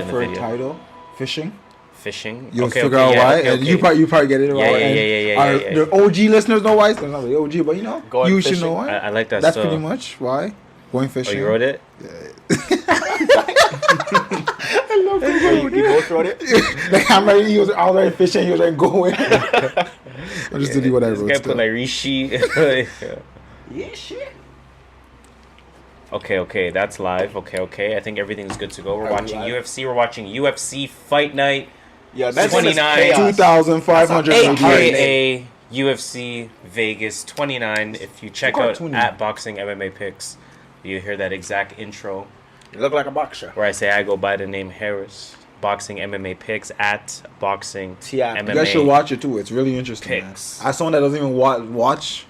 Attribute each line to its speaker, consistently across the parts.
Speaker 1: in the video.
Speaker 2: Title, Fishin.
Speaker 1: You'll
Speaker 2: figure out why. Okay. And you probably get it right.
Speaker 1: Yeah.
Speaker 2: The OG listeners know why. They're not really OG, but you should know why.
Speaker 1: I like that.
Speaker 2: That's pretty much why. Going fishing.
Speaker 1: Oh, you wrote it?
Speaker 2: Yeah. I love it.
Speaker 3: You both wrote it?
Speaker 2: He was already fishing. He was like going. I'm just doing what I wrote.
Speaker 1: This guy put like Rishi.
Speaker 3: Yeah, shit.
Speaker 1: Okay, that's live. Okay. I think everything's good to go. We're watching UFC. We're watching UFC Fight Night.
Speaker 3: Yeah, that's
Speaker 1: 29.
Speaker 2: 2,500.
Speaker 1: AKA UFC Vegas 29. If you check out at Boxing MMA Picks, you hear that exact intro.
Speaker 3: You look like a boxer.
Speaker 1: Where I say I go by the name Harris. Boxing MMA Picks at Boxing MMA.
Speaker 2: You guys should watch it too. It's really interesting.
Speaker 1: Picks.
Speaker 2: As someone that doesn't even watch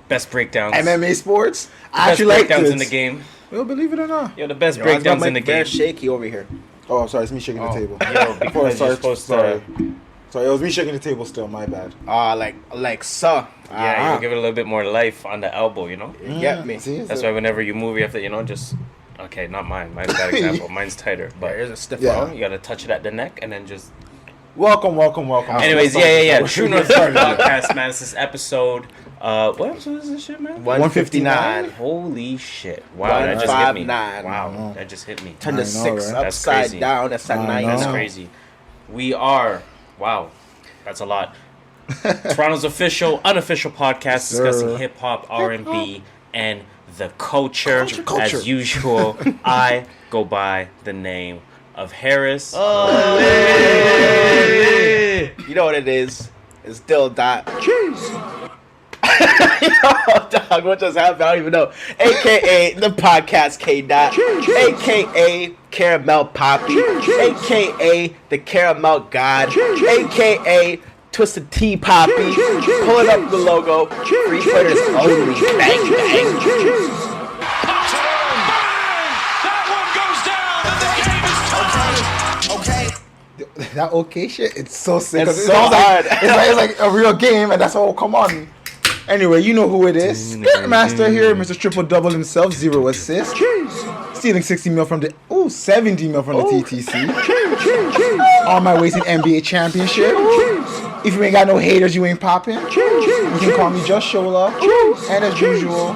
Speaker 1: best breakdowns.
Speaker 2: MMA sports. I
Speaker 1: best
Speaker 2: actually like
Speaker 1: breakdowns
Speaker 2: this.
Speaker 1: in the game.
Speaker 2: Well, believe it or not.
Speaker 1: Yo, the best breakdowns in the game.
Speaker 3: Shaky over here.
Speaker 2: Oh, sorry, it's me shaking the table.
Speaker 1: Yo, because you're supposed to.
Speaker 2: Sorry, it was me shaking the table still. My bad.
Speaker 3: Like so.
Speaker 1: Yeah, you give it a little bit more life on the elbow, you know?
Speaker 3: You get me.
Speaker 2: See,
Speaker 1: that's why whenever you move, you have to, just... Okay, not mine. Mine's a bad example. Mine's tighter. But
Speaker 3: here's a stiff
Speaker 1: one. You got to touch it at the neck and then just...
Speaker 2: Welcome.
Speaker 1: Anyways, yeah. True North Podcast, man. This is episode... what episode is this shit, man?
Speaker 3: 159.
Speaker 1: Holy shit. Wow, that just hit me. Wow, that just hit me.
Speaker 3: Turn the 6 upside down. That's a 9.
Speaker 1: That's crazy. We are... Wow. That's a lot. Toronto's unofficial podcast discussing hip-hop, R&B, and the culture. As usual, I go by the name of Harris.
Speaker 3: Oh, you know what it is? It's Dill Dot. Cheese. Yo, dog, what just happened? I don't even know. AKA the podcast K Dot. AKA Caramel Poppy. AKA the Caramel God. AKA Twisted Tea Poppy. Pulling up the logo. Free Fighters only. Bang, bang.
Speaker 4: That one goes down and the game is tied.
Speaker 2: Okay. That okay shit, it's so sick.
Speaker 3: It's so hard.
Speaker 2: It's like a real game, and that's all. Come on. Anyway, you know who it is. Master here, Mr. Triple Double himself, 0 assists. Stealing 60 mil from the 70 mil from the TTC. On my way to the NBA championship. If you ain't got no haters, you ain't popping. You can call me Just Shola. And as usual,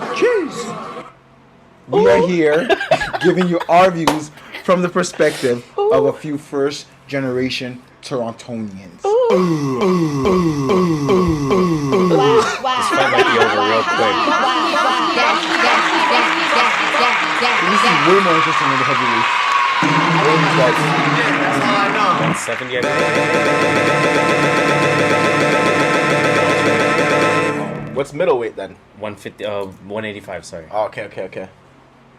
Speaker 2: we are here giving you our views from the perspective of a few first generation Torontonians.
Speaker 1: This fight might be over real quick.
Speaker 2: This is way more interesting than the heavyweight.
Speaker 4: That's all I know.
Speaker 1: 170,
Speaker 3: What's middleweight then?
Speaker 1: 150, 185, sorry.
Speaker 3: Oh, okay.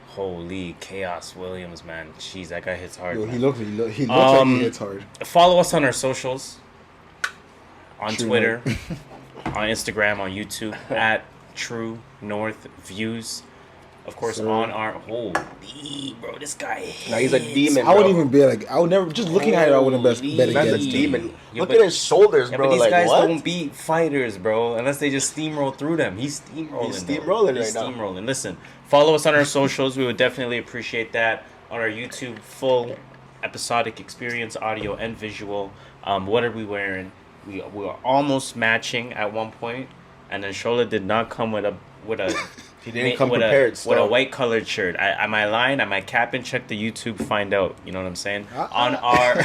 Speaker 1: Holy Chaos Williams, man. Jeez, that guy hits hard.
Speaker 2: Yo, he looks like he hits hard.
Speaker 1: Follow us on our socials. On
Speaker 2: True
Speaker 1: Twitter, on Instagram, on YouTube, at True North Views. Of course, on our... Holy, bro, this guy hits.
Speaker 3: No, he's a demon, bro.
Speaker 2: I wouldn't even be like... I would never... Just looking at it, I wouldn't bet
Speaker 3: That's a
Speaker 2: against him.
Speaker 3: demon.
Speaker 1: Yeah,
Speaker 3: Look at his shoulders, bro.
Speaker 1: But these
Speaker 3: like,
Speaker 1: guys
Speaker 3: what?
Speaker 1: don't beat fighters, bro, unless they just steamroll through them. He's steamrolling.
Speaker 3: He's steamrolling
Speaker 1: He's
Speaker 3: right now.
Speaker 1: steamrolling. Listen, follow us on our socials. We would definitely appreciate that. On our YouTube, full episodic experience, audio and visual. What are we wearing? We were almost matching at one point, and then Shola did not come with a
Speaker 3: he didn't come prepared.
Speaker 1: With a white colored shirt. Am I lying? Am I capping? Check the YouTube, find out. You know what I'm saying? On our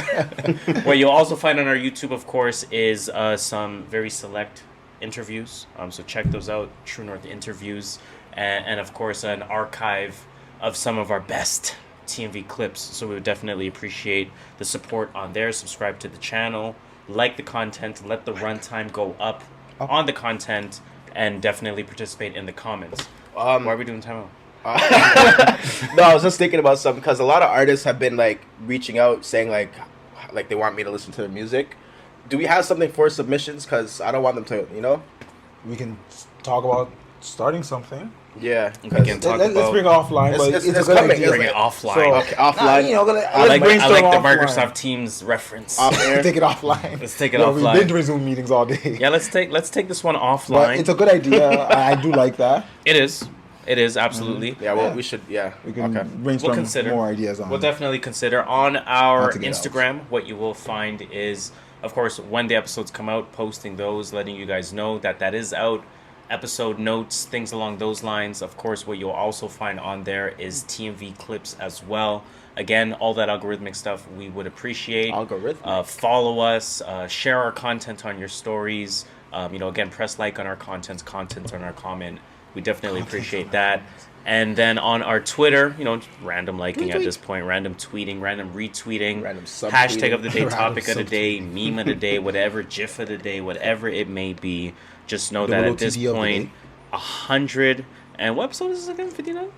Speaker 1: what you'll also find on our YouTube, of course, is some very select interviews. So check those out. True North interviews, and of course an archive of some of our best TMV clips. So we would definitely appreciate the support on there. Subscribe to the channel, like the content, let the runtime go up on the content, and definitely participate in the comments. Why are we doing timeout?
Speaker 3: No, I was just thinking about something because a lot of artists have been like reaching out saying like they want me to listen to their music. Do we have something for submissions? Because I don't want them to,
Speaker 2: We can talk about starting something.
Speaker 3: Yeah.
Speaker 1: We can talk
Speaker 2: Let's bring it offline. But it's a good
Speaker 3: coming.
Speaker 2: idea.
Speaker 1: Bring it offline.
Speaker 3: So, okay, offline.
Speaker 1: I like the
Speaker 2: offline.
Speaker 1: Microsoft Teams reference.
Speaker 3: Off air.
Speaker 2: Take it offline.
Speaker 1: Let's take it offline.
Speaker 2: We've been doing Zoom meetings all day.
Speaker 1: Yeah, let's take this one offline.
Speaker 2: But it's a good idea. I do like that.
Speaker 1: It is. It is, absolutely.
Speaker 3: Yeah, well, we should,
Speaker 2: We can
Speaker 3: Okay.
Speaker 2: brainstorm
Speaker 1: We'll consider.
Speaker 2: more ideas on.
Speaker 1: We'll definitely consider. On our
Speaker 2: Not to get
Speaker 1: Instagram, what you will find is, of course, when the episodes come out, posting those, letting you guys know that is out. Episode notes, things along those lines. Of course, what you'll also find on there is TMV clips as well. Again, all that algorithmic stuff we would appreciate.
Speaker 3: Algorithmic.
Speaker 1: Follow us, share our content on your stories. Again, press like on our content on our comment. We definitely appreciate that. And then on our Twitter, random liking at this point, random tweeting, random retweeting,
Speaker 3: Random subtweeting.
Speaker 1: hashtag of the day,
Speaker 2: Random
Speaker 1: topic of the day,
Speaker 2: subtweeting.
Speaker 1: meme of the day, whatever, GIF of the day, whatever it may be. Just know that
Speaker 2: Double
Speaker 1: at this
Speaker 2: OTD of the
Speaker 1: point,
Speaker 2: day.
Speaker 1: 100 and what episode is this again? 59?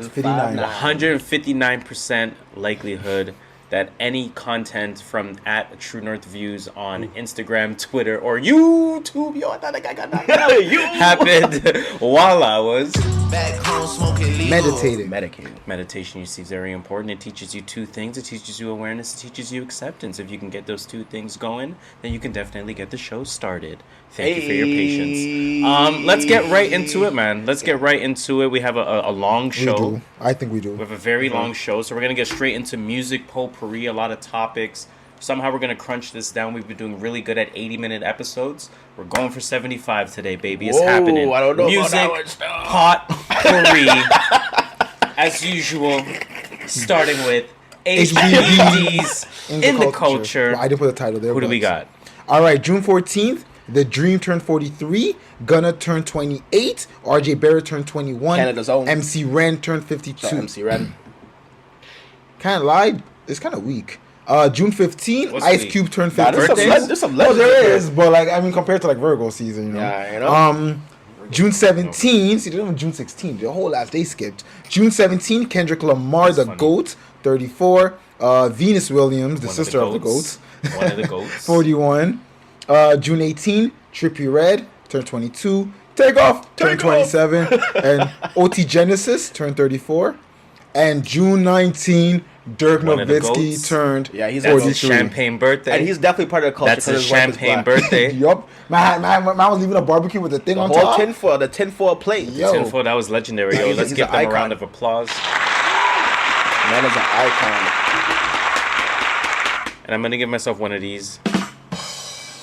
Speaker 2: 59.
Speaker 1: 159% likelihood that any content from at True North Views on Instagram, Twitter, or YouTube, I thought that guy got knocked out. Happened while I was
Speaker 4: Back home smoking legal.
Speaker 2: Meditating.
Speaker 3: Medicated.
Speaker 1: meditation. You see, is very important. It teaches you two things. It teaches you awareness. It teaches you acceptance. If you can get those two things going, then you can definitely get the show started. Thank you for your patience. Let's get right into it, man. Let's get right into it. We have a long
Speaker 2: We
Speaker 1: show.
Speaker 2: do. I think we
Speaker 1: We
Speaker 2: do.
Speaker 1: have a very long show, so we're gonna get straight into music potpourri. A lot of topics. Somehow we're gonna crunch this down. We've been doing really good at 80-minute episodes. We're going for 75 today, baby. It's
Speaker 3: Whoa,
Speaker 1: happening.
Speaker 3: I don't know about
Speaker 1: Music
Speaker 3: that one still.
Speaker 1: potpourri, as usual. Starting with
Speaker 2: HBDs
Speaker 1: HBDs in the culture.
Speaker 2: Well, I didn't put the title there.
Speaker 1: Who do
Speaker 2: but-
Speaker 1: we got?
Speaker 2: All right, June 14th, The Dream turned 43, Gunna turned 28, RJ Barrett turned 21,
Speaker 3: Canada's own.
Speaker 2: MC Ren turned 52.
Speaker 3: So MC Ren.
Speaker 2: Can't lie, it's kind of weak. June 15th,
Speaker 1: What's
Speaker 2: Ice
Speaker 1: weak?
Speaker 2: Cube turned
Speaker 3: Nah,
Speaker 2: 50.
Speaker 3: there's some
Speaker 2: No,
Speaker 3: legends
Speaker 2: there
Speaker 3: there.
Speaker 2: is, but compared to Virgo season, you know.
Speaker 3: Yeah, you know.
Speaker 2: June 17th, see, they're on June 16th, the whole last day skipped. June 17th, Kendrick Lamar,
Speaker 1: That's
Speaker 2: the
Speaker 1: funny.
Speaker 2: GOAT, 34. Venus Williams, the
Speaker 1: One
Speaker 2: sister of the GOAT,
Speaker 1: One of the goats.
Speaker 2: 41. June 18, Trippie Redd turned 22. Takeoff turned 27. And OT Genesis turned 34. And June 19, Dirk
Speaker 1: One of the
Speaker 2: Nowitzki
Speaker 1: goats.
Speaker 2: turned
Speaker 3: Yeah, he's
Speaker 1: That's
Speaker 2: 43.
Speaker 1: his champagne birthday.
Speaker 3: And he's definitely part of the culture.
Speaker 1: That's his
Speaker 3: 'cause his wife is
Speaker 1: champagne
Speaker 3: black.
Speaker 1: birthday.
Speaker 2: Yup. Man was leaving a barbecue with the thing
Speaker 3: The
Speaker 2: on
Speaker 3: whole
Speaker 2: top.
Speaker 3: the tinfoil plate.
Speaker 2: Yo.
Speaker 1: Tinfoil, that was legendary. Yo,
Speaker 3: He's
Speaker 1: let's
Speaker 3: an
Speaker 1: give them a
Speaker 3: icon.
Speaker 1: round of applause.
Speaker 3: Man is an icon.
Speaker 1: And I'm gonna give myself one of these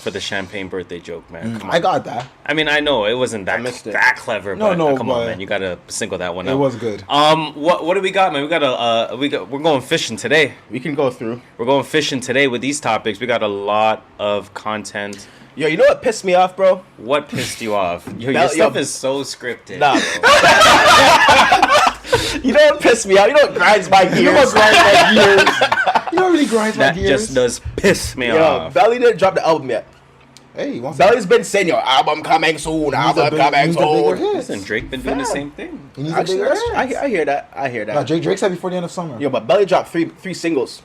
Speaker 1: for the champagne birthday joke, man. Come on.
Speaker 2: I got that.
Speaker 1: I mean, I know it wasn't that
Speaker 3: missed it.
Speaker 1: that clever,
Speaker 2: No,
Speaker 1: but
Speaker 2: no,
Speaker 1: come on,
Speaker 2: but
Speaker 1: man. You gotta single that one
Speaker 2: It
Speaker 1: out.
Speaker 2: was good.
Speaker 1: What do we got, man? We're going fishing today.
Speaker 3: We can go through.
Speaker 1: We're going fishing today with these topics. We got a lot of content.
Speaker 3: Yo, you know what pissed me off, bro?
Speaker 1: What pissed you off? Yo,
Speaker 3: Yo,
Speaker 1: your stuff is so scripted.
Speaker 3: Nah.
Speaker 1: bro.
Speaker 3: You know what pissed me off? You know what grinds my gears?
Speaker 2: You know what grinds my gears? You know what really grinds my
Speaker 1: That
Speaker 2: gears?
Speaker 1: just does piss me
Speaker 3: Yo,
Speaker 1: off.
Speaker 3: Belly didn't drop the album yet.
Speaker 2: Hey, he wants
Speaker 3: Belly's been saying, yo, album coming soon, album coming soon.
Speaker 1: Listen, Drake been doing the
Speaker 3: Fam.
Speaker 1: same thing.
Speaker 2: He needs a
Speaker 3: Actually,
Speaker 2: bigger hit.
Speaker 3: I hear that. I hear
Speaker 2: No,
Speaker 3: that.
Speaker 2: Drake said before the end of summer.
Speaker 3: Yo, but Belly dropped three singles.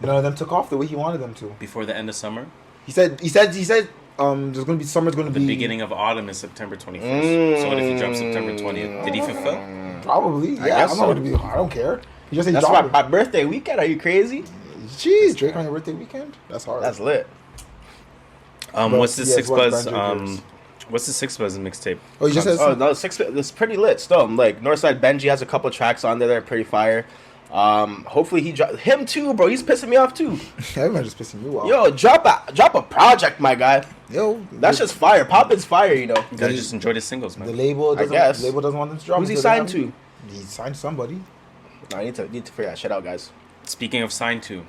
Speaker 2: None of them took off the way he wanted them to.
Speaker 1: Before the end of summer,
Speaker 2: He said. There's gonna be summer's gonna
Speaker 1: the
Speaker 2: be
Speaker 1: beginning of autumn is September 21st. So what if he dropped September 20th? Did he fulfill?
Speaker 2: Probably. Yeah,
Speaker 3: guess
Speaker 2: I'm
Speaker 3: so.
Speaker 2: not gonna be. I don't care. He just said
Speaker 3: That's
Speaker 2: drop
Speaker 3: my birthday weekend. Are you crazy?
Speaker 2: it. Jeez, Drake on your birthday weekend. That's hard.
Speaker 3: That's lit.
Speaker 1: What's the
Speaker 2: yes,
Speaker 1: Six
Speaker 2: what's
Speaker 1: Buzz?
Speaker 2: Benji
Speaker 1: What's the Six Buzz mixtape?
Speaker 2: Oh, you just said.
Speaker 3: Oh no, it's pretty lit still. Like Northside Benji has a couple tracks on there that are pretty fire. Hopefully he him too, bro. He's pissing me off too.
Speaker 2: Everyone's just pissing you off.
Speaker 3: Yo, drop a project, my guy.
Speaker 2: Yo,
Speaker 3: That's just fire. Poppin's fire, you know.
Speaker 1: You gotta just enjoy the singles,
Speaker 2: the
Speaker 1: man.
Speaker 2: label. Doesn't,
Speaker 3: guess.
Speaker 2: The label doesn't want them to drop.
Speaker 3: Who's he
Speaker 2: until they
Speaker 3: signed
Speaker 2: have-
Speaker 3: to?
Speaker 2: He signed somebody.
Speaker 3: I need to figure that shit out, guys.
Speaker 1: Speaking of signed to,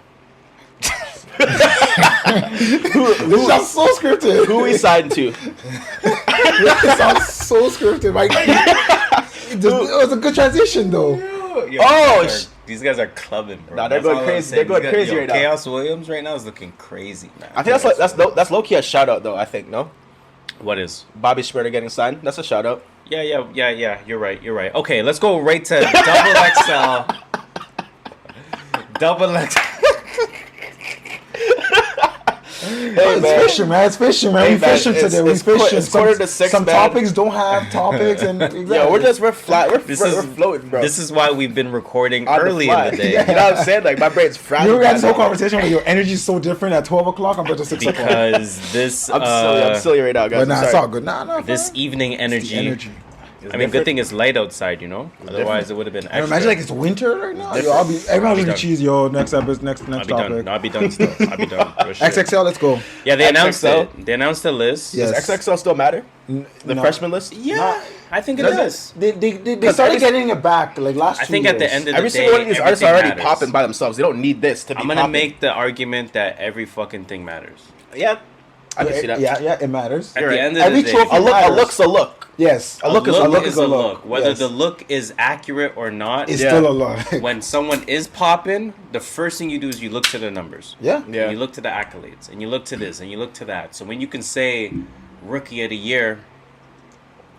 Speaker 2: This sounds so scripted.
Speaker 3: Who he signed to?
Speaker 2: It sounds so scripted. Like, it was a good transition though.
Speaker 1: Yo, these guys are clubbing, bro.
Speaker 3: Nah, they're
Speaker 1: That's
Speaker 3: going
Speaker 1: all I'm
Speaker 3: crazy.
Speaker 1: saying.
Speaker 3: They're going
Speaker 1: These
Speaker 3: crazy
Speaker 1: guys-
Speaker 3: right now.
Speaker 1: Chaos Williams right now is looking crazy, man.
Speaker 3: I think that's low key a shout out though. I think no.
Speaker 1: What is?
Speaker 3: Bobby Shmurda getting signed. That's a shout out.
Speaker 1: Yeah. You're right. Okay, let's go right to double XL. Double XL.
Speaker 3: Hey
Speaker 2: It's fishing, man. It's fishing, man.
Speaker 3: Hey,
Speaker 2: We
Speaker 3: man,
Speaker 2: fishing
Speaker 3: it's-
Speaker 2: today. We
Speaker 3: it's
Speaker 2: fishing.
Speaker 3: it's quarter to six,
Speaker 2: some
Speaker 3: man.
Speaker 2: topics don't have topics, and exactly.
Speaker 3: Yo, we're flat. We're
Speaker 1: This
Speaker 3: we're
Speaker 1: is
Speaker 3: floating, bro.
Speaker 1: This is why we've been recording
Speaker 3: On
Speaker 1: early
Speaker 3: fly.
Speaker 1: in the day.
Speaker 3: You know what I'm saying? Like my brain's fried.
Speaker 2: You had this whole conversation where your energy is so different at 12 o'clock compared to 6 o'clock.
Speaker 1: Because this
Speaker 3: I'm silly right now, guys.
Speaker 2: But nah,
Speaker 3: I'm
Speaker 2: it's
Speaker 3: sorry.
Speaker 2: all good. Nah,
Speaker 1: this evening
Speaker 2: It's the
Speaker 1: energy,
Speaker 2: energy.
Speaker 1: I mean, good thing it's light outside, you know. Otherwise, it would have been.
Speaker 2: And imagine like it's winter right now. Yo, everyone's gonna cheese. Yo, next episode, next
Speaker 1: I'll be
Speaker 2: topic.
Speaker 1: done. I'll be done. Still. I'll be done. Real shit.
Speaker 2: XXL, let's go.
Speaker 1: Yeah, they announced
Speaker 3: XXL?
Speaker 1: it. They announced the list.
Speaker 2: Yes.
Speaker 3: Does XXL still matter? The
Speaker 2: No.
Speaker 3: freshman list?
Speaker 1: Yeah, I think it
Speaker 3: Does it?
Speaker 1: does.
Speaker 2: They started getting it back like last.
Speaker 1: I think at the end of the
Speaker 3: Every
Speaker 1: day,
Speaker 3: single one of these artists are
Speaker 1: everything
Speaker 3: already
Speaker 1: matters.
Speaker 3: popping by themselves. They don't need this to be
Speaker 1: I'm gonna
Speaker 3: popping.
Speaker 1: make the argument that every fucking thing matters.
Speaker 3: Yeah, I can see that.
Speaker 2: Yeah, it matters.
Speaker 1: At
Speaker 3: You're
Speaker 1: the
Speaker 3: right.
Speaker 1: end of
Speaker 2: Every
Speaker 1: the day,
Speaker 2: trophy
Speaker 3: A
Speaker 2: matters.
Speaker 3: look's a look.
Speaker 2: Yes,
Speaker 3: A look is
Speaker 1: a look. Whether
Speaker 2: Yes.
Speaker 1: the look is accurate or not,
Speaker 2: It's
Speaker 3: Yeah.
Speaker 2: still a look.
Speaker 1: when someone is popping, the first thing you do is you look to the numbers.
Speaker 2: Yeah.
Speaker 3: Yeah.
Speaker 1: And you look to the accolades, and you look to this, and you look to that. So when you can say Rookie of the Year,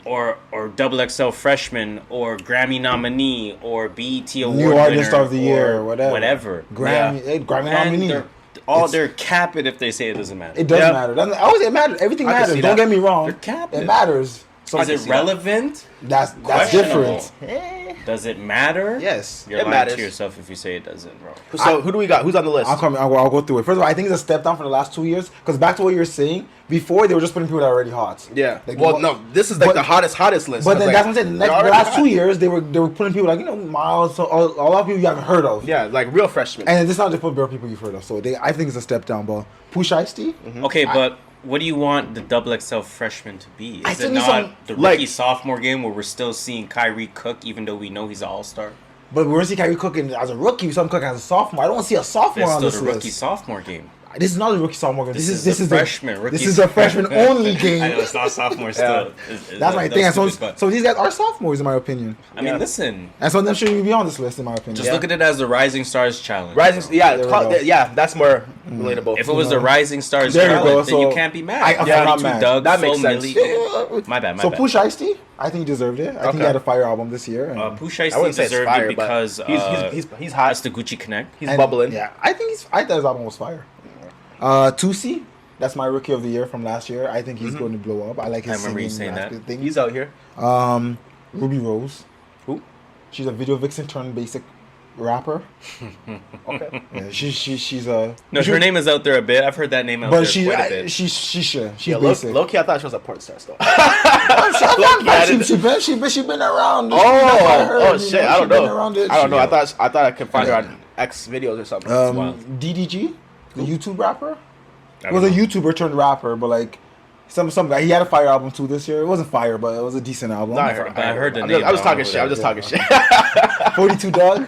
Speaker 1: or XXL Freshman, or Grammy nominee, or BET Award
Speaker 2: New Artist
Speaker 1: winner,
Speaker 2: of the Year,
Speaker 1: or
Speaker 2: whatever. Grammy, Grammy
Speaker 1: Man,
Speaker 2: nominee.
Speaker 1: they're capping if they say it doesn't matter.
Speaker 2: It does
Speaker 3: Yeah.
Speaker 2: matter. I always it matters. Everything
Speaker 3: I can
Speaker 2: matters.
Speaker 3: see
Speaker 2: Don't
Speaker 3: that.
Speaker 2: get me wrong.
Speaker 1: They're captive.
Speaker 2: It matters. So
Speaker 1: Is it relevant?
Speaker 2: That's
Speaker 1: Questionable.
Speaker 2: different.
Speaker 1: Does it matter?
Speaker 2: Yes.
Speaker 1: You're
Speaker 3: It
Speaker 1: lying
Speaker 3: matters.
Speaker 1: to yourself if you say it doesn't, bro.
Speaker 3: So who do we got? Who's on the list?
Speaker 2: I'll go through it. First of all, I think it's a step down for the last 2 years. Because back to what you were saying, before they were just putting people that are already hot.
Speaker 3: Yeah.
Speaker 2: Like,
Speaker 3: Well,
Speaker 2: what-
Speaker 3: no, this is like
Speaker 2: but-
Speaker 3: the hottest list.
Speaker 2: But then
Speaker 3: like,
Speaker 2: that's what I'm saying. The
Speaker 3: they're already
Speaker 2: last
Speaker 3: hot.
Speaker 2: 2 years, they were putting people like Miles, so a lot of people you haven't heard of.
Speaker 3: Yeah, like real freshmen.
Speaker 2: And it's not just for bare people you've heard of. So I think it's a step down. But Push Ice-T,
Speaker 1: Okay, but what do you want the XXL freshman to be?
Speaker 2: I
Speaker 1: Is
Speaker 2: still
Speaker 1: it
Speaker 2: need
Speaker 1: not
Speaker 2: some-
Speaker 1: the
Speaker 3: like-
Speaker 1: rookie sophomore game where we're still seeing Kyrie cook even though we know he's an all-star?
Speaker 2: but we're gonna see Kyrie cooking as a rookie. We saw him cooking as a sophomore. I don't want to see a sophomore
Speaker 1: It's
Speaker 2: on
Speaker 1: still
Speaker 2: this
Speaker 1: the
Speaker 2: list.
Speaker 1: rookie sophomore game.
Speaker 2: This is not a rookie sophomore game. This is
Speaker 1: a freshman.
Speaker 2: This is a freshman only game.
Speaker 1: I know it's not sophomore still. It's
Speaker 2: That's my thing. And
Speaker 1: stupid, but-
Speaker 2: so these guys are sophomores in my opinion.
Speaker 1: I mean, listen.
Speaker 2: And so them shouldn't even be on this list in my opinion.
Speaker 1: Just look at it as the Rising Stars Challenge.
Speaker 3: Rising, yeah,
Speaker 2: There we go.
Speaker 3: yeah, that's more relatable.
Speaker 1: If it was the Rising Stars
Speaker 2: There you
Speaker 1: Challenge,
Speaker 2: go,
Speaker 1: then you
Speaker 2: so
Speaker 1: can't be mad.
Speaker 2: I'm
Speaker 3: Yeah,
Speaker 2: not
Speaker 1: 42
Speaker 2: mad.
Speaker 1: Doug,
Speaker 3: That
Speaker 1: Flo
Speaker 3: makes sense.
Speaker 1: Milli. My bad.
Speaker 2: So Push Ice-T, I think he deserved it. I think he
Speaker 3: Okay.
Speaker 2: had a fire album this year. And,
Speaker 1: Push
Speaker 3: I
Speaker 1: Ice
Speaker 3: wouldn't say it's
Speaker 1: deserved
Speaker 3: fire,
Speaker 1: it
Speaker 3: but
Speaker 1: because
Speaker 3: he's hot.
Speaker 1: that's the Gucci Connect.
Speaker 3: He's
Speaker 2: and-
Speaker 3: bubbling.
Speaker 2: Yeah, I thought his album was fire. Tusi, that's my rookie of the year from last year. I think he's going to blow up. I like his
Speaker 1: I remember you
Speaker 2: singing
Speaker 1: saying
Speaker 2: raspy
Speaker 1: that.
Speaker 2: thing.
Speaker 3: He's out here.
Speaker 2: Ruby Rose.
Speaker 3: Who?
Speaker 2: She's a video vixen turned basic rapper.
Speaker 3: Okay.
Speaker 2: Yeah, she's a
Speaker 1: No, her name is out there a bit. I've heard that name out
Speaker 2: but
Speaker 1: there quite a bit.
Speaker 2: she's
Speaker 3: Yeah,
Speaker 2: basic.
Speaker 3: low key, I thought she was a porn star still.
Speaker 2: She been around.
Speaker 3: Oh shit! I don't know.
Speaker 2: It.
Speaker 3: I don't know. I thought I could find her on X videos or something.
Speaker 1: wild.
Speaker 2: DDG, the YouTube rapper,
Speaker 1: I
Speaker 2: was
Speaker 1: don't
Speaker 2: a
Speaker 1: know.
Speaker 2: YouTuber turned rapper, but like some guy. He had a fire album too this year. It wasn't fire, but it was a decent album.
Speaker 3: No, I
Speaker 1: heard the
Speaker 3: I'm
Speaker 1: name,
Speaker 3: just
Speaker 1: but I
Speaker 3: talking
Speaker 1: don't
Speaker 3: shit.
Speaker 1: know
Speaker 3: I'm
Speaker 1: who
Speaker 3: just
Speaker 1: that
Speaker 3: talking shit.
Speaker 2: 42 Doug.
Speaker 1: Yeah,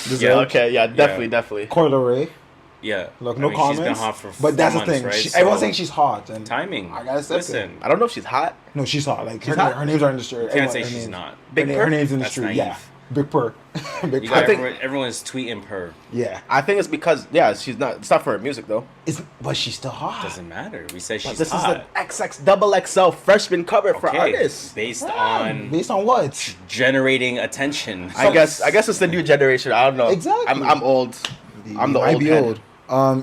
Speaker 2: Deserved.
Speaker 3: Okay, yeah, definitely.
Speaker 2: Coil Ray.
Speaker 1: Yeah.
Speaker 2: Look,
Speaker 1: I
Speaker 2: no
Speaker 1: mean,
Speaker 2: comments.
Speaker 1: She's been hot for
Speaker 2: but that's
Speaker 1: 4
Speaker 2: the thing.
Speaker 1: months, right?
Speaker 2: Everyone's
Speaker 1: So,
Speaker 2: saying she's hot. And
Speaker 1: timing.
Speaker 2: I gotta accept
Speaker 1: Listen,
Speaker 3: I don't know if she's hot.
Speaker 2: No, she's hot. Like
Speaker 3: She's
Speaker 2: her,
Speaker 3: hot?
Speaker 2: her name's are in the street.
Speaker 1: you can't say she's not.
Speaker 3: Big
Speaker 2: her
Speaker 3: Purr?
Speaker 2: name's in the
Speaker 1: That's
Speaker 2: street.
Speaker 1: naive.
Speaker 2: Yeah, Big Purr. Big
Speaker 1: You
Speaker 2: Purr.
Speaker 1: got
Speaker 3: think-
Speaker 1: everyone's tweeting her.
Speaker 2: Yeah,
Speaker 3: I think it's because she's not. It's not for her music though.
Speaker 2: but she's still hot.
Speaker 1: Doesn't matter. We said
Speaker 3: But
Speaker 1: she's
Speaker 3: this
Speaker 1: hot.
Speaker 3: is the XXXL freshman cover for
Speaker 1: Okay,
Speaker 3: artists.
Speaker 1: based
Speaker 2: Ah,
Speaker 1: on
Speaker 2: based on what?
Speaker 1: generating attention.
Speaker 3: I guess it's the new generation. I don't know.
Speaker 2: Exactly.
Speaker 3: I'm old. I'm the
Speaker 2: Might
Speaker 3: old
Speaker 2: be
Speaker 3: head.
Speaker 2: old.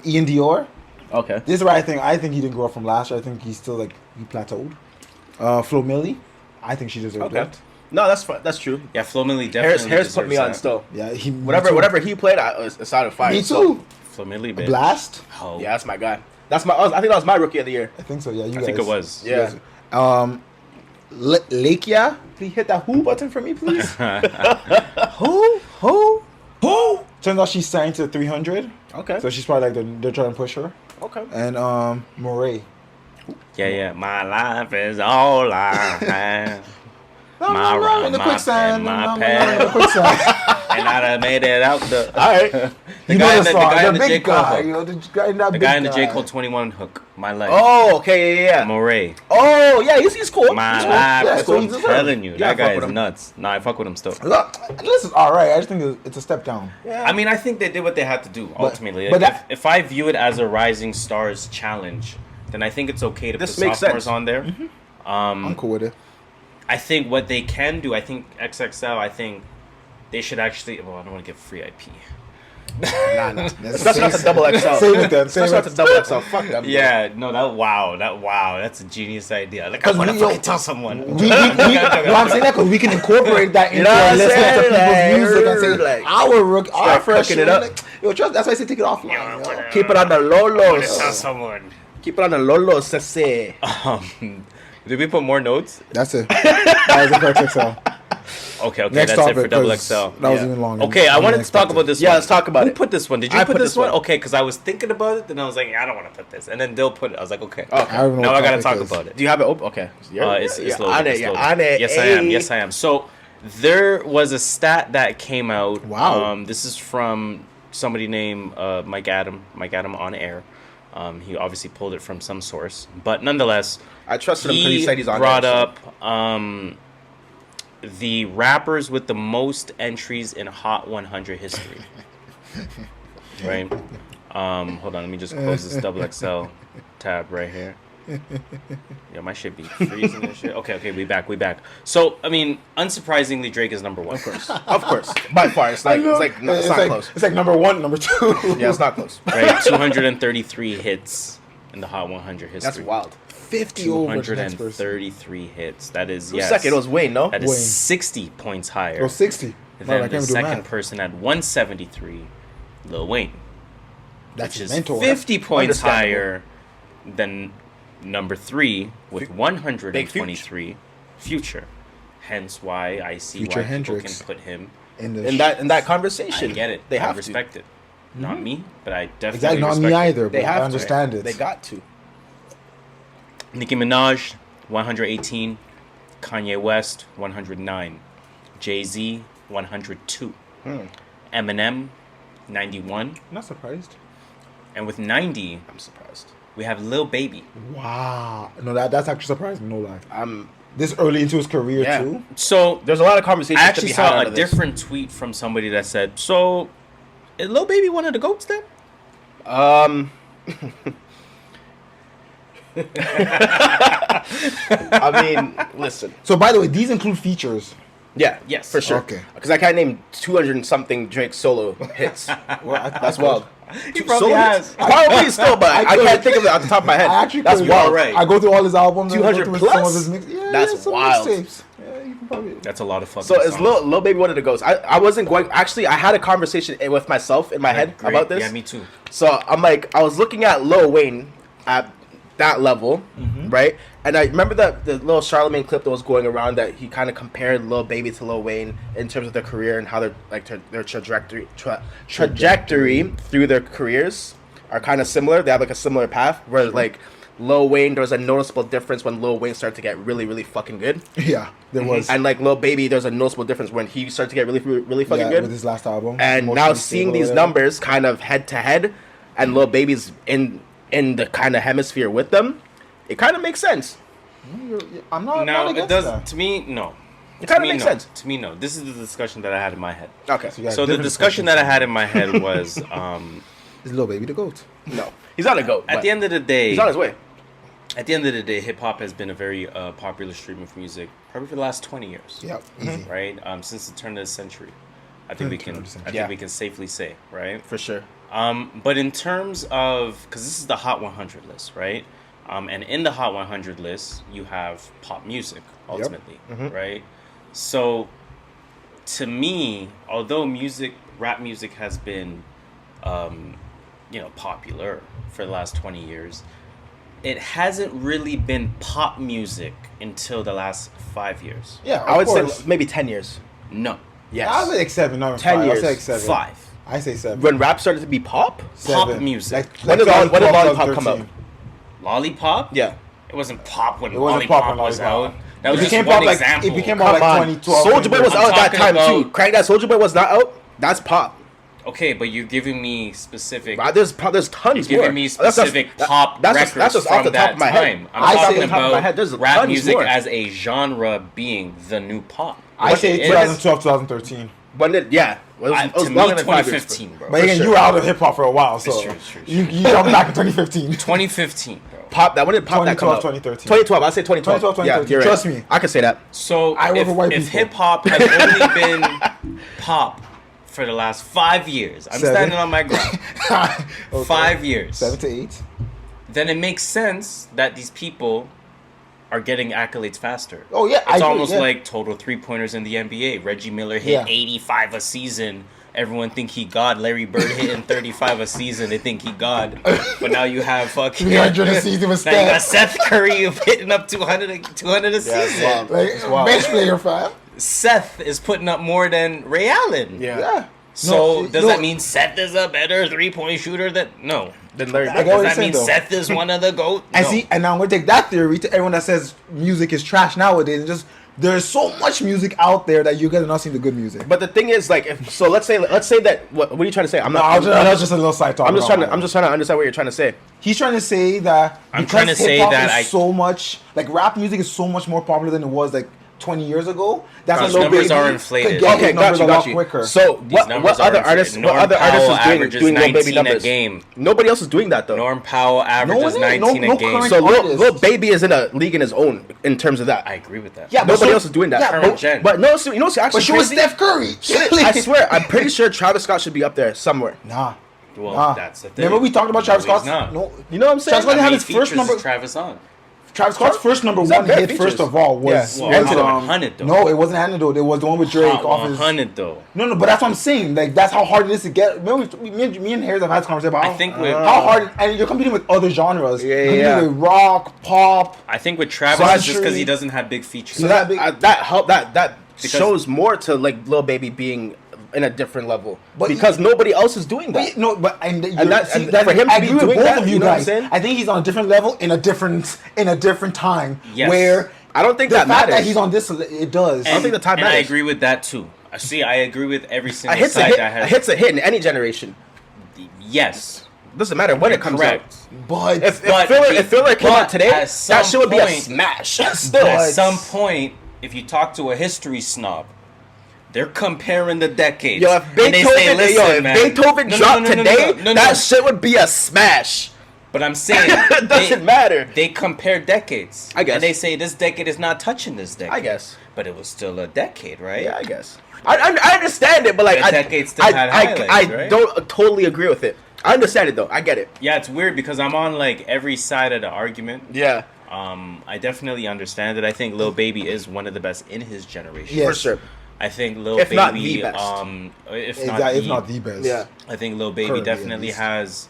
Speaker 2: Ian Dior.
Speaker 3: Okay.
Speaker 2: This is what I think. I think he didn't grow up from last year. I think he's still like he plateaued. Flo Milli. I think she deserved
Speaker 3: Okay.
Speaker 2: it.
Speaker 3: No, that's true.
Speaker 1: Yeah, Flo Milli definitely
Speaker 3: Harris put
Speaker 1: deserves
Speaker 3: me on
Speaker 1: that.
Speaker 3: still.
Speaker 2: Yeah, he
Speaker 3: Whatever he played, it sounded fire.
Speaker 2: Me
Speaker 3: so-
Speaker 2: too.
Speaker 1: Flo Milli, bitch.
Speaker 2: Blast.
Speaker 1: Oh,
Speaker 3: Yeah, that's my guy. I think that was my rookie of the year.
Speaker 2: I think so. Yeah, you
Speaker 1: I
Speaker 2: guys.
Speaker 1: think it was.
Speaker 3: Yeah.
Speaker 2: Lakia, please hit that who button for me, please. Who? Turns out she's signed to 300.
Speaker 3: Okay.
Speaker 2: So she's probably like they're trying to push her.
Speaker 3: Okay.
Speaker 2: And Moray.
Speaker 1: Yeah. My life is all I have. My rock,
Speaker 2: in the
Speaker 1: my
Speaker 2: quicksand.
Speaker 1: pen, my
Speaker 2: No,
Speaker 1: pen.
Speaker 2: in the quicksand.
Speaker 1: And I done made it out the.
Speaker 3: All right.
Speaker 1: The
Speaker 2: You
Speaker 1: guy
Speaker 2: know
Speaker 1: in
Speaker 2: the
Speaker 1: the
Speaker 2: song,
Speaker 1: guy in
Speaker 2: the
Speaker 1: the J.
Speaker 2: big
Speaker 1: Cole
Speaker 2: guy.
Speaker 1: hook.
Speaker 2: You know, the guy in that
Speaker 1: The
Speaker 2: big
Speaker 1: guy in the
Speaker 2: guy.
Speaker 1: J. Cole 21 hook. My life.
Speaker 3: Oh, okay, yeah.
Speaker 1: Moray.
Speaker 3: Oh, yeah, he's cool.
Speaker 1: My
Speaker 3: He's cool.
Speaker 1: life.
Speaker 2: Yeah,
Speaker 1: That's
Speaker 2: so
Speaker 1: what
Speaker 2: he's
Speaker 1: I'm
Speaker 2: deserved.
Speaker 1: telling you.
Speaker 3: Yeah,
Speaker 1: That
Speaker 3: I fuck
Speaker 1: guy
Speaker 3: with
Speaker 1: is
Speaker 3: him.
Speaker 1: nuts. Nah, I fuck with him still.
Speaker 2: Look, this is all right. I just think it's a step down.
Speaker 3: Yeah.
Speaker 1: I mean, I think they did what they had to do ultimately.
Speaker 2: but that-
Speaker 1: if I view it as a Rising Stars challenge, then I think it's okay to
Speaker 3: This
Speaker 1: put
Speaker 3: makes
Speaker 1: sophomores
Speaker 3: sense.
Speaker 1: on there.
Speaker 2: I'm cool with it.
Speaker 1: I think what they can do, I think XXL, I think they should actually. Well, I don't want to give free IP.
Speaker 3: Nah. That's not the double XL.
Speaker 2: Save it then. Save
Speaker 3: That's not
Speaker 2: it.
Speaker 3: the double XL. Fuck them.
Speaker 1: Yeah, no, that's a genius idea. Like, I
Speaker 2: 'Cause
Speaker 1: want to
Speaker 2: we- yo,
Speaker 1: fucking tell someone.
Speaker 2: No, I'm saying that because we can incorporate that into
Speaker 3: know what
Speaker 2: our
Speaker 3: I'm
Speaker 2: list of
Speaker 3: saying?
Speaker 2: people's music and say
Speaker 3: Like,
Speaker 2: our rook, our
Speaker 3: start
Speaker 2: fresh.
Speaker 3: cooking it up.
Speaker 2: Yo, trust. That's why I say take it offline.
Speaker 1: Yeah,
Speaker 2: yo.
Speaker 3: Keep it on the
Speaker 1: I want to tell
Speaker 3: lolos.
Speaker 1: someone.
Speaker 3: Keep it on the lolos, sese.
Speaker 1: Did we put more notes?
Speaker 2: That's it. That was it for XXL.
Speaker 1: Okay,
Speaker 2: Next
Speaker 1: that's
Speaker 2: topic,
Speaker 1: it for double
Speaker 2: 'cause
Speaker 1: XL.
Speaker 2: That was even longer.
Speaker 1: Okay, I wanted to talk about this.
Speaker 3: Yeah,
Speaker 1: one.
Speaker 3: let's talk about
Speaker 1: Who
Speaker 3: it.
Speaker 1: put this one? Did you
Speaker 3: I
Speaker 1: put
Speaker 3: put
Speaker 1: this
Speaker 3: this
Speaker 1: one?
Speaker 3: one.
Speaker 1: Okay, because I was thinking about it, then I was like, I don't want to put this, and then Dill put it. I was like, okay.
Speaker 3: Okay.
Speaker 2: I don't know
Speaker 1: Now
Speaker 2: what
Speaker 1: I gotta
Speaker 2: topic
Speaker 1: talk
Speaker 2: is.
Speaker 1: about it.
Speaker 3: Do you have it open? Okay.
Speaker 1: It's
Speaker 3: You're
Speaker 1: loaded.
Speaker 3: on it.
Speaker 1: It's
Speaker 3: You're
Speaker 1: loaded.
Speaker 3: on it.
Speaker 1: Yes, I am. Yes, I am. So there was a stat that came out.
Speaker 2: Wow.
Speaker 1: This is from somebody named Mike Adam on air. He obviously pulled it from some source, but nonetheless,
Speaker 3: I trusted him because he said he's on
Speaker 1: brought
Speaker 3: there, so-
Speaker 1: up the rappers with the most entries in Hot 100 history. Right? Hold on, let me just close this double XL tab right here. Yeah, my shit be freezing and shit. Okay, we back. So, I mean, unsurprisingly, Drake is number one.
Speaker 3: Of course. By far. It's not close.
Speaker 2: It's like number 1, number 2.
Speaker 3: Yeah, it's not close.
Speaker 1: Right? 233 hits in the Hot 100 history.
Speaker 3: That's wild.
Speaker 2: 50 over the next person.
Speaker 1: 233 hits. That is,
Speaker 3: Who's
Speaker 1: yes.
Speaker 3: second? It was Wayne, no?
Speaker 1: That
Speaker 2: Wayne.
Speaker 1: is 60 points higher
Speaker 2: It was 60.
Speaker 1: than
Speaker 2: I
Speaker 1: the
Speaker 2: can't do
Speaker 1: second
Speaker 2: math.
Speaker 1: person at 173, Lil Wayne.
Speaker 2: That's
Speaker 1: Which
Speaker 2: his
Speaker 1: is
Speaker 2: mentor.
Speaker 1: 50 points
Speaker 3: Understandable.
Speaker 1: higher than number 3 with 123, Future. Hence why I see
Speaker 2: Future
Speaker 1: why
Speaker 2: Hendrix.
Speaker 1: people can put him.
Speaker 3: In that conversation.
Speaker 1: I get it.
Speaker 3: They
Speaker 1: I
Speaker 3: have
Speaker 1: respect it. Not me, but I definitely
Speaker 2: Exactly, not
Speaker 1: respect
Speaker 2: me
Speaker 1: it.
Speaker 2: either,
Speaker 3: They
Speaker 2: but
Speaker 3: have
Speaker 2: I understand it.
Speaker 3: They got to.
Speaker 1: Nicki Minaj, 118. Kanye West, 109. Jay-Z, 102. Eminem, 91.
Speaker 2: I'm not surprised.
Speaker 1: And with 90,
Speaker 3: I'm surprised.
Speaker 1: we have Lil Baby.
Speaker 2: Wow. No, that's actually surprising, no lie.
Speaker 3: I'm
Speaker 2: This early into his career,
Speaker 3: Yeah.
Speaker 2: too?
Speaker 1: So
Speaker 3: There's a lot of conversations
Speaker 1: I
Speaker 3: to
Speaker 1: actually
Speaker 3: be had
Speaker 1: saw
Speaker 3: out
Speaker 1: a
Speaker 3: of this.
Speaker 1: different tweet from somebody that said, so is Lil Baby one of the GOATs then?
Speaker 3: I mean, listen.
Speaker 2: So, by the way, these include features.
Speaker 3: Yeah,
Speaker 1: Yes.
Speaker 3: for sure.
Speaker 2: Okay.
Speaker 3: Because I can't name 200 and something Drake solo hits. That's wild.
Speaker 1: He probably
Speaker 3: Solo
Speaker 1: has.
Speaker 3: hits? Probably still, but I
Speaker 2: could.
Speaker 3: can't think of it off the top of my head.
Speaker 2: I actually
Speaker 3: That's
Speaker 2: could.
Speaker 3: wild.
Speaker 1: Right.
Speaker 2: I go through all his albums.
Speaker 3: 200
Speaker 2: and go through some
Speaker 3: plus?
Speaker 2: of his mix. Yeah,
Speaker 3: That's
Speaker 2: some
Speaker 3: wild.
Speaker 2: mixtapes. Yeah, you can probably.
Speaker 1: That's a lot of fucking
Speaker 3: So is
Speaker 1: songs.
Speaker 3: Lil Baby one of the ghosts? I wasn't going. Actually, I had a conversation with myself in my head
Speaker 1: Great.
Speaker 3: about this.
Speaker 1: Yeah, me too.
Speaker 3: So I'm like, I was looking at Lil Wayne at that level, right? And I remember the little Charlemagne clip that was going around that he kind of compared Lil Baby to Lil Wayne in terms of their career and how their trajectory through their careers are kind of similar. They have like a similar path. Whereas like Lil Wayne, there was a noticeable difference when Lil Wayne started to get really, really fucking good.
Speaker 2: Yeah, there was.
Speaker 3: And like Lil Baby, there's a noticeable difference when he started to get really, really fucking
Speaker 2: Yeah,
Speaker 3: good.
Speaker 2: with his last album.
Speaker 3: And now
Speaker 2: Emotionally
Speaker 3: seeing
Speaker 2: Stable or
Speaker 3: these
Speaker 2: whatever.
Speaker 3: numbers kind of head to head, and Lil Baby's in the kind of hemisphere with them, it kind of makes sense.
Speaker 2: I'm not.
Speaker 1: No,
Speaker 2: not
Speaker 1: it
Speaker 2: against
Speaker 1: does.
Speaker 2: that.
Speaker 1: To me, no.
Speaker 3: It
Speaker 1: To
Speaker 3: kind of
Speaker 1: me,
Speaker 3: makes
Speaker 1: no.
Speaker 3: sense.
Speaker 1: To me, no. This is the discussion that I had in my head.
Speaker 3: Okay.
Speaker 2: You got
Speaker 1: So the
Speaker 2: different
Speaker 1: discussion that I had in my head was,
Speaker 2: Is Lil Baby the GOAT?
Speaker 3: No, he's not a goat.
Speaker 1: at the end of the day,
Speaker 3: he's on his way.
Speaker 1: at the end of the day, hip hop has been a very popular stream of music probably for the last 20 years.
Speaker 2: Yep, easy.
Speaker 1: Right. Since the turn of the century, I think we can. I think
Speaker 3: Yeah.
Speaker 1: we can safely say, right.
Speaker 3: For sure.
Speaker 1: But in terms of, because this is the Hot 100 list, right? And in the Hot 100 list, you have pop music, ultimately, right? So, to me, although rap music has been, popular for the last 20 years, it hasn't really been pop music until the last 5 years.
Speaker 2: Yeah,
Speaker 3: I would
Speaker 2: course.
Speaker 3: say maybe 10 years.
Speaker 1: No.
Speaker 3: Yes.
Speaker 2: I say like 7, not
Speaker 3: 10
Speaker 2: 5.
Speaker 3: years.
Speaker 2: I say like 7.
Speaker 1: 5.
Speaker 2: I say 7.
Speaker 3: When rap started to be pop?
Speaker 1: Pop
Speaker 2: 7.
Speaker 1: music.
Speaker 3: When did Lollipop come out?
Speaker 1: Lollipop?
Speaker 3: Yeah.
Speaker 1: It wasn't pop when
Speaker 2: It wasn't pop when
Speaker 1: Lollipop was
Speaker 2: Lollipop.
Speaker 1: out. That was
Speaker 2: It
Speaker 1: just
Speaker 2: became
Speaker 1: one
Speaker 2: pop like
Speaker 1: example.
Speaker 2: it became pop
Speaker 3: Come
Speaker 2: like
Speaker 3: on.
Speaker 2: 2012.
Speaker 3: Soulja Boy was
Speaker 1: I'm
Speaker 3: out at that
Speaker 1: talking
Speaker 3: time too.
Speaker 1: about-
Speaker 3: Crack that Soulja Boy was not out. That's pop.
Speaker 1: Okay, but you're giving me specific.
Speaker 3: There's tons
Speaker 1: You're
Speaker 3: more.
Speaker 1: giving me specific pop records
Speaker 3: that's just
Speaker 1: from
Speaker 3: off the
Speaker 1: that
Speaker 3: top of my head.
Speaker 1: time. I'm
Speaker 3: I say
Speaker 1: talking
Speaker 3: off the top of my
Speaker 1: about
Speaker 3: head, there's
Speaker 1: rap
Speaker 3: tons
Speaker 1: music
Speaker 3: more.
Speaker 1: as a genre being the new pop.
Speaker 2: I say
Speaker 1: It is.
Speaker 2: 2012, 2013.
Speaker 3: When did It was
Speaker 1: To me,
Speaker 3: longer than 5 years,
Speaker 1: 2015, bro.
Speaker 2: But again,
Speaker 3: sure.
Speaker 2: you were out of hip hop for a while, so
Speaker 1: true, it's true.
Speaker 2: you jumped back in 2015.
Speaker 1: 2015, bro.
Speaker 3: Pop that when did pop that come out?
Speaker 2: 2012,
Speaker 3: 2012. I say 2012.
Speaker 2: 2012,
Speaker 3: Yeah,
Speaker 2: 2013.
Speaker 3: you're right.
Speaker 2: Trust me.
Speaker 3: I can say that.
Speaker 1: So
Speaker 2: I work for white
Speaker 1: if
Speaker 2: people.
Speaker 1: hip hop has only been pop for the last 5 years, I'm
Speaker 2: 7.
Speaker 1: standing on my ground.
Speaker 2: Okay.
Speaker 1: 5 years.
Speaker 2: 7 to 8.
Speaker 1: Then it makes sense that these people are getting accolades faster.
Speaker 2: Oh, yeah, I
Speaker 1: It's
Speaker 2: agree,
Speaker 1: almost
Speaker 2: yeah.
Speaker 1: like total 3-pointers in the NBA. Reggie Miller hit
Speaker 2: Yeah.
Speaker 1: 85 a season everyone think he God. Larry Bird hitting 35 a season, they think he God. But now you have fucking
Speaker 2: 300 a season with
Speaker 1: now you got
Speaker 2: Steph.
Speaker 1: Seth Curry hitting up 200 a season.
Speaker 2: Like, bench player, fam.
Speaker 1: Seth is putting up more than Ray Allen.
Speaker 2: Yeah.
Speaker 1: So
Speaker 2: No,
Speaker 1: does
Speaker 2: no.
Speaker 1: that mean Seth is a better 3-point shooter? No.
Speaker 3: Then Larry
Speaker 2: I
Speaker 3: Bird.
Speaker 2: get what
Speaker 1: Does
Speaker 2: you're
Speaker 1: that
Speaker 2: saying,
Speaker 1: mean
Speaker 2: though.
Speaker 1: Seth is one of the GOAT?
Speaker 2: And
Speaker 1: No.
Speaker 2: see, and now I'm gonna take that theory to everyone that says music is trash nowadays. And just there's so much music out there that you guys are not seeing the good music.
Speaker 3: But the thing is, like, let's say that. What are you trying to say? I'm
Speaker 2: No,
Speaker 3: not.
Speaker 2: that was just a little side talk.
Speaker 3: I'm just trying to understand what you're trying to say.
Speaker 2: He's trying to say that
Speaker 1: I'm
Speaker 2: because
Speaker 1: trying to say
Speaker 2: hip-hop
Speaker 1: that
Speaker 2: is so much like rap music is so much more popular than it was like 20 years ago. That's
Speaker 1: Those
Speaker 2: why Lil
Speaker 1: numbers
Speaker 2: Baby
Speaker 1: are
Speaker 2: could
Speaker 1: inflated.
Speaker 2: get
Speaker 3: Okay,
Speaker 2: his
Speaker 3: got
Speaker 2: numbers
Speaker 3: you,
Speaker 2: a lot
Speaker 3: got you.
Speaker 2: quicker.
Speaker 3: So what
Speaker 1: numbers
Speaker 3: other
Speaker 1: are
Speaker 3: artists?
Speaker 1: inflated.
Speaker 3: What other
Speaker 1: Norm
Speaker 3: artists
Speaker 1: Powell
Speaker 3: is doing
Speaker 1: averages
Speaker 3: Lil Baby
Speaker 1: 19 a
Speaker 3: numbers?
Speaker 1: game.
Speaker 3: Nobody else is doing that though.
Speaker 1: Norm Powell averages
Speaker 2: one is. No
Speaker 1: 19 a game.
Speaker 2: current
Speaker 3: So
Speaker 2: artists.
Speaker 3: Lil Baby is in a league in his own in terms of that.
Speaker 1: I agree with that.
Speaker 2: Yeah, but
Speaker 3: Nobody
Speaker 2: so-
Speaker 3: else is doing that.
Speaker 2: yeah,
Speaker 1: Current gen.
Speaker 3: But no, so, you know what's actually
Speaker 2: But she was
Speaker 3: crazy?
Speaker 2: Steph Curry.
Speaker 3: I swear, I'm pretty sure Travis Scott should be up there somewhere.
Speaker 2: Nah.
Speaker 1: Well, that's the thing.
Speaker 2: Remember we talked about Travis
Speaker 1: No, he's
Speaker 2: Scott?
Speaker 1: not.
Speaker 2: No.
Speaker 3: You know what I'm saying?
Speaker 2: Travis Scott
Speaker 1: How
Speaker 2: had
Speaker 1: many
Speaker 2: his first
Speaker 1: features
Speaker 2: number.
Speaker 1: is Travis on?
Speaker 2: Travis Scott's first number
Speaker 3: He's
Speaker 2: one
Speaker 3: got bare
Speaker 2: hit, first
Speaker 3: features.
Speaker 2: of all, was
Speaker 3: Yeah.
Speaker 1: Well,
Speaker 3: Yeah.
Speaker 1: was it 100 though?
Speaker 2: No, it wasn't Antidote. It was the one with Drake
Speaker 1: Hot
Speaker 2: off his.
Speaker 1: 100 though.
Speaker 2: No, but that's what I'm saying. Like that's how hard it is to get. Remember, me and Harris have had this conversation about
Speaker 1: I think with
Speaker 2: how hard, and you're competing with other genres.
Speaker 3: Yeah,
Speaker 2: You're competing
Speaker 3: yeah.
Speaker 2: with rock, pop.
Speaker 1: I think with Travis
Speaker 2: So
Speaker 1: it's just because he
Speaker 2: actually-
Speaker 1: doesn't have big features.
Speaker 2: So that big-
Speaker 3: that
Speaker 1: Because-
Speaker 3: shows more to like Lil Baby being in a different level,
Speaker 2: But
Speaker 3: because nobody else is doing that.
Speaker 2: No, but and
Speaker 3: that-
Speaker 2: see,
Speaker 3: and for him to
Speaker 2: I
Speaker 3: be
Speaker 2: agree with
Speaker 3: doing
Speaker 2: both
Speaker 3: that,
Speaker 2: of
Speaker 3: you
Speaker 2: you
Speaker 3: know what I'm
Speaker 2: guys.
Speaker 3: saying?
Speaker 2: I think he's on a different level in a different time.
Speaker 1: Yes.
Speaker 2: Where
Speaker 3: I don't think
Speaker 2: the
Speaker 3: that
Speaker 2: fact
Speaker 3: matters.
Speaker 2: that he's on this, it does.
Speaker 3: I don't think the time
Speaker 1: and I
Speaker 3: matters.
Speaker 1: agree with that too. See, I agree with every
Speaker 3: A
Speaker 1: single
Speaker 3: hit's a
Speaker 1: side
Speaker 3: hit.
Speaker 1: that
Speaker 3: A
Speaker 1: has.
Speaker 3: hit's a hit in any generation.
Speaker 1: Yes,
Speaker 3: Doesn't matter when it comes
Speaker 1: correct.
Speaker 3: out.
Speaker 2: but
Speaker 3: If
Speaker 1: But
Speaker 3: Filler came
Speaker 1: but
Speaker 3: out today,
Speaker 1: at some
Speaker 3: that shit would be a
Speaker 1: point-
Speaker 3: smash. Still,
Speaker 1: At some point, if you talk to a history snob, they're comparing the decades.
Speaker 3: yo, if
Speaker 1: And they say, "Listen, man."
Speaker 3: Beethoven
Speaker 1: No, no,
Speaker 3: dropped
Speaker 1: no, no, no,
Speaker 3: today,
Speaker 1: no, no,
Speaker 3: that
Speaker 1: no.
Speaker 3: shit would be a smash.
Speaker 1: But I'm saying
Speaker 3: It doesn't matter.
Speaker 1: They compare decades.
Speaker 3: I guess.
Speaker 1: And they say this decade is not touching this decade.
Speaker 3: I guess.
Speaker 1: But it was still a decade, right?
Speaker 3: Yeah, I guess. I understand it, but like
Speaker 1: The decade still had highlights,
Speaker 3: I
Speaker 1: right?
Speaker 3: don't totally agree with it. I understand it though. I get it.
Speaker 1: Yeah, it's weird because I'm on like every side of the argument.
Speaker 3: Yeah,
Speaker 1: I definitely understand it. I think Lil Baby is one of the best in his generation.
Speaker 2: Yes.
Speaker 3: for sure.
Speaker 1: I think Lil
Speaker 3: If
Speaker 1: Baby,
Speaker 3: not the best.
Speaker 2: if not the best.
Speaker 3: Yeah.
Speaker 1: I think Lil Baby
Speaker 2: Currently, at
Speaker 1: definitely
Speaker 2: least.
Speaker 1: has.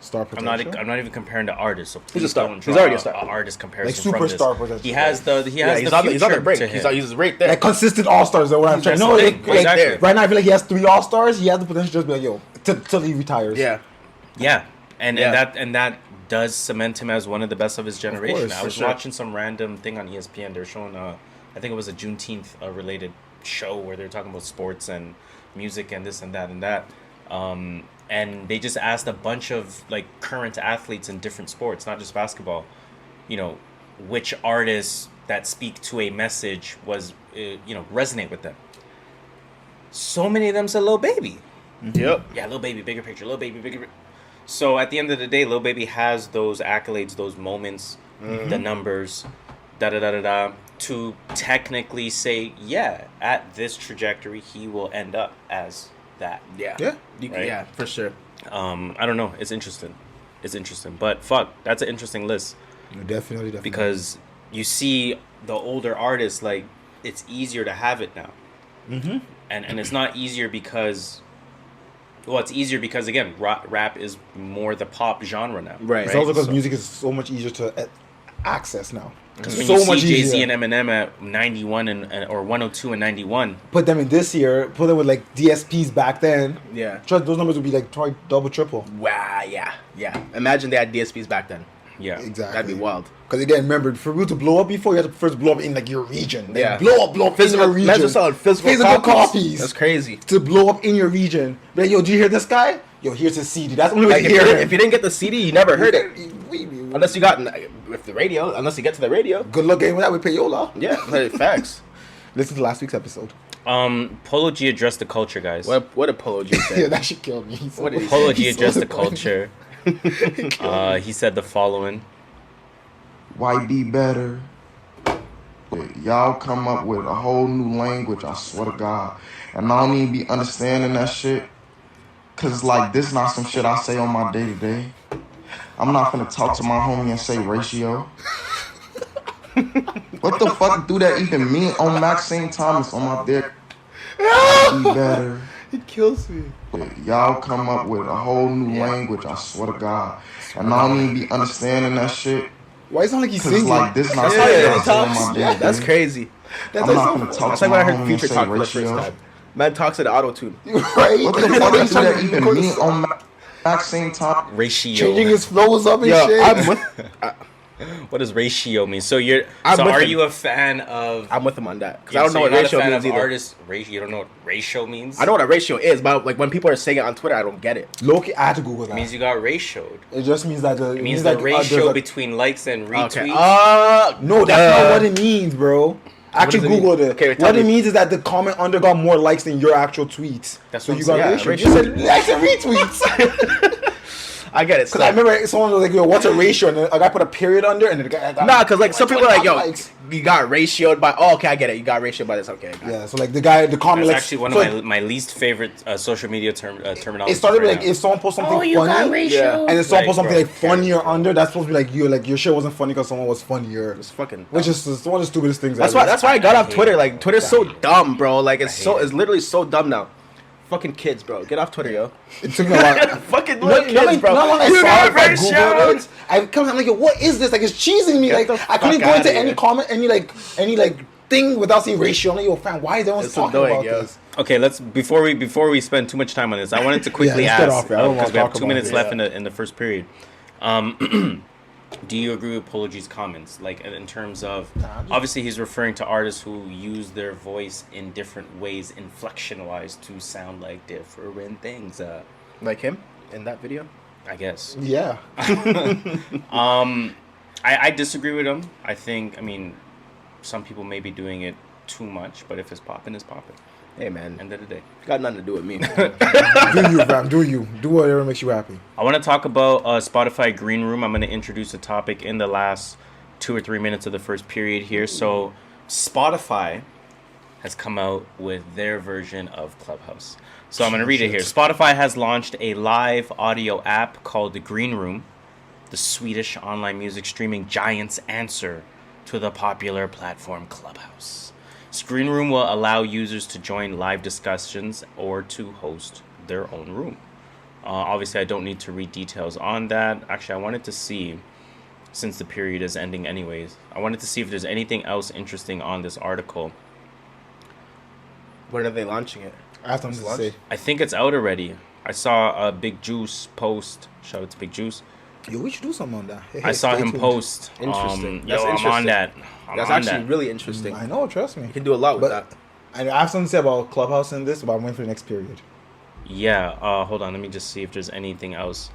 Speaker 2: Star potential.
Speaker 1: I'm not even comparing the artist. So please
Speaker 3: He's a star.
Speaker 1: don't
Speaker 3: He's
Speaker 1: draw
Speaker 3: already a star.
Speaker 1: artist comparison
Speaker 2: Like
Speaker 1: from this.
Speaker 2: superstar potential.
Speaker 1: He has the
Speaker 3: Yeah,
Speaker 1: future
Speaker 3: he's on the break.
Speaker 1: to him.
Speaker 3: He's right there.
Speaker 2: Like consistent all stars. That what I'm trying.
Speaker 1: That's
Speaker 2: No,
Speaker 1: the
Speaker 2: like,
Speaker 1: thing.
Speaker 2: like
Speaker 1: Exactly.
Speaker 2: right now I feel like he has 3 all stars. He has the potential to just be like yo till he retires.
Speaker 3: yeah.
Speaker 1: Yeah, and
Speaker 3: Yeah.
Speaker 1: that does cement him as one of the best of his generation.
Speaker 2: course,
Speaker 1: I
Speaker 2: for
Speaker 1: was
Speaker 2: sure.
Speaker 1: watching some random thing on ESPN. They're showing I think it was a Juneteenth related show where they're talking about sports and music and this and that. And they just asked a bunch of like current athletes in different sports, not just basketball, you know, which artists that speak to a message was resonate with them. So many of them said Lil Baby.
Speaker 3: Yep.
Speaker 1: Yeah, Lil Baby, bigger picture. Lil Baby, bigger. So at the end of the day, Lil Baby has those accolades, those moments, the numbers, to technically say, yeah, at this trajectory, he will end up as that.
Speaker 3: Yeah.
Speaker 2: Yeah.
Speaker 1: Right?
Speaker 3: Yeah, for sure.
Speaker 1: I don't know. It's interesting. But fuck, that's an interesting list
Speaker 2: Definitely.
Speaker 1: because you see the older artists, like, it's easier to have it now. Mm-hmm. And it's not easier because... Well, it's easier because, again, rap is more the pop genre now.
Speaker 3: Right.
Speaker 2: It's also because music is so much easier to access now.
Speaker 1: Because when
Speaker 2: so
Speaker 1: you see
Speaker 2: much
Speaker 1: Jay-Z
Speaker 2: easier.
Speaker 1: and Eminem at 91 or 102 and 91,
Speaker 2: Put them in this year. Put them with like DSPs back then.
Speaker 3: Yeah.
Speaker 2: Trust those numbers would be like probably double, triple.
Speaker 3: Wow. Yeah. Imagine they had DSPs back then.
Speaker 1: yeah.
Speaker 2: Exactly.
Speaker 3: That'd be wild.
Speaker 2: Because again, remember, for you to blow up before, you have to first blow up in like your region. Like,
Speaker 3: Yeah.
Speaker 2: blow up in
Speaker 3: Physical,
Speaker 2: your region.
Speaker 3: imagine selling physical
Speaker 2: copies.
Speaker 3: That's crazy.
Speaker 2: To blow up in your region. But like, yo, do you hear this guy? Yo, here's his CD. That's the only way
Speaker 3: Like
Speaker 2: to
Speaker 3: if you,
Speaker 2: hear
Speaker 3: didn't,
Speaker 2: him.
Speaker 3: if you didn't get the CD, you never heard it.
Speaker 2: We-
Speaker 3: Unless you got with the radio. Unless you get to the radio.
Speaker 2: Good luck getting with that with Payola.
Speaker 3: Yeah. Like, facts.
Speaker 2: Listen to last week's episode.
Speaker 1: Polo G addressed the culture, guys.
Speaker 3: What did Polo G
Speaker 2: Yeah,
Speaker 3: say?
Speaker 2: that should kill me.
Speaker 3: What did he
Speaker 1: Polo G
Speaker 2: He's
Speaker 1: addressed
Speaker 2: so
Speaker 1: the
Speaker 2: funny.
Speaker 1: culture. He said the following.
Speaker 5: White be better. Y'all come up with a whole new language, I swear to God. And I don't even be understanding that shit. Cause like this not some shit I say on my day to day. I'm not finna talk to my homie and say ratio. What the fuck do that even mean on Maxine Thomas on my dick? White be better.
Speaker 2: It kills me.
Speaker 5: Y'all come up with a whole new language, I swear to God. And I don't even be understanding that shit.
Speaker 2: Why it's not like he's
Speaker 5: Cause
Speaker 2: singing?
Speaker 5: like this not
Speaker 3: Yeah,
Speaker 5: saying my
Speaker 3: yeah,
Speaker 5: day,
Speaker 3: that's
Speaker 5: dude.
Speaker 3: crazy.
Speaker 5: I'm not gonna talk
Speaker 3: That's
Speaker 5: to
Speaker 3: like when I
Speaker 5: my
Speaker 3: heard
Speaker 5: homie and
Speaker 3: Future
Speaker 5: say
Speaker 3: talk for the first
Speaker 5: ratio.
Speaker 3: time. Man talks to the auto-tune.
Speaker 2: Right?
Speaker 5: What the fuck do that even mean on that same time?
Speaker 1: Ratio.
Speaker 2: Changing his flows up and
Speaker 3: Yo,
Speaker 2: shit.
Speaker 3: I'm with
Speaker 1: What does ratio mean? So you're.
Speaker 3: I'm
Speaker 1: so
Speaker 3: with
Speaker 1: are
Speaker 3: him.
Speaker 1: you a fan of?
Speaker 3: I'm with him on that because
Speaker 1: Yeah,
Speaker 3: I don't
Speaker 1: so
Speaker 3: know what
Speaker 1: you're not
Speaker 3: ratio
Speaker 1: a fan
Speaker 3: means
Speaker 1: of
Speaker 3: either.
Speaker 1: artist ratio. You don't know what ratio means.
Speaker 3: I know what a ratio is, but like when people are saying it on Twitter, I don't get it.
Speaker 2: Loki, I had to Google that.
Speaker 1: It means you got ratioed.
Speaker 2: It just means that
Speaker 1: It means the ratio between likes and retweets.
Speaker 3: Okay.
Speaker 2: No, that's not what it means, bro. I actually
Speaker 3: does it
Speaker 2: Googled
Speaker 3: mean?
Speaker 2: it.
Speaker 3: Okay, tell
Speaker 2: What it
Speaker 3: me.
Speaker 2: means is that the comment under got more likes than your actual tweets.
Speaker 1: That's
Speaker 2: so
Speaker 1: what
Speaker 2: you
Speaker 1: I'm
Speaker 2: got
Speaker 1: saying.
Speaker 2: ratio.
Speaker 3: Yeah,
Speaker 2: You said likes and retweets.
Speaker 3: I get it.
Speaker 2: Because I remember someone was like, "Yo, what's a ratio?" And a guy put a period under, and then the guy got
Speaker 3: Nah, because like some people are like, yo,
Speaker 2: likes.
Speaker 3: you got ratioed by. Oh, okay, I get it. You got ratioed by this. Okay. I got it.
Speaker 2: Yeah, so like the comment,
Speaker 1: That's
Speaker 2: like,
Speaker 1: actually one
Speaker 2: so,
Speaker 1: of my least favorite social media terminology.
Speaker 2: It started with like if someone posts something funny,
Speaker 3: Yeah.
Speaker 2: and then someone posts something
Speaker 1: bro,
Speaker 2: like funnier under, that's supposed to be like your shit wasn't funny because someone was funnier.
Speaker 3: It's fucking.
Speaker 2: Which is one of the stupidest things.
Speaker 3: That's
Speaker 2: ever.
Speaker 3: why. That's why I got off
Speaker 1: hate
Speaker 3: Twitter.
Speaker 1: it.
Speaker 3: Like Twitter's so dumb, bro. Like it's
Speaker 1: hate it.
Speaker 3: it's literally so dumb now. Fucking kids, bro. Get off Twitter, yo.
Speaker 2: It took me a while.
Speaker 3: Fucking
Speaker 2: Not
Speaker 3: little kids, bro.
Speaker 2: long I
Speaker 3: You
Speaker 2: saw
Speaker 3: got
Speaker 2: it, I
Speaker 3: ratioed.
Speaker 2: Googled it. I come, I'm like, yo, what is this? Like, it's cheesing me.
Speaker 3: Get
Speaker 2: Like,
Speaker 3: the
Speaker 2: I couldn't
Speaker 3: fuck
Speaker 2: go into
Speaker 3: outta
Speaker 2: any
Speaker 3: here.
Speaker 2: comment, any thing without seeing ratio. I'm like, yo, fam, why is everyone
Speaker 3: It's
Speaker 2: talking
Speaker 3: annoying,
Speaker 2: about
Speaker 3: yo.
Speaker 2: this?
Speaker 1: Okay, let's before we spend too much time on this, I wanted to quickly
Speaker 2: let's get
Speaker 1: ask
Speaker 2: off it. I don't wanna
Speaker 1: because we have
Speaker 2: talk
Speaker 1: 2
Speaker 2: about
Speaker 1: minutes
Speaker 2: it.
Speaker 1: left in the first period. Do you agree with Polo G's comments? Like in terms of obviously he's referring to artists who use their voice in different ways, inflection wise, to sound like different things.
Speaker 3: Like him in that video.
Speaker 1: I guess.
Speaker 2: Yeah.
Speaker 1: I disagree with him. I mean, some people may be doing it too much, but if it's popping, it's popping.
Speaker 3: Hey man,
Speaker 1: End of the day.
Speaker 3: got nothing to do with me.
Speaker 2: Do you, fam? Do you? Do whatever makes you happy.
Speaker 1: I want to talk about Spotify Greenroom. I'm going to introduce a topic in the last 2 or 3 minutes of the first period here. So, Spotify has come out with their version of Clubhouse. So, I'm going to read it here. Spotify has launched a live audio app called the Greenroom, the Swedish online music streaming giant's answer to the popular platform Clubhouse. Greenroom will allow users to join live discussions or to host their own room. Obviously, I don't need to read details on that. Actually, I wanted to see, since the period is ending anyways, I wanted to see if there's anything else interesting on this article.
Speaker 3: When are they launching it?
Speaker 2: I have something to say.
Speaker 1: I think it's out already. I saw a Big Juice post. Shout out to Big Juice.
Speaker 2: Yo, we should do something on that. Hey,
Speaker 1: I saw
Speaker 2: stay
Speaker 1: him
Speaker 2: tuned.
Speaker 1: post.
Speaker 3: Interesting.
Speaker 1: Yo,
Speaker 3: That's
Speaker 1: I'm on
Speaker 3: interesting.
Speaker 1: that. I'm
Speaker 3: That's
Speaker 1: on
Speaker 3: actually
Speaker 1: that.
Speaker 3: really interesting.
Speaker 2: I know, trust me.
Speaker 3: You can do a lot with
Speaker 2: But
Speaker 3: that.
Speaker 2: I have something to say about Clubhouse in this, but I'm waiting for the next period.
Speaker 1: Yeah, hold on. Let me just see if there's anything else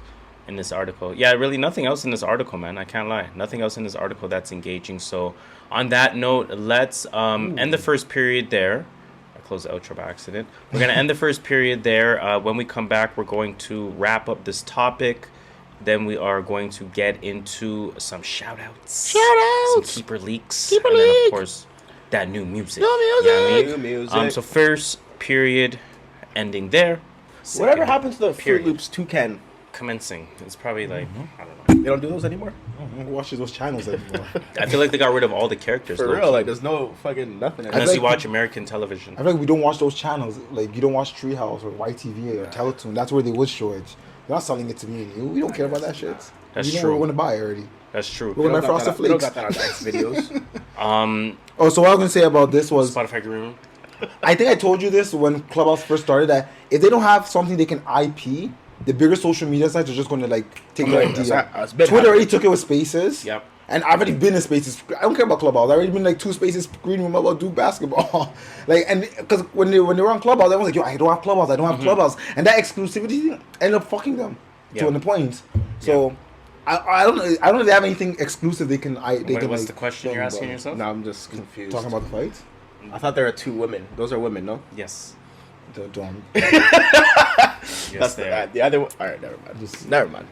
Speaker 1: in this article. Yeah, really nothing else in this article, man. I can't lie. Nothing else in this article that's engaging. So on that note, let's end the first period there. I closed the outro by accident. We're going to end the first period there. When we come back, we're going to wrap up this topic. Then we are going to get into some shout-outs. Some keeper leaks. And then, of course, that new music.
Speaker 3: New music.
Speaker 1: So first period ending there.
Speaker 3: Whatever
Speaker 1: Second
Speaker 3: happened to the Fruit
Speaker 1: period
Speaker 3: Loops toucan?
Speaker 1: commencing. It's probably like, I don't know.
Speaker 3: They don't do those anymore?
Speaker 2: Who watches those channels anymore?
Speaker 1: I feel like they got rid of all the characters.
Speaker 3: For
Speaker 1: low-key.
Speaker 3: real, like there's no fucking nothing.
Speaker 1: Unless
Speaker 2: feel
Speaker 1: you
Speaker 2: like-
Speaker 1: watch American television.
Speaker 2: I feel like we don't watch those channels. Like, you don't watch Treehouse or YTV or Teletoon. That's where they would show it. They're not selling it to me and you. We don't care about that shit.
Speaker 1: That's
Speaker 2: you know
Speaker 1: true.
Speaker 2: we're going to buy already.
Speaker 1: That's true.
Speaker 2: We're going to buy Frosted
Speaker 3: They don't
Speaker 2: Flakes.
Speaker 3: got that on X videos.
Speaker 2: Oh, so what I was going to say about this was,
Speaker 1: Spotify Greenroom.
Speaker 2: I think I told you this when Clubhouse first started, that if they don't have something they can IP, the bigger social media sites are just going to like take their
Speaker 3: That's
Speaker 2: idea.
Speaker 3: it's been
Speaker 2: Twitter already
Speaker 3: happening.
Speaker 2: took it with Spaces.
Speaker 1: Yep.
Speaker 2: And I've already been in Spaces. I don't care about Clubhouse. I've already been like 2 Spaces Green Room about Duke basketball. Like, and because when they were on Clubhouse, everyone's like, yo, I don't have Clubhouse. I don't have Clubhouse. And that exclusivity ended up fucking them to an point. So I don't know. I don't know if they have anything exclusive they can.
Speaker 1: What's
Speaker 2: like,
Speaker 1: the question you're asking yourself?
Speaker 3: No, I'm just confused.
Speaker 2: Talking about the fight.
Speaker 3: I thought there were 2 women. Those are women, no?
Speaker 1: Yes.
Speaker 2: Don't.
Speaker 1: Yes,
Speaker 3: That's
Speaker 1: they are.
Speaker 3: the other one. All right, never mind. Never mind.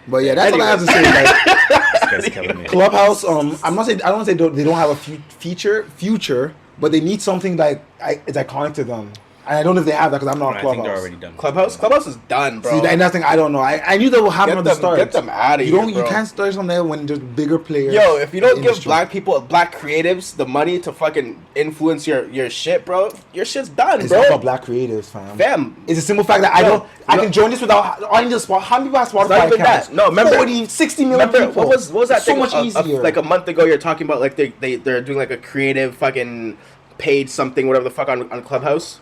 Speaker 2: But yeah, that's what I have to say. Like,
Speaker 1: This guy's killing me.
Speaker 2: Clubhouse. I'm not saying. I don't say they don't have a future, but they need something like it's iconic to them. I don't know if they have that because I'm not on
Speaker 1: I
Speaker 2: Clubhouse.
Speaker 1: think they're already done.
Speaker 3: Clubhouse is done, bro.
Speaker 2: See, and that's the thing I don't know. I knew that will happen
Speaker 3: Get
Speaker 2: on the
Speaker 3: them-
Speaker 2: start.
Speaker 3: get them outta
Speaker 2: You
Speaker 3: here,
Speaker 2: don't. You
Speaker 3: bro.
Speaker 2: can't start something when there's bigger players.
Speaker 3: Yo, if you don't
Speaker 2: in
Speaker 3: give
Speaker 2: industry.
Speaker 3: black people, black creatives, the money to fucking influence your shit, bro, your shit's done,
Speaker 2: it's
Speaker 3: bro.
Speaker 2: not about black creatives, fam.
Speaker 3: Fam,
Speaker 2: It's a simple fact that I
Speaker 3: No,
Speaker 2: don't. I
Speaker 3: no.
Speaker 2: can join this without. How many people have Spotify
Speaker 3: not even
Speaker 2: accounts?
Speaker 3: that. No, remember-
Speaker 2: 40, 60 million
Speaker 3: remember
Speaker 2: people.
Speaker 3: what was that
Speaker 2: so
Speaker 3: thing
Speaker 2: much easier.
Speaker 3: like a month ago? You're talking about like they're doing like a creative fucking paid something, whatever the fuck on Clubhouse,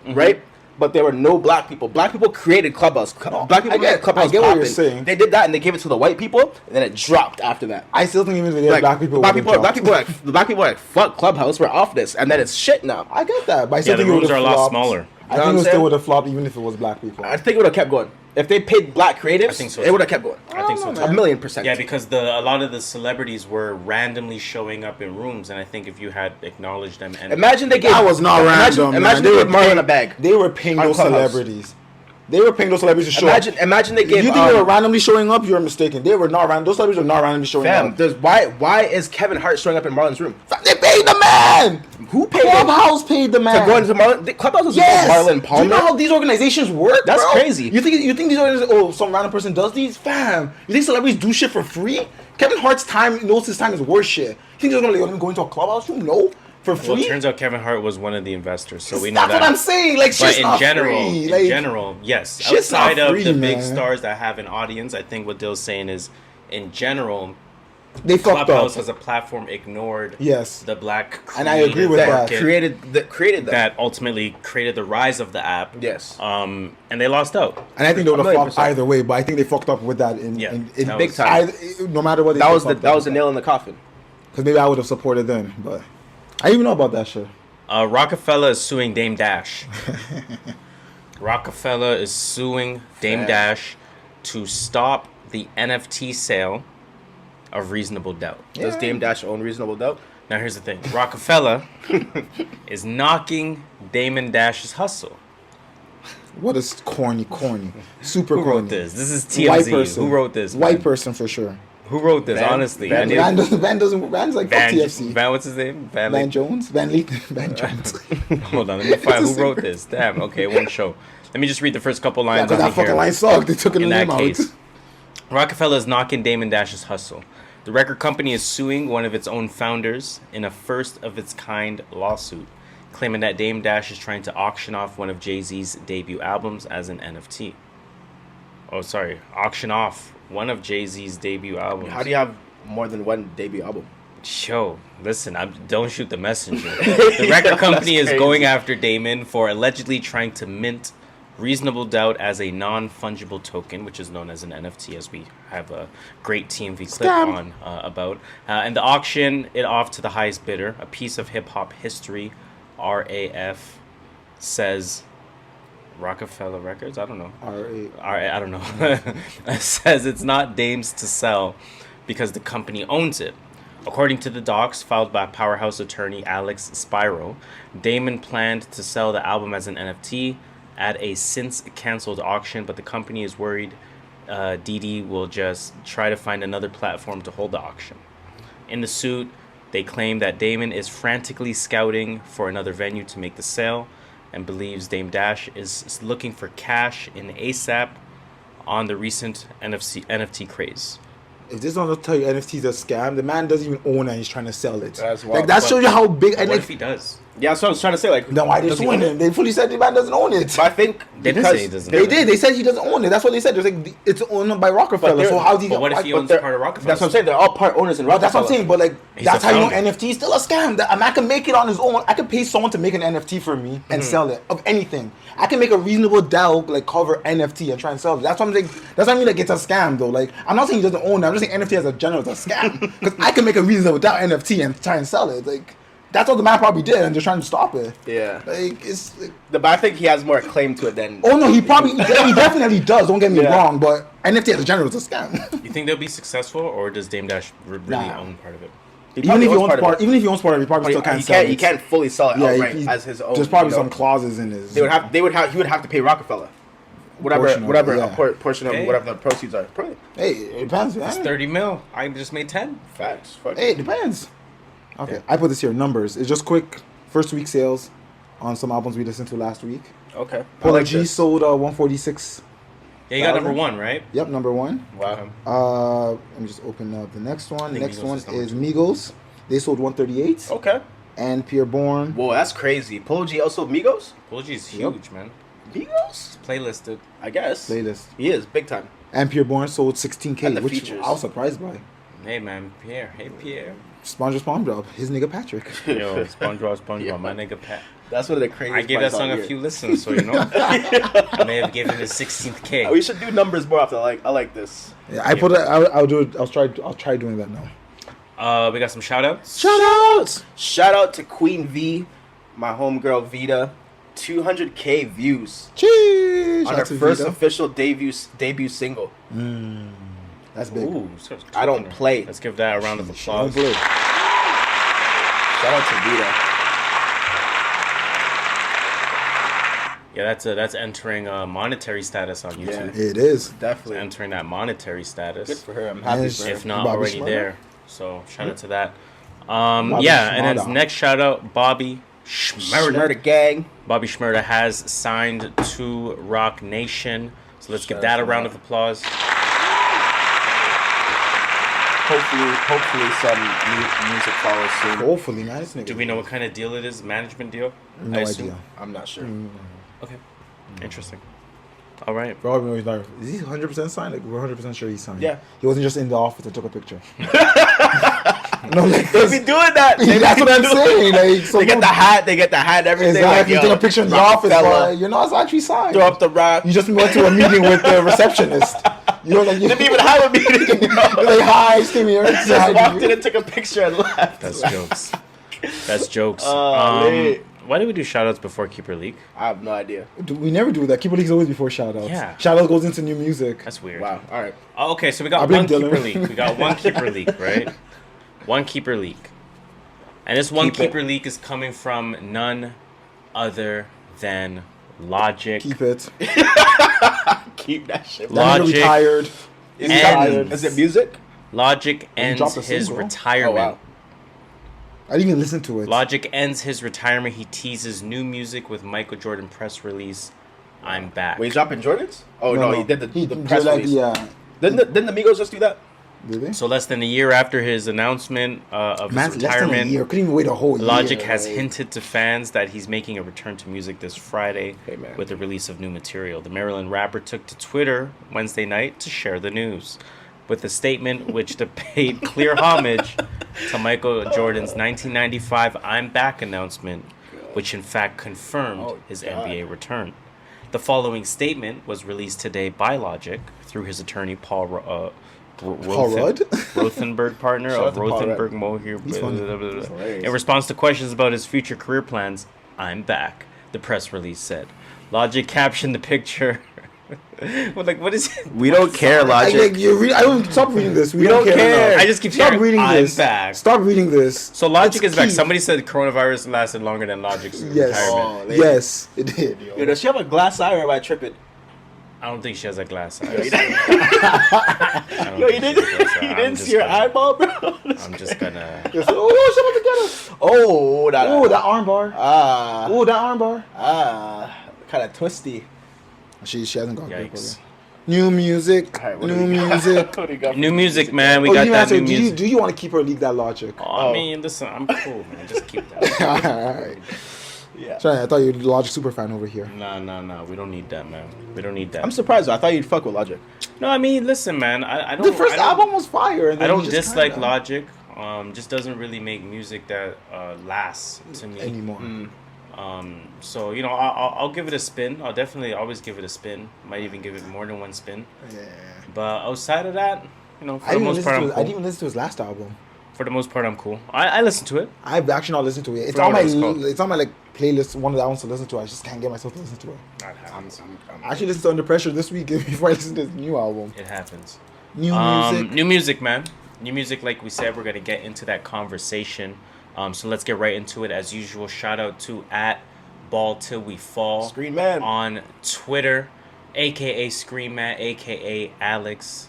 Speaker 3: right? But there were no black people. Black people created Clubhouse. Black people made Clubhouse.
Speaker 2: I get what you're
Speaker 3: poppin'.
Speaker 2: saying.
Speaker 3: They did that and they gave it to the white people, and then it dropped after that.
Speaker 2: I still think even if there's black people,
Speaker 3: black
Speaker 2: wouldn't
Speaker 3: people,
Speaker 2: drop.
Speaker 3: black people are like, fuck Clubhouse, we're off this, and then it's shit now.
Speaker 2: I get that, but I still
Speaker 1: Yeah, the
Speaker 2: think it
Speaker 1: rooms
Speaker 2: would've
Speaker 1: are a lot
Speaker 2: flopped.
Speaker 1: smaller.
Speaker 2: I
Speaker 3: You know
Speaker 2: think it
Speaker 3: what I'm
Speaker 2: still
Speaker 3: saying?
Speaker 2: would have flopped even if it was black people.
Speaker 3: I think it would have kept going if they paid black creatives.
Speaker 1: I think so,
Speaker 3: It
Speaker 1: too.
Speaker 3: would have kept going.
Speaker 1: I think so too.
Speaker 3: 1,000,000%.
Speaker 1: Yeah, because a lot of the celebrities were randomly showing up in rooms, and I think if you had acknowledged them and
Speaker 3: Imagine they gave.
Speaker 2: That was not random, man.
Speaker 3: Imagine
Speaker 2: They
Speaker 3: they
Speaker 2: were
Speaker 3: gave Marlon
Speaker 2: paying-
Speaker 3: a bag.
Speaker 2: They were paying
Speaker 3: On
Speaker 2: those
Speaker 3: Clubhouse.
Speaker 2: celebrities. They were paying those celebrities to show up.
Speaker 3: Imagine they gave.
Speaker 2: You think they were randomly showing up? You're mistaken. They were not random. Those celebrities were not randomly showing
Speaker 3: Fam,
Speaker 2: up.
Speaker 3: there's why is Kevin Hart showing up in Marlon's room?
Speaker 2: They paid the man.
Speaker 3: Who paid him
Speaker 2: Clubhouse paid the man
Speaker 3: to go into Marlon? Clubhouse is
Speaker 2: Yes.
Speaker 3: Marlon
Speaker 2: Do
Speaker 3: Palmer.
Speaker 2: you know how these organizations work?
Speaker 3: That's
Speaker 2: bro?
Speaker 3: crazy.
Speaker 2: You think these organizations? Oh, some random person does these? Fam, you think celebrities do shit for free? Kevin Hart's time knows his time is worth shit. You think they're gonna let him go into a clubhouse room? No, for free.
Speaker 1: Well, it turns out Kevin Hart was one of the investors, so we know
Speaker 2: That's
Speaker 1: that.
Speaker 2: what I'm saying. Like,
Speaker 1: But
Speaker 2: shit's
Speaker 1: in
Speaker 2: not
Speaker 1: general,
Speaker 2: free. Like,
Speaker 1: yes.
Speaker 2: shit's not
Speaker 1: Outside of
Speaker 2: free,
Speaker 1: the big
Speaker 2: man.
Speaker 1: stars that have an audience, I think what Dill's saying is, in general,
Speaker 2: they fucked
Speaker 1: Clubhouse
Speaker 2: up.
Speaker 1: as a platform ignored
Speaker 2: Yes.
Speaker 1: the black
Speaker 2: And I agree with
Speaker 1: creative
Speaker 2: that.
Speaker 1: market
Speaker 3: created that.
Speaker 1: that ultimately created the rise of the app.
Speaker 3: Yes.
Speaker 1: And they lost out.
Speaker 2: And I think they would have flopped
Speaker 3: 1,000,000%.
Speaker 2: either way, but I think they fucked up with that in
Speaker 1: Yeah,
Speaker 2: in
Speaker 1: that
Speaker 3: big
Speaker 1: was-
Speaker 3: time.
Speaker 2: No matter what,
Speaker 3: That was the nail in the coffin.
Speaker 2: Because maybe I would have supported them, but I didn't even know about that shit.
Speaker 1: Rocafella is suing Dame Dash. Rocafella is suing Dame
Speaker 3: Fair.
Speaker 1: Dash to stop the NFT sale of Reasonable Doubt.
Speaker 3: Does Dame Dash own Reasonable Doubt?
Speaker 1: Now here's the thing. Rocafella is knocking Damon Dash's hustle.
Speaker 2: What is corny, super
Speaker 1: Who
Speaker 2: corny.
Speaker 1: wrote this? This is
Speaker 2: White
Speaker 1: TMZ.
Speaker 2: person.
Speaker 1: Who wrote this?
Speaker 2: White
Speaker 1: man?
Speaker 2: person for sure.
Speaker 1: Who wrote this?
Speaker 3: Van-
Speaker 1: Honestly,
Speaker 3: Van-
Speaker 1: I need-
Speaker 2: Van's like fuck TFC.
Speaker 1: Van, what's his name?
Speaker 2: Van Jones, Van Lee, Van Jones.
Speaker 1: Hold on, let me find
Speaker 2: It's
Speaker 1: who
Speaker 2: a
Speaker 1: wrote this. Damn. Okay, it won't show. Let me just read the first couple lines.
Speaker 2: Because
Speaker 1: on
Speaker 2: that fucking
Speaker 1: here.
Speaker 2: line sucked. They took the
Speaker 1: In
Speaker 2: name
Speaker 1: that
Speaker 2: out.
Speaker 1: case, Rocafella is knocking Damon Dash's hustle. The record company is suing one of its own founders in a first-of-its-kind lawsuit, claiming that Dame Dash is trying to auction off one of Jay-Z's debut albums as an NFT. Oh, sorry. Auction off one of Jay-Z's debut albums.
Speaker 3: How do you have more than one debut album?
Speaker 1: Yo, listen, don't shoot the messenger. The record company is
Speaker 3: crazy.
Speaker 1: going after Damon for allegedly trying to mint Reasonable Doubt as a non-fungible token, which is known as an NFT, as we have a great TMV clip
Speaker 2: Scam.
Speaker 1: on about. And the auction it off to the highest bidder, a piece of hip-hop history, RAF, says... Rocafella Records? I don't know. I don't know. Says it's not Dame's to sell because the company owns it. According to the docs filed by Powerhouse attorney Alex Spiro, Damon planned to sell the album as an NFT at a since-canceled auction, but the company is worried DD will just try to find another platform to hold the auction. In the suit, they claim that Damon is frantically scouting for another venue to make the sale, and believes Dame Dash is looking for cash in ASAP on the recent NFT craze.
Speaker 2: If this don't tell you NFT's a scam, the man doesn't even own it and he's trying to sell it.
Speaker 3: That's
Speaker 2: like
Speaker 3: wild.
Speaker 2: that shows you how big. And
Speaker 1: What
Speaker 2: like,
Speaker 1: if he does?
Speaker 3: Yeah, that's what I was trying to say. Like,
Speaker 2: then why they
Speaker 3: does he
Speaker 2: suing
Speaker 3: own it?
Speaker 2: him? They fully said the man doesn't own it.
Speaker 3: But I think
Speaker 1: They didn't
Speaker 3: because
Speaker 1: say he doesn't.
Speaker 2: They did. They said he doesn't own it. That's what they said. They're like it's owned by Rockefeller.
Speaker 3: they're-
Speaker 2: So how's he?
Speaker 1: But what if he
Speaker 2: why-
Speaker 1: owns
Speaker 3: they're-
Speaker 1: part of Rockefeller?
Speaker 3: That's what I'm saying. They're all part owners in Rockefeller.
Speaker 2: That's what I'm saying. But like
Speaker 1: He's
Speaker 2: that's
Speaker 1: the
Speaker 2: how you know
Speaker 1: founder.
Speaker 2: NFT is still a scam. A man can make it on his own. I can pay someone to make an NFT for me and sell it of anything. I can make a Reasonable Doubt like cover NFT and try and sell it. That's what I'm saying. That's what I mean. Like it's a scam though. Like I'm not saying he doesn't own it. I'm just saying NFT as a general is a scam because I can make a Reasonable Doubt NFT and try and sell it. Like that's what the man probably did and they're trying to stop it.
Speaker 3: Yeah.
Speaker 2: Like it's. Like,
Speaker 3: But I think he has more claim to it than.
Speaker 2: oh no, he definitely does. Don't get me
Speaker 3: Yeah.
Speaker 2: wrong, but NFT as a general is a scam.
Speaker 1: You think they'll be successful, or does Dame Dash really
Speaker 2: Nah.
Speaker 1: own part of it?
Speaker 2: Even if he owns
Speaker 3: of
Speaker 2: part,
Speaker 3: it.
Speaker 2: even if he owns part of it, he probably still can't sell it.
Speaker 3: He can't fully sell it outright
Speaker 2: he-
Speaker 3: as his own.
Speaker 2: There's probably
Speaker 3: you know?
Speaker 2: some clauses in his.
Speaker 3: He would have to pay Rockefeller, whatever,
Speaker 2: Portion of it,
Speaker 3: whatever,
Speaker 2: yeah.
Speaker 3: portion of
Speaker 1: Okay.
Speaker 3: whatever the proceeds are. Probably.
Speaker 2: Hey, it depends, man.
Speaker 1: It's 30 mil. I just made 10.
Speaker 3: Facts. Fuck.
Speaker 2: Hey, it depends. Okay, I put this here. Numbers. It's just quick. First week sales, on some albums we listened to last week.
Speaker 3: Okay.
Speaker 2: Polo G sold 146.
Speaker 1: Yeah, you got number 1, right?
Speaker 2: Yep, number 1.
Speaker 3: Wow.
Speaker 2: Let me just open up the next one. The
Speaker 1: think
Speaker 2: next
Speaker 1: Migos
Speaker 2: one
Speaker 1: is number
Speaker 2: is
Speaker 1: 2.
Speaker 2: Migos. They sold 138.
Speaker 3: Okay.
Speaker 2: And Pierre Bourne.
Speaker 3: Whoa, that's crazy. Polo G also Migos?
Speaker 1: Polo G's huge, man.
Speaker 3: Migos?
Speaker 1: It's playlisted.
Speaker 3: I guess.
Speaker 2: Playlist.
Speaker 3: He is, big time.
Speaker 2: And Pierre Bourne sold 16K,
Speaker 3: And the
Speaker 2: which
Speaker 3: features.
Speaker 2: I was surprised by.
Speaker 1: Hey, man. Pierre. Hey, Pierre.
Speaker 2: SpongeBob, his nigga Patrick.
Speaker 1: Yo, SpongeBob,
Speaker 3: Yeah.
Speaker 1: my nigga Pat.
Speaker 3: That's one of the craziest
Speaker 1: I gave that
Speaker 3: parts
Speaker 1: song
Speaker 3: all
Speaker 1: a
Speaker 3: year.
Speaker 1: few listens, so you know. I may have given it 16th K.
Speaker 3: We should do numbers more often. I like this.
Speaker 2: Yeah, I'll do it. I'll try doing that now.
Speaker 1: We got some shoutouts.
Speaker 2: Shoutouts!
Speaker 3: Shout out to Queen V, my homegirl Veeta. 200K views
Speaker 2: Cheers!
Speaker 3: on
Speaker 2: Shout
Speaker 3: her
Speaker 2: out to
Speaker 3: first
Speaker 2: Veeta.
Speaker 3: official debut single.
Speaker 2: That's big.
Speaker 1: Ooh,
Speaker 3: I don't play.
Speaker 1: Let's give that a round of
Speaker 2: Don't
Speaker 1: applause.
Speaker 2: play.
Speaker 3: Shout out to Veeta.
Speaker 1: Yeah, that's entering monetary status on YouTube.
Speaker 2: It is.
Speaker 3: Definitely.
Speaker 1: Entering that monetary status.
Speaker 3: Good for her. I'm happy
Speaker 2: Yes.
Speaker 3: for her.
Speaker 1: If not
Speaker 2: Bobby
Speaker 1: already
Speaker 2: Shmurda?
Speaker 1: there. So shout out to that.
Speaker 2: Bobby
Speaker 1: Yeah, and then
Speaker 2: Shmurda.
Speaker 1: next shout out, Bobby Shmurda.
Speaker 3: Shmurda gang.
Speaker 1: Bobby Shmurda has signed to Roc Nation. So let's give
Speaker 3: Shout
Speaker 1: that
Speaker 3: out
Speaker 1: a
Speaker 3: to
Speaker 1: round
Speaker 3: that.
Speaker 1: of applause.
Speaker 3: Hopefully some music follows soon.
Speaker 2: Hopefully, man. This nigga.
Speaker 1: Do we know what kind of deal it is? Management deal?
Speaker 2: No
Speaker 1: I assume?
Speaker 2: idea.
Speaker 3: I'm not sure.
Speaker 1: Okay. Interesting. All right.
Speaker 2: For all we know, he's not. Is he 100% signed? Like, we're 100% sure he's signed.
Speaker 3: Yeah.
Speaker 2: He wasn't just in the office and took a picture. No, like,
Speaker 3: They be doing that.
Speaker 2: that's what I'm saying. Like, so
Speaker 3: They get the hat. They get the hat. Everything.
Speaker 2: Exactly. You
Speaker 3: Like,
Speaker 2: take a picture in the office,
Speaker 3: Rocafella,
Speaker 2: but you're not actually signed.
Speaker 3: throw up the rock.
Speaker 2: You just went to a meeting with the receptionist. You're like, you
Speaker 3: Didn't even have a meeting.
Speaker 2: you're like, hi, excuse me.
Speaker 3: Just walked in and took a picture and left.
Speaker 1: That's jokes. That's jokes.
Speaker 3: Lit.
Speaker 1: Why did we do shout outs before Keeper Leak?
Speaker 3: I have no idea.
Speaker 2: We never do that. Keeper League's always before shoutouts.
Speaker 1: Yeah.
Speaker 2: Shoutouts goes into new music.
Speaker 1: That's weird.
Speaker 3: Wow. All right.
Speaker 1: Oh, okay, so we
Speaker 2: I
Speaker 1: got
Speaker 2: blame
Speaker 1: one Keeper
Speaker 2: Dylan.
Speaker 1: Leak. We got one Keeper Leak, right? One Keeper Leak. And this one
Speaker 3: Keep it.
Speaker 1: Keeper Leak is coming from none other than Logic.
Speaker 2: Keep it.
Speaker 3: Keep that shit.
Speaker 2: That nigga
Speaker 1: Logic.
Speaker 2: retired.
Speaker 3: Is
Speaker 1: And-
Speaker 3: is it music?
Speaker 1: Logic ends
Speaker 2: dropped a
Speaker 1: his
Speaker 2: single?
Speaker 1: retirement.
Speaker 3: Oh wow.
Speaker 2: I didn't even listen to it.
Speaker 1: Logic ends his retirement. He teases new music with Michael Jordan press release. I'm back.
Speaker 3: Wait, he's dropping Jordans? Oh no, he did the press
Speaker 2: did, like,
Speaker 3: release.
Speaker 2: Yeah.
Speaker 3: Didn't the Migos just do that?
Speaker 2: Did they?
Speaker 1: So less than a year after his announcement of
Speaker 2: Man,
Speaker 1: his
Speaker 2: less than a
Speaker 1: retirement,
Speaker 2: year. Couldn't even wait a whole year.
Speaker 1: Logic has
Speaker 2: like-
Speaker 1: hinted to fans that he's making a return to music this Friday
Speaker 3: Hey, man.
Speaker 1: with the release of new material. The Maryland rapper took to Twitter Wednesday night to share the news with a statement which paid clear homage to Michael Jordan's 1995 I'm Back announcement, which in fact confirmed his NBA return. The following statement was released today by Logic through his attorney Paul
Speaker 2: Rudd?
Speaker 1: Rothenberg, partner
Speaker 3: Shout out
Speaker 1: of
Speaker 3: to Paul
Speaker 1: Rothenberg
Speaker 3: Rudd.
Speaker 1: Mohier.
Speaker 2: He's funny.
Speaker 3: hilarious.
Speaker 1: In response to questions about his future career plans, I'm back, the press release said. Logic captioned the picture. Well, like, what is it?
Speaker 3: We don't care,
Speaker 2: I,
Speaker 3: Logic.
Speaker 2: like, I don't stop reading this. We
Speaker 3: don't care.
Speaker 2: enough.
Speaker 1: I just keep
Speaker 2: Stop
Speaker 1: hearing,
Speaker 2: reading
Speaker 1: I'm
Speaker 2: this.
Speaker 1: back.
Speaker 2: Stop reading this.
Speaker 1: So Logic
Speaker 2: It's
Speaker 1: is back.
Speaker 2: key.
Speaker 1: Somebody said coronavirus lasted longer than Logic's
Speaker 2: Yes.
Speaker 1: retirement.
Speaker 3: Oh,
Speaker 2: Yes, it did.
Speaker 3: Yo, does she have a glass eye or am I tripping?
Speaker 1: I don't think she has a glass eye.
Speaker 3: Yo, you didn't see her eyeball, bro?
Speaker 1: I'm just gonna.
Speaker 2: Yes. Oh, someone together.
Speaker 3: Oh, that.
Speaker 2: Oh, that armbar.
Speaker 3: Ah.
Speaker 2: Oh, that armbar.
Speaker 3: Kind of twisty.
Speaker 2: She hasn't got grip.
Speaker 1: Yikes.
Speaker 2: New music.
Speaker 3: All right, what do
Speaker 2: New
Speaker 3: we got?
Speaker 2: music.
Speaker 3: What do you got for
Speaker 1: New music, man. We
Speaker 2: Oh,
Speaker 1: got
Speaker 2: you
Speaker 1: that
Speaker 2: answer,
Speaker 1: new
Speaker 2: do you
Speaker 1: music.
Speaker 2: do you want to keep her league that Logic?
Speaker 1: Oh, I mean, listen, I'm cool, man. Just keep that.
Speaker 2: Alright.
Speaker 3: Yeah.
Speaker 2: Sorry, I thought you were a Logic super fan over here.
Speaker 1: Nah. We don't need that, man. We don't need that.
Speaker 3: I'm surprised though. I thought you'd fuck with Logic.
Speaker 1: No, I mean, listen, man. I don't.
Speaker 2: The first
Speaker 1: I don't-
Speaker 2: album was fire. And
Speaker 1: I
Speaker 2: then
Speaker 1: don't
Speaker 2: he just
Speaker 1: dislike
Speaker 2: kinda-
Speaker 1: Logic. Just doesn't really make music that lasts to me
Speaker 2: anymore.
Speaker 1: So you know, I'll give it a spin. I'll definitely always give it a spin. Might even give it more than one spin.
Speaker 2: Yeah.
Speaker 1: But outside of that, you know, for
Speaker 2: I
Speaker 1: the
Speaker 2: didn't,
Speaker 1: most
Speaker 2: listen
Speaker 1: part,
Speaker 2: to
Speaker 1: I'm
Speaker 2: his, I
Speaker 1: cool.
Speaker 2: didn't even listen to his last album.
Speaker 1: For the most part, I'm cool. I listen to it.
Speaker 2: I've actually not listened to it. It's
Speaker 1: Forgot
Speaker 2: on my
Speaker 1: what it was called.
Speaker 2: it's on my like playlist. One of the albums to listen to. I just can't get myself to listen to it.
Speaker 3: I'm
Speaker 2: I actually listened to Under Pressure this week before I listened to his new album.
Speaker 1: It happens.
Speaker 2: New music.
Speaker 1: New music, man. New music, like we said, we're gonna get into that conversation. So let's get right into it. As usual, shout out to @BallTillWeFall
Speaker 3: Screen Man.
Speaker 1: on Twitter, aka Screen Man, aka Alex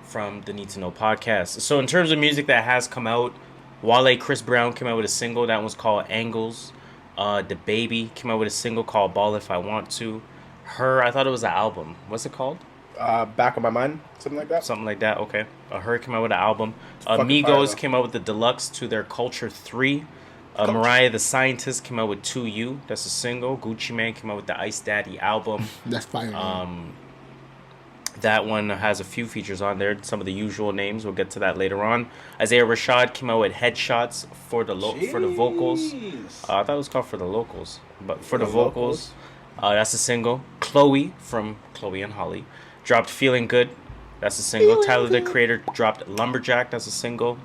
Speaker 1: from the Need to Know podcast. So in terms of music that has come out, Wale, Chris Brown came out with a single that was called Angles. The Baby came out with a single called Ball If I Want To. H.E.R, I thought it was an album. What's it called?
Speaker 3: Back of My Mind, something like that.
Speaker 1: Something like that, okay. H.E.R came out with an album.
Speaker 3: fucking
Speaker 1: Migos
Speaker 3: fire,
Speaker 1: came out with the deluxe To Their Culture 3. Mariah the Scientist came out with 2U. That's a single. Gucci Mane came out with the Ice Daddy album.
Speaker 2: That's fire.
Speaker 1: That one has a few features on there. Some of the usual names. We'll get to that later on. Isaiah Rashad came out with Headshots for the vocals. I thought it was called For the Locals, but for the vocals. That's a single. Chloe from Chloe and Holly dropped Feeling Good. That's a single. Tyler the Creator dropped Lumberjack. That's a single.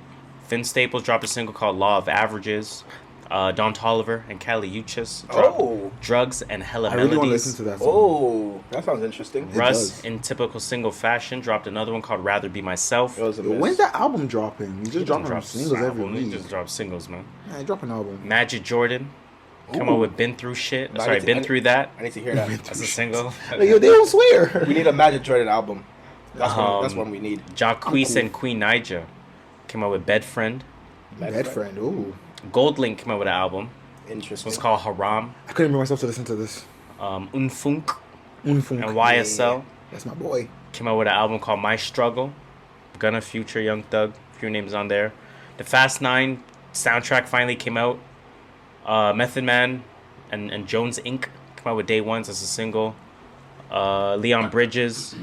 Speaker 1: Finn Staples dropped a single called Law of Averages. Don Toliver and Kali Uchis dropped Drugs and Hella
Speaker 2: I really want to
Speaker 1: Melodies.
Speaker 2: listen to that song.
Speaker 3: Oh, that sounds interesting.
Speaker 1: Russ,
Speaker 2: does.
Speaker 1: in typical single fashion, dropped another one called Rather Be Myself.
Speaker 3: It was a miss.
Speaker 2: When's that album dropping? You just dropping singles every
Speaker 1: He
Speaker 2: week.
Speaker 1: just dropped singles, man.
Speaker 2: Yeah, drop an album.
Speaker 1: Magic Jordan come
Speaker 3: Ooh.
Speaker 1: out with Been Through Shit.
Speaker 3: No, I
Speaker 1: Sorry,
Speaker 3: need to-
Speaker 1: Been Through That.
Speaker 3: I need to hear that.
Speaker 1: That's a single.
Speaker 2: Like, yo, they don't swear.
Speaker 3: We need a Magic Jordan album. That's one we need.
Speaker 1: Jacquees and Queen Naija came out with Bed Friend.
Speaker 2: Bad friend. Ooh.
Speaker 1: GoldLink came out with an album.
Speaker 3: Interesting.
Speaker 1: It's called Haram.
Speaker 2: I couldn't bring myself to listen to this.
Speaker 1: Unfoonk
Speaker 2: Unfoonk.
Speaker 1: and YSL
Speaker 2: That's my boy.
Speaker 1: came out with an album called My Struggle. Gunna, Future, Young Thug, a few names on there. The Fast 9 soundtrack finally came out. Method Man and Jones Inc. came out with Day Ones as a single. Leon Bridges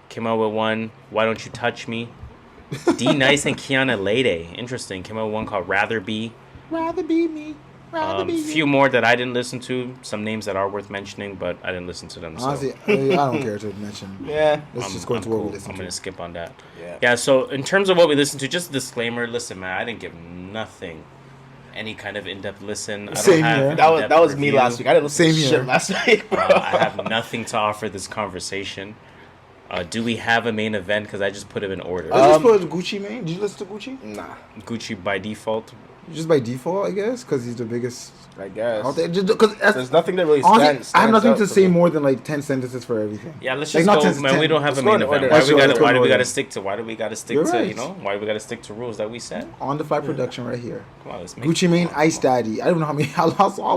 Speaker 1: came out with one. Why Don't You Touch Me? D Nice and Kiana Lede, interesting, came out with one called Rather Be.
Speaker 2: Rather be me. Rather be
Speaker 1: Few more that I didn't listen to. Some names that are worth mentioning, but I didn't listen to them. So
Speaker 2: Honestly, I don't care to mention.
Speaker 3: Yeah.
Speaker 2: Let's just go into what we listen
Speaker 1: I'm
Speaker 2: to.
Speaker 1: gonna skip on that.
Speaker 3: Yeah.
Speaker 1: Yeah. So in terms of what we listened to, just a disclaimer. Listen, man, I didn't give nothing, any kind of in-depth listen. I don't
Speaker 2: Same
Speaker 1: have
Speaker 2: here.
Speaker 1: in-depth
Speaker 3: That was me
Speaker 1: review.
Speaker 3: last week. I didn't listen
Speaker 2: Same
Speaker 3: to
Speaker 2: here.
Speaker 3: shit last week, bro.
Speaker 1: I have nothing to offer this conversation. Do we have a main event? Because I just put them in order.
Speaker 2: Let's just put Gucci Mane. Did you listen to Gucci?
Speaker 3: Nah,
Speaker 1: Gucci by default.
Speaker 2: Just by default, I guess, because he's the biggest
Speaker 3: I guess.
Speaker 2: out there. Because
Speaker 3: There's nothing that really
Speaker 2: honestly,
Speaker 3: stands
Speaker 2: I have nothing
Speaker 3: out
Speaker 2: to
Speaker 3: for
Speaker 2: say
Speaker 3: me.
Speaker 2: more than like 10 sentences for everything.
Speaker 1: Yeah, let's
Speaker 2: Like,
Speaker 1: just
Speaker 2: not
Speaker 1: go,
Speaker 2: 10 to
Speaker 1: man.
Speaker 2: 10.
Speaker 1: We don't have
Speaker 3: Let's
Speaker 1: a
Speaker 3: go
Speaker 1: main
Speaker 3: in
Speaker 1: event.
Speaker 3: order.
Speaker 1: Why
Speaker 2: Let's
Speaker 1: do we
Speaker 2: go
Speaker 1: gotta? Why do we
Speaker 2: in
Speaker 1: gotta
Speaker 2: order.
Speaker 1: stick to? Why do we gotta stick
Speaker 2: You're
Speaker 1: to?
Speaker 2: right.
Speaker 1: You know? Why do we gotta stick to rules that we set?
Speaker 2: On the fly production right here.
Speaker 1: Come on, let's make
Speaker 2: Gucci Mane, Ice Daddy. I don't know how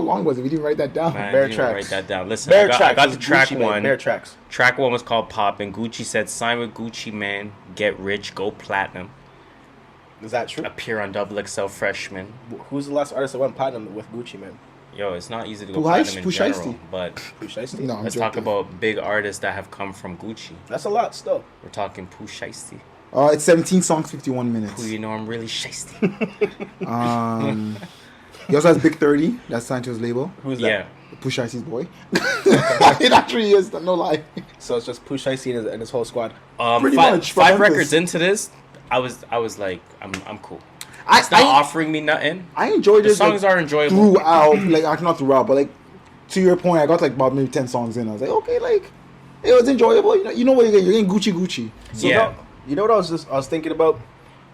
Speaker 2: long was it? We didn't write that down.
Speaker 1: Man,
Speaker 3: Bear
Speaker 1: you
Speaker 3: tracks.
Speaker 1: Write that down. Listen,
Speaker 3: Bear
Speaker 1: I got
Speaker 3: tracks.
Speaker 1: the track
Speaker 3: Gucci Mane,
Speaker 1: one.
Speaker 3: Bear tracks.
Speaker 1: Track one was called Pop, and Gucci said, "Sign with Gucci Mane, get rich, go platinum,
Speaker 3: Is that true?
Speaker 1: appear on XXL Freshman."
Speaker 3: Who's the last artist that went platinum with Gucci Mane?
Speaker 1: Yo, it's not easy to go
Speaker 2: Pooh
Speaker 1: platinum in
Speaker 2: Pooh
Speaker 1: general,
Speaker 2: Shiesty.
Speaker 1: but
Speaker 3: Pooh Shiesty?
Speaker 2: No, I'm
Speaker 1: let's
Speaker 2: joking.
Speaker 1: talk about big artists that have come from Gucci.
Speaker 3: That's a lot still.
Speaker 1: We're talking Pooh Shiesty.
Speaker 2: It's 17 songs, 51 minutes.
Speaker 1: Pooh, you know I'm really shiesty.
Speaker 2: He also has Big 30. That's signed to his label.
Speaker 3: Who's that?
Speaker 1: Yeah.
Speaker 2: Pooh Shiesty's boy. It actually is. No lie.
Speaker 3: So it's just Pooh Shiesty and his whole squad.
Speaker 2: Pretty
Speaker 1: five,
Speaker 2: much, from
Speaker 1: five
Speaker 2: Memphis.
Speaker 1: records into this, I was like, I'm cool.
Speaker 2: I
Speaker 1: It's not offering me nothing.
Speaker 2: I enjoyed
Speaker 1: The
Speaker 2: it.
Speaker 1: songs are enjoyable.
Speaker 2: throughout. Like actually not throughout, but like to your point, I got like about maybe 10 songs in. I was like, okay, like it was enjoyable. You know what you're getting Gucci.
Speaker 3: So
Speaker 1: Yeah.
Speaker 3: now, you know what I was thinking about?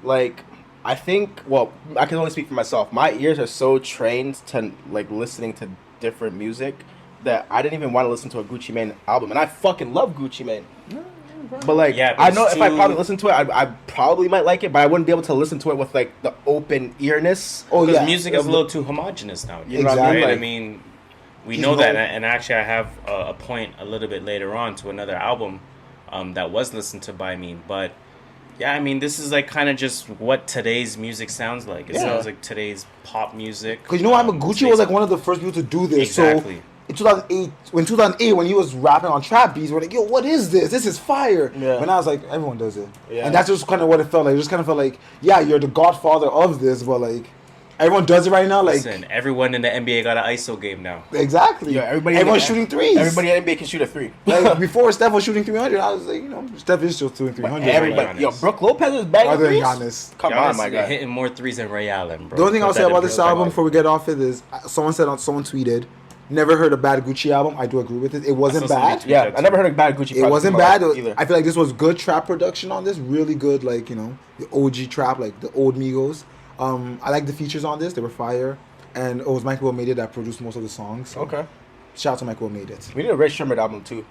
Speaker 3: Like, I think, well, I can only speak for myself. My ears are so trained to like listening to different music that I didn't even want to listen to a Gucci Mane album, and I fucking love Gucci Mane. But like,
Speaker 1: Yeah, but
Speaker 3: I know
Speaker 1: it's
Speaker 3: if I
Speaker 1: too-
Speaker 3: probably listen to it, I probably might like it, but I wouldn't be able to listen to it with like the open earness.
Speaker 2: Oh
Speaker 1: Because
Speaker 2: yeah,
Speaker 1: music is a little too homogenous now.
Speaker 3: You know what I mean?
Speaker 1: Right? I
Speaker 3: Like,
Speaker 1: mean, we
Speaker 2: He's
Speaker 1: know that,
Speaker 2: low.
Speaker 1: and actually, I have a point a little bit later on to another album that was listened to by me. But yeah, I mean, this is like kind of just what today's music sounds like. It
Speaker 2: Yeah.
Speaker 1: sounds like today's pop music.
Speaker 2: because you know what? Gucci was like one of the first people to do this.
Speaker 1: Exactly.
Speaker 2: So in 2008, when he was rapping on trap beats, we're like, yo, what is this? This is fire.
Speaker 3: Yeah.
Speaker 2: But now it's like everyone does it,
Speaker 3: Yeah.
Speaker 2: and that's just kind of what it felt like. It just kind of felt like, yeah, you're the godfather of this, but like everyone does it right now. Like
Speaker 1: Listen, everyone in the NBA got an ISO game now.
Speaker 2: exactly.
Speaker 3: Yeah,
Speaker 2: Everyone's shooting threes.
Speaker 3: Everybody in NBA can shoot a three.
Speaker 2: Like before Steph was shooting 300, I was like, Steph is still shooting 300.
Speaker 3: Everybody,
Speaker 1: Giannis.
Speaker 3: yo, Brooke Lopez is bagging
Speaker 2: Other than
Speaker 3: threes.
Speaker 2: Giannis.
Speaker 3: Come
Speaker 1: Giannis
Speaker 3: on, my
Speaker 1: is
Speaker 3: guy.
Speaker 1: hitting more threes than Ray Allen, bro.
Speaker 2: The only thing I'll
Speaker 1: Put
Speaker 2: say
Speaker 1: that in
Speaker 2: about this
Speaker 1: perspective.
Speaker 2: album before we get off it is someone tweeted, never heard a bad Gucci album. I do agree with it. It wasn't
Speaker 1: saw somebody
Speaker 2: bad.
Speaker 1: tweet
Speaker 3: Yeah, I never heard a bad Gucci.
Speaker 2: It
Speaker 3: project
Speaker 2: wasn't
Speaker 3: in my
Speaker 2: bad.
Speaker 3: life either.
Speaker 2: I feel like this was good trap production on this. Really good, like, the OG trap, like the old Migos. I like the features on this. They were fire. And it was Michael Made It that produced most of the songs. So
Speaker 3: Okay.
Speaker 2: shout out to Michael Made It.
Speaker 3: We need a Red Shimmered album too.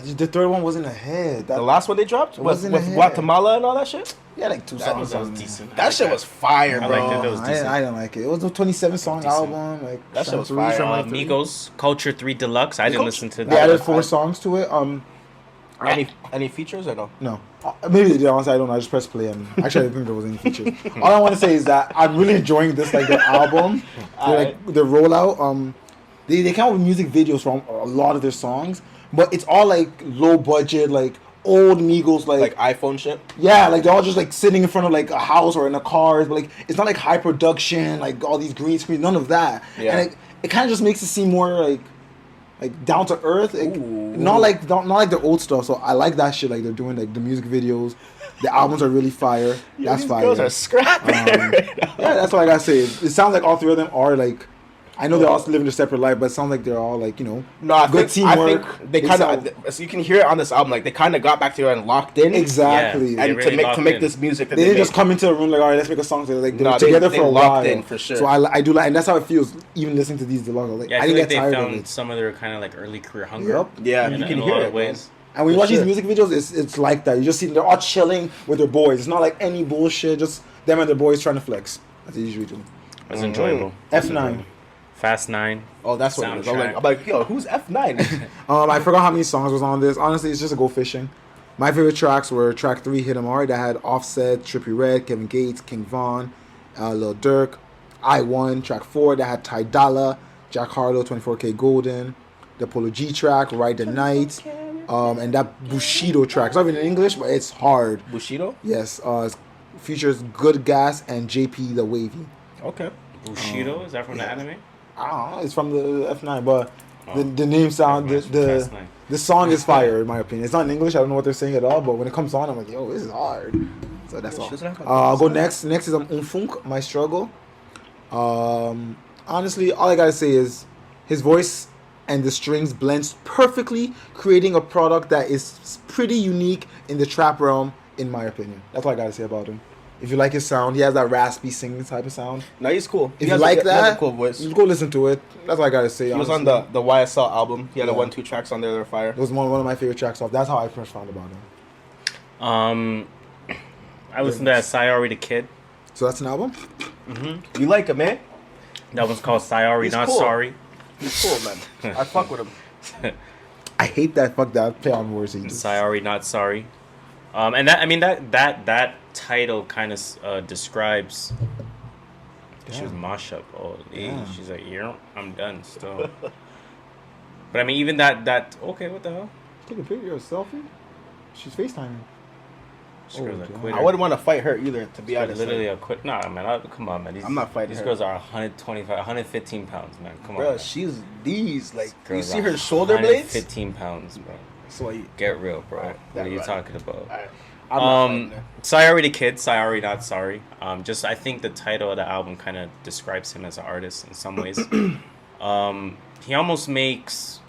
Speaker 2: The third one wasn't a hit.
Speaker 3: The last one they dropped
Speaker 2: wasn't
Speaker 3: with
Speaker 2: a hit.
Speaker 3: Guatemala and all that shit.
Speaker 2: Yeah, like 2 songs.
Speaker 1: That was decent.
Speaker 3: That shit was fire,
Speaker 1: I
Speaker 3: bro.
Speaker 1: liked it. That was decent.
Speaker 2: I didn't like it. It was a 27-song
Speaker 1: Decent.
Speaker 2: album. Like
Speaker 3: That shit was
Speaker 2: Shmurda,
Speaker 3: fire.
Speaker 2: Shmurda 3.
Speaker 1: Migos Culture 3 Deluxe. I didn't listen to
Speaker 2: They
Speaker 1: that.
Speaker 2: added 4 songs to it.
Speaker 3: Any features or no?
Speaker 2: No. Maybe they did. Honestly, I don't know. I just pressed play and actually I think there was any feature. All I want to say is that I'm really enjoying this, like their album, their rollout. They came out with music videos from a lot of their songs, but it's all like low budget, like old Migos,
Speaker 3: Like iPhone shit.
Speaker 2: yeah, like they're all just like sitting in front of like a house or in a car, but like it's not like high production, like all these green screens, none of that.
Speaker 3: Yeah.
Speaker 2: And it kind of just makes it seem more like down to earth, like, not like their old stuff. So I like that shit. Like they're doing like the music videos, the albums are really fire. That's
Speaker 3: These
Speaker 2: fire.
Speaker 3: girls are scrapping.
Speaker 2: Yeah, that's what I gotta say. It sounds like all 3 of them are like. I know they're all living their separate life, but it sounds like they're all like,
Speaker 3: No, I
Speaker 2: good
Speaker 3: think they kind of. So you can hear it on this album, like they kind of got back together and locked in.
Speaker 2: Exactly.
Speaker 1: Yeah.
Speaker 3: And
Speaker 1: They really
Speaker 3: to make
Speaker 1: in.
Speaker 3: this music that
Speaker 2: They
Speaker 3: they
Speaker 2: didn't just
Speaker 3: made.
Speaker 2: come into a room like, all right, let's make a song together. Like, they
Speaker 3: No,
Speaker 2: were
Speaker 3: they-
Speaker 2: together
Speaker 3: they
Speaker 2: for a
Speaker 3: locked
Speaker 2: while.
Speaker 3: in for sure.
Speaker 2: So I do like, and that's how it feels, even listening to these deluxe. Like,
Speaker 1: Yeah, I
Speaker 2: I
Speaker 1: feel
Speaker 2: didn't
Speaker 1: like
Speaker 2: get
Speaker 1: they
Speaker 2: tired of
Speaker 1: found
Speaker 2: it.
Speaker 1: some of their kind of like early career hunger.
Speaker 2: Yep.
Speaker 3: Yeah,
Speaker 1: in,
Speaker 3: you can
Speaker 1: in a
Speaker 3: hear
Speaker 1: lot
Speaker 3: it,
Speaker 1: of ways.
Speaker 2: And when you
Speaker 3: For
Speaker 2: watch
Speaker 3: sure.
Speaker 2: these music videos, it's like that. You just see they're all chilling with their boys. It's not like any bullshit. Just them and their boys trying to flex. As they usually do.
Speaker 1: It was enjoyable.
Speaker 2: F9.
Speaker 1: Fast 9.
Speaker 3: Oh, that's what it is.
Speaker 1: Soundtrack.
Speaker 3: I'm like, yo, who's F9?
Speaker 2: I forgot how many songs was on this. Honestly, it's just a go fishing. My favorite tracks were track 3, Hit 'Em Hard, that had Offset, Trippie Redd, Kevin Gates, King Von, Lil Durk. I Won, track 4, that had Ty Dolla, Jack Harlow, 24K Golden. The Polo G track, Ride the Night. And that Bushido track. It's not even in English, but it's hard.
Speaker 3: Bushido?
Speaker 2: Yes. It features Good Gas and JP the Wavy.
Speaker 3: Okay.
Speaker 1: Bushido? Is that from the anime?
Speaker 2: I don't know. It's from the F9, but the name sound,
Speaker 1: Fast 9.
Speaker 2: the song is fire in my opinion. It's not in English. I don't know what they're saying at all. But when it comes on, I'm like, yo, this is hard. So that's all. I'll go next. Next is Unfoonk, My Struggle. Honestly, all I gotta say is his voice and the strings blends perfectly, creating a product that is pretty unique in the trap realm, in my opinion. That's all I gotta say about him. If you like his sound, he has that raspy singing type of sound.
Speaker 3: No, he's cool.
Speaker 2: If you like
Speaker 3: he has
Speaker 2: that,
Speaker 3: a cool voice.
Speaker 2: you go listen to it. That's all I gotta say.
Speaker 3: He was
Speaker 2: honestly.
Speaker 3: on the YSL album. He had
Speaker 2: Yeah.
Speaker 3: 1-2 tracks on there that were fire.
Speaker 2: It was one of my favorite tracks off. That's how I first found about him.
Speaker 1: I listened to that Ari Da Kid.
Speaker 2: So that's an album?
Speaker 3: You like him, man?
Speaker 1: That one's called Ari
Speaker 3: He's
Speaker 1: Not
Speaker 3: cool.
Speaker 1: Sorry.
Speaker 3: He's cool, man. I fuck with him.
Speaker 2: I hate that. Fuck that. Play on words.
Speaker 1: Ari Not Sorry. And that title kind of describes. She was mash up. Oh,
Speaker 2: Yeah.
Speaker 1: she's like, yeah, I'm done still. But I mean, even that. Okay, what the hell?
Speaker 2: Take a picture, a selfie. She's FaceTiming.
Speaker 1: This girl's a
Speaker 2: God.
Speaker 1: quitter.
Speaker 3: I wouldn't want to fight her either, to be
Speaker 1: Like,
Speaker 3: honest.
Speaker 1: literally a quit. Nah, man. Come on, man.
Speaker 3: I'm not fighting
Speaker 1: These
Speaker 3: her.
Speaker 1: girls are 125, 115 pounds, man. Come on.
Speaker 3: Bro,
Speaker 1: Man.
Speaker 3: she's these, like, you
Speaker 1: Girls
Speaker 3: see
Speaker 1: are
Speaker 3: her shoulder blades?
Speaker 1: 115 pounds, bro.
Speaker 3: So you,
Speaker 1: Get real, bro.
Speaker 3: Alright,
Speaker 1: What are you
Speaker 3: right.
Speaker 1: talking about?
Speaker 3: alright. I'm not fighting her.
Speaker 1: Sorry Da Kid, Sorry Not Sorry. Just I think the title of the album kind of describes him as an artist in some ways. He almost makes,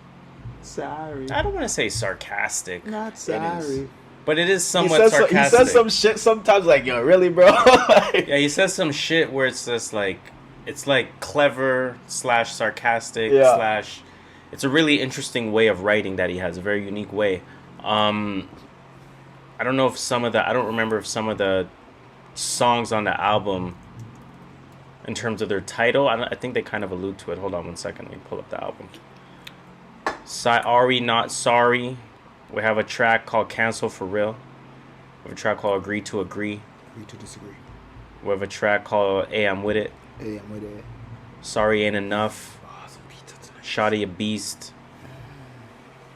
Speaker 2: Sorry.
Speaker 1: I don't want to say sarcastic.
Speaker 2: Not
Speaker 1: It is.
Speaker 2: sorry.
Speaker 1: But it is
Speaker 3: He
Speaker 1: somewhat
Speaker 3: says,
Speaker 1: sarcastic.
Speaker 3: he says some shit sometimes, like, yo, really, bro?
Speaker 1: Yeah, he says some shit where it's just like, it's like clever / sarcastic
Speaker 3: Yeah.
Speaker 1: / it's a really interesting way of writing that he has, a very unique way. I don't know if I don't remember if some of the songs on the album, in terms of their title, I think they kind of allude to it. Hold on one second, let me pull up the album. Ari Not Sorry. We have a track called Cancel For Real. We have a track called Agree to Agree.
Speaker 2: Agree to disagree.
Speaker 1: We have a track called Hey, I'm With It.
Speaker 2: Hey, I'm with it.
Speaker 1: Sorry Ain't Enough.
Speaker 2: Oh, some pizza tonight.
Speaker 1: Shawty a Beast.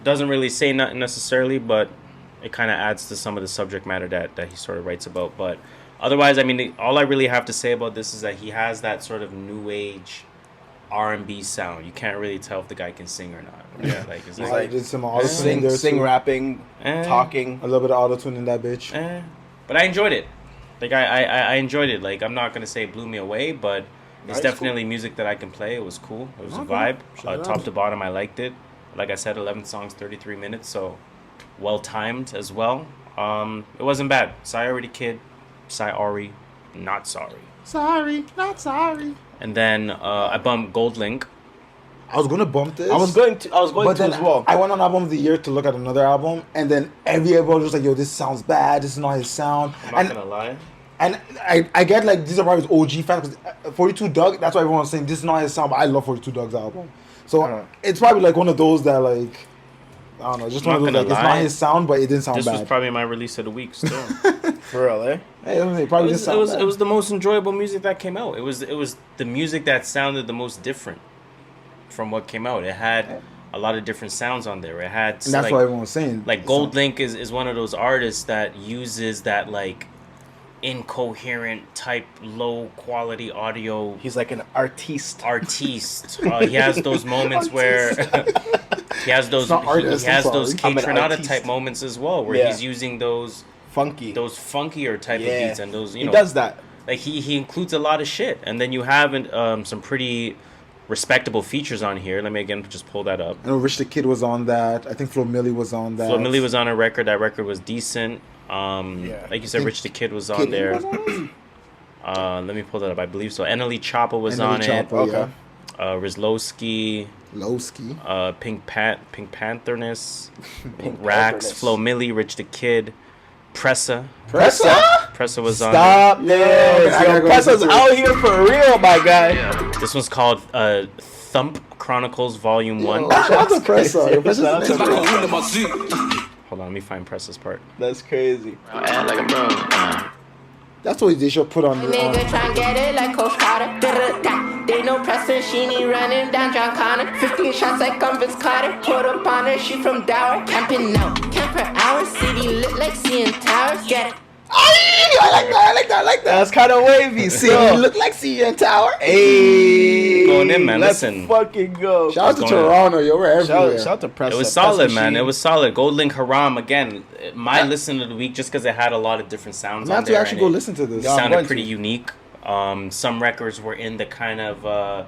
Speaker 1: Doesn't really say nothing necessarily, but it kind of adds to some of the subject matter that he sort of writes about. But otherwise, I mean, all I really have to say about this is that he has that sort of new age R&B sound. You can't really tell if the guy can sing or not. Yeah, like it's
Speaker 2: He's
Speaker 1: like,
Speaker 2: did some auto-tune in there
Speaker 3: Sing,
Speaker 2: too.
Speaker 3: rapping,
Speaker 1: Eh.
Speaker 3: talking.
Speaker 2: A little bit of auto-tune in that bitch.
Speaker 1: But I enjoyed it. Like I enjoyed it. Like I'm not gonna say it blew me away, but it's
Speaker 3: Nice,
Speaker 1: definitely music that I can play. It was cool. It was a
Speaker 2: Okay.
Speaker 1: vibe.
Speaker 2: Shout out.
Speaker 1: Top to bottom, I liked it. Like I said, 11 songs, 33 minutes, so well timed as well. It wasn't bad. Sorry Da Kid, Ari Not Sorry.
Speaker 2: Sorry, not sorry.
Speaker 1: And then I bumped GoldLink.
Speaker 2: I was gonna bump this.
Speaker 3: I was going to
Speaker 2: But then
Speaker 3: as well.
Speaker 2: I went on Album of the Year to look at another album, and then everybody was just like, "Yo, this sounds bad. This is not his sound."
Speaker 1: I'm not gonna lie.
Speaker 2: And I get like these are probably his OG fans because 42 Doug. That's why everyone's saying this is not his sound, but I love 42 Doug's album. So it's probably like one of those that like I don't know, just one of those like it's not his sound, but it didn't sound
Speaker 1: This
Speaker 2: bad.
Speaker 1: was probably my release of the week still.
Speaker 3: For real, eh?
Speaker 2: Hey, it probably didn't sound bad.
Speaker 1: It was the most enjoyable music that came out. It was the music that sounded the most different from what came out. It had a lot of different sounds on there. It had
Speaker 2: and that's what everyone was saying.
Speaker 1: Like GoldLink is one of those artists that uses that like incoherent type low quality audio.
Speaker 3: He's like an artiste.
Speaker 1: He has those moments where he has those K-Tronada type moments as well where he's using those funkier type of beats and those he
Speaker 3: does that.
Speaker 1: Like he includes a lot of shit, and then you have some pretty respectable features on here. Let me again just pull that up.
Speaker 2: I know Rich the Kid was on that. I think Flo Milli was on that.
Speaker 1: Flo Milli was on a record. That record was decent. Like you said, Rich the Kid was on there. Let me pull that up. I believe so. NLE Choppa was on it.
Speaker 2: Okay.
Speaker 1: Rizlowski. Pink Pantherness. Rax. Flo Milli. Rich the Kid. Pressa was on
Speaker 3: Stop this. Pressa's out here for real, my guy.
Speaker 1: Yeah. This one's called Thump Chronicles Volume 1.
Speaker 2: Shout out to Pressa.
Speaker 1: Hold on, let me find Pressa's part.
Speaker 3: That's crazy.
Speaker 2: That's what they should put on the
Speaker 6: Nigga tryna get it like Coach Carter. They no pressing, she need running down John Connor. 15 shots like I'm Vince Carter. Put up on her, she from Dower. Camping out, camp per hour. City lit like CN Towers. Get it.
Speaker 2: I like that.
Speaker 3: That's kind of wavy.
Speaker 2: See, you look like CN Tower.
Speaker 3: Hey,
Speaker 1: going in, man.
Speaker 3: Let's
Speaker 1: Listen,
Speaker 3: fucking go.
Speaker 2: Shout out to Toronto, yo. We're everywhere.
Speaker 3: Shout out to Pressa.
Speaker 1: It was solid, man. It was solid. GoldLink Haram again. My listen of the week just because it had a lot of different sounds.
Speaker 2: I'm
Speaker 1: on there.
Speaker 2: to actually go listen to this.
Speaker 1: It sounded pretty unique. Some records were in the kind of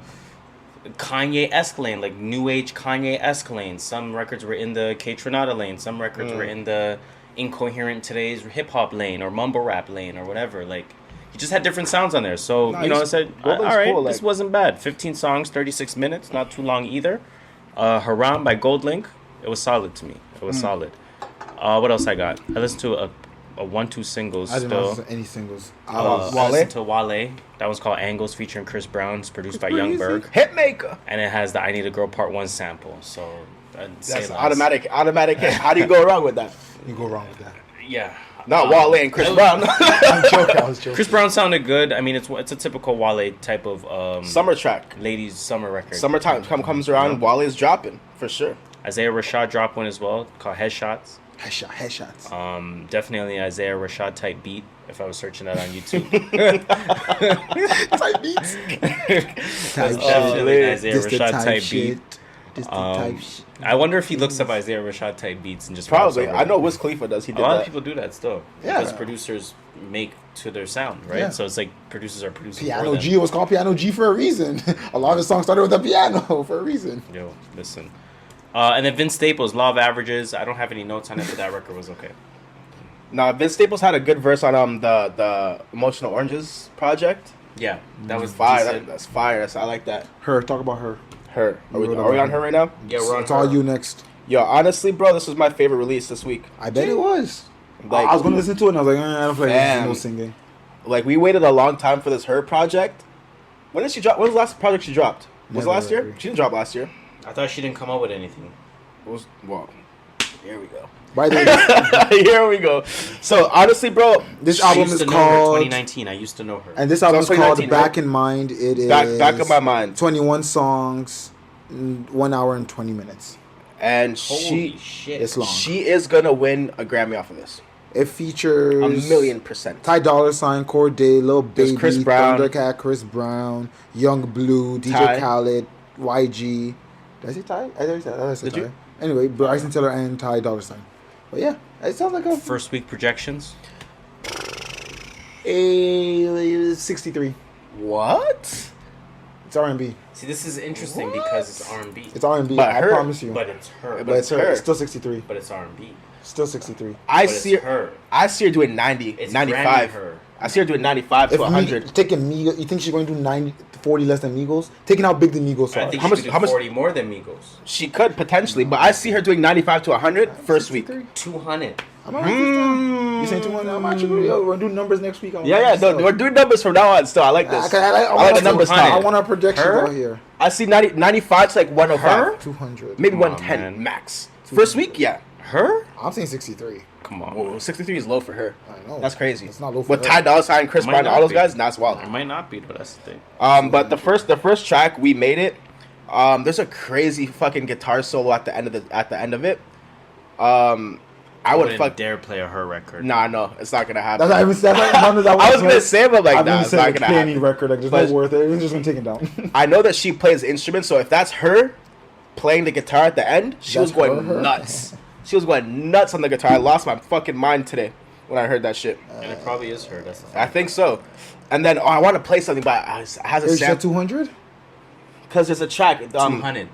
Speaker 1: Kanye-esque lane, like new age Kanye-esque lane. Some records were in the K-Tronada lane. Some records were in the incoherent today's hip hop lane or mumble rap lane or whatever. Like he just had different sounds on there. So I said, all right, cool, this wasn't bad. 15 songs, 36 minutes, not too long either. Haram by GoldLink, it was solid to me. It was solid. What else I got? I listened to a 1-2 singles.
Speaker 2: I didn't
Speaker 1: still.
Speaker 2: listen to any singles.
Speaker 1: I listened to Wale. That one's called Angles featuring Chris Brown. It's produced by Young Berg.
Speaker 3: Hitmaker.
Speaker 1: And it has the I Need a Girl Part 1 sample. So
Speaker 3: that's automatic hit. How do you go wrong with that?
Speaker 2: You go wrong with that.
Speaker 1: Yeah.
Speaker 3: Not Wale and Chris Brown.
Speaker 2: I was joking.
Speaker 1: Chris Brown sounded good. I mean, it's a typical Wale type of
Speaker 3: summer track.
Speaker 1: Ladies' summer record.
Speaker 3: Summertime comes around, Wale's dropping for sure.
Speaker 1: Isaiah Rashad dropped one as well called Headshots.
Speaker 2: Headshots.
Speaker 1: Definitely Isaiah Rashad type beat. If I was searching that on YouTube.
Speaker 2: Type beats.
Speaker 1: Definitely Isaiah
Speaker 2: This the
Speaker 1: Rashad
Speaker 2: type
Speaker 1: type
Speaker 2: shit.
Speaker 1: beat.
Speaker 2: This the type shit.
Speaker 1: I wonder if he looks up Isaiah Rashad type beats and just
Speaker 3: probably. I know Wiz Khalifa does. He did
Speaker 1: a lot
Speaker 3: that.
Speaker 1: of people do that still.
Speaker 2: Yeah.
Speaker 1: Because producers make to their sound, right?
Speaker 2: Yeah.
Speaker 1: So it's like producers are producing.
Speaker 2: Piano G was called Piano G for a reason. A lot of his songs started with a piano for a reason.
Speaker 1: Yo, listen. And then Vince Staples, Law of Averages. I don't have any notes on it, but that record was okay.
Speaker 3: Nah, Vince Staples had a good verse on the Emotional Oranges project.
Speaker 1: Yeah, that was
Speaker 3: fire. That's fire. I like that.
Speaker 2: Her, talk about her.
Speaker 3: Her. Are we on her right now?
Speaker 1: Yeah, we're on
Speaker 2: It's
Speaker 1: her.
Speaker 2: all you next.
Speaker 3: Yo, honestly, bro, this was my favorite release this week.
Speaker 2: I bet it was.
Speaker 3: Like,
Speaker 2: I was gonna listen to it and I was like, I don't feel like
Speaker 3: Damn.
Speaker 2: no singing.
Speaker 3: Like, we waited a long time for this Her project. When did she drop? When was the last project she dropped? Was it last year? She didn't drop last year.
Speaker 1: I thought she didn't come up with anything.
Speaker 3: Well, here we go.
Speaker 2: By the way,
Speaker 3: here we go. So honestly, bro,
Speaker 2: this
Speaker 1: I
Speaker 2: album
Speaker 1: used
Speaker 2: is
Speaker 1: to know her
Speaker 2: called
Speaker 1: 2019. I used to know her.
Speaker 2: And this album is
Speaker 3: So
Speaker 2: called
Speaker 3: 2019,
Speaker 2: Back
Speaker 3: right?
Speaker 2: in Mind. It is
Speaker 3: Back of My Mind.
Speaker 2: 21 songs, 1 hour and 20 minutes.
Speaker 3: And
Speaker 1: Holy shit.
Speaker 2: It's long.
Speaker 3: she is gonna win a Grammy off of this.
Speaker 2: It features
Speaker 3: 1,000,000%.
Speaker 2: Ty Dolla $ign, Corday, Lil Baby,
Speaker 3: Chris Brown.
Speaker 2: Thundercat, Chris Brown, Young Blue, DJ
Speaker 3: Ty.
Speaker 2: Khaled, YG. Did I say Ty? I said
Speaker 3: Did
Speaker 2: Ty.
Speaker 3: you?
Speaker 2: Anyway, Bryson Tiller and Ty Dolla $ign. But yeah, it sounds like
Speaker 1: First week projections.
Speaker 2: a 63.
Speaker 3: What?
Speaker 2: It's R&B.
Speaker 1: See, this is interesting because it's R&B.
Speaker 2: It's R&B.
Speaker 3: But
Speaker 2: I
Speaker 3: her-
Speaker 2: promise you.
Speaker 1: But it's her.
Speaker 2: But it's her.
Speaker 3: her.
Speaker 2: It's still 63.
Speaker 1: But it's R&B.
Speaker 2: Still 63.
Speaker 3: I
Speaker 1: But
Speaker 3: see
Speaker 1: it's her.
Speaker 3: I see her doing 90,
Speaker 1: It's
Speaker 3: 95.
Speaker 1: Grammy her.
Speaker 3: I see her doing 95 to 100.
Speaker 2: Taking Migos, you think she's going to do 40 less than Migos? Taking how big the Migos
Speaker 1: I
Speaker 2: are.
Speaker 1: think
Speaker 3: How
Speaker 1: she
Speaker 3: much-
Speaker 1: could
Speaker 3: how
Speaker 1: do
Speaker 3: much-
Speaker 1: 40 more than Migos.
Speaker 3: She could potentially, but I see her doing 95 to 100 first week.
Speaker 1: 200.
Speaker 2: I'm gonna write this down. You saying 200? I'm actually we're gonna do numbers next week.
Speaker 3: Yeah, no, we're doing numbers from now on. Still, I like this.
Speaker 2: I
Speaker 3: like the numbers.
Speaker 2: I want our projections
Speaker 1: Her?
Speaker 2: out here.
Speaker 3: I see 95 to like 105.
Speaker 2: 200.
Speaker 3: Maybe
Speaker 1: Come on,
Speaker 3: 110
Speaker 1: man.
Speaker 3: max. First week, yeah.
Speaker 1: Her?
Speaker 2: I'm saying 63.
Speaker 1: Come on.
Speaker 3: Whoa, 63 is low for her.
Speaker 2: I know.
Speaker 3: That's crazy.
Speaker 2: It's not low for
Speaker 3: With
Speaker 2: her.
Speaker 3: Ty Dolla $ign, Chris
Speaker 1: Might
Speaker 3: Brown,
Speaker 1: not
Speaker 3: all those
Speaker 1: be.
Speaker 3: guys, that's wild.
Speaker 1: It might not be, but that's the thing.
Speaker 3: But the first track, We Made It. There's a crazy fucking guitar solo at the end of it. I would
Speaker 1: wouldn't dare play a Her record.
Speaker 3: Nah, no, it's not gonna happen.
Speaker 2: That's not even that.
Speaker 3: I was gonna say, but like,
Speaker 2: I've
Speaker 3: nah,
Speaker 2: been
Speaker 3: it's
Speaker 2: saying
Speaker 3: not
Speaker 2: a
Speaker 3: gonna
Speaker 2: penny
Speaker 3: happen.
Speaker 2: record. Like, there's
Speaker 3: But-
Speaker 2: no worth it. It's just gonna take it down.
Speaker 3: I know that she plays instruments, so if that's her playing the guitar at the end, she was
Speaker 2: That's
Speaker 3: going
Speaker 2: her?
Speaker 3: nuts. She was going nuts on the guitar. I lost my fucking mind today when I heard that shit.
Speaker 1: And it probably is her. That's the thing.
Speaker 3: I think so. And then I want to play something, but it has a
Speaker 2: You said
Speaker 3: sample
Speaker 2: 200.
Speaker 3: because there's a track.
Speaker 1: 200.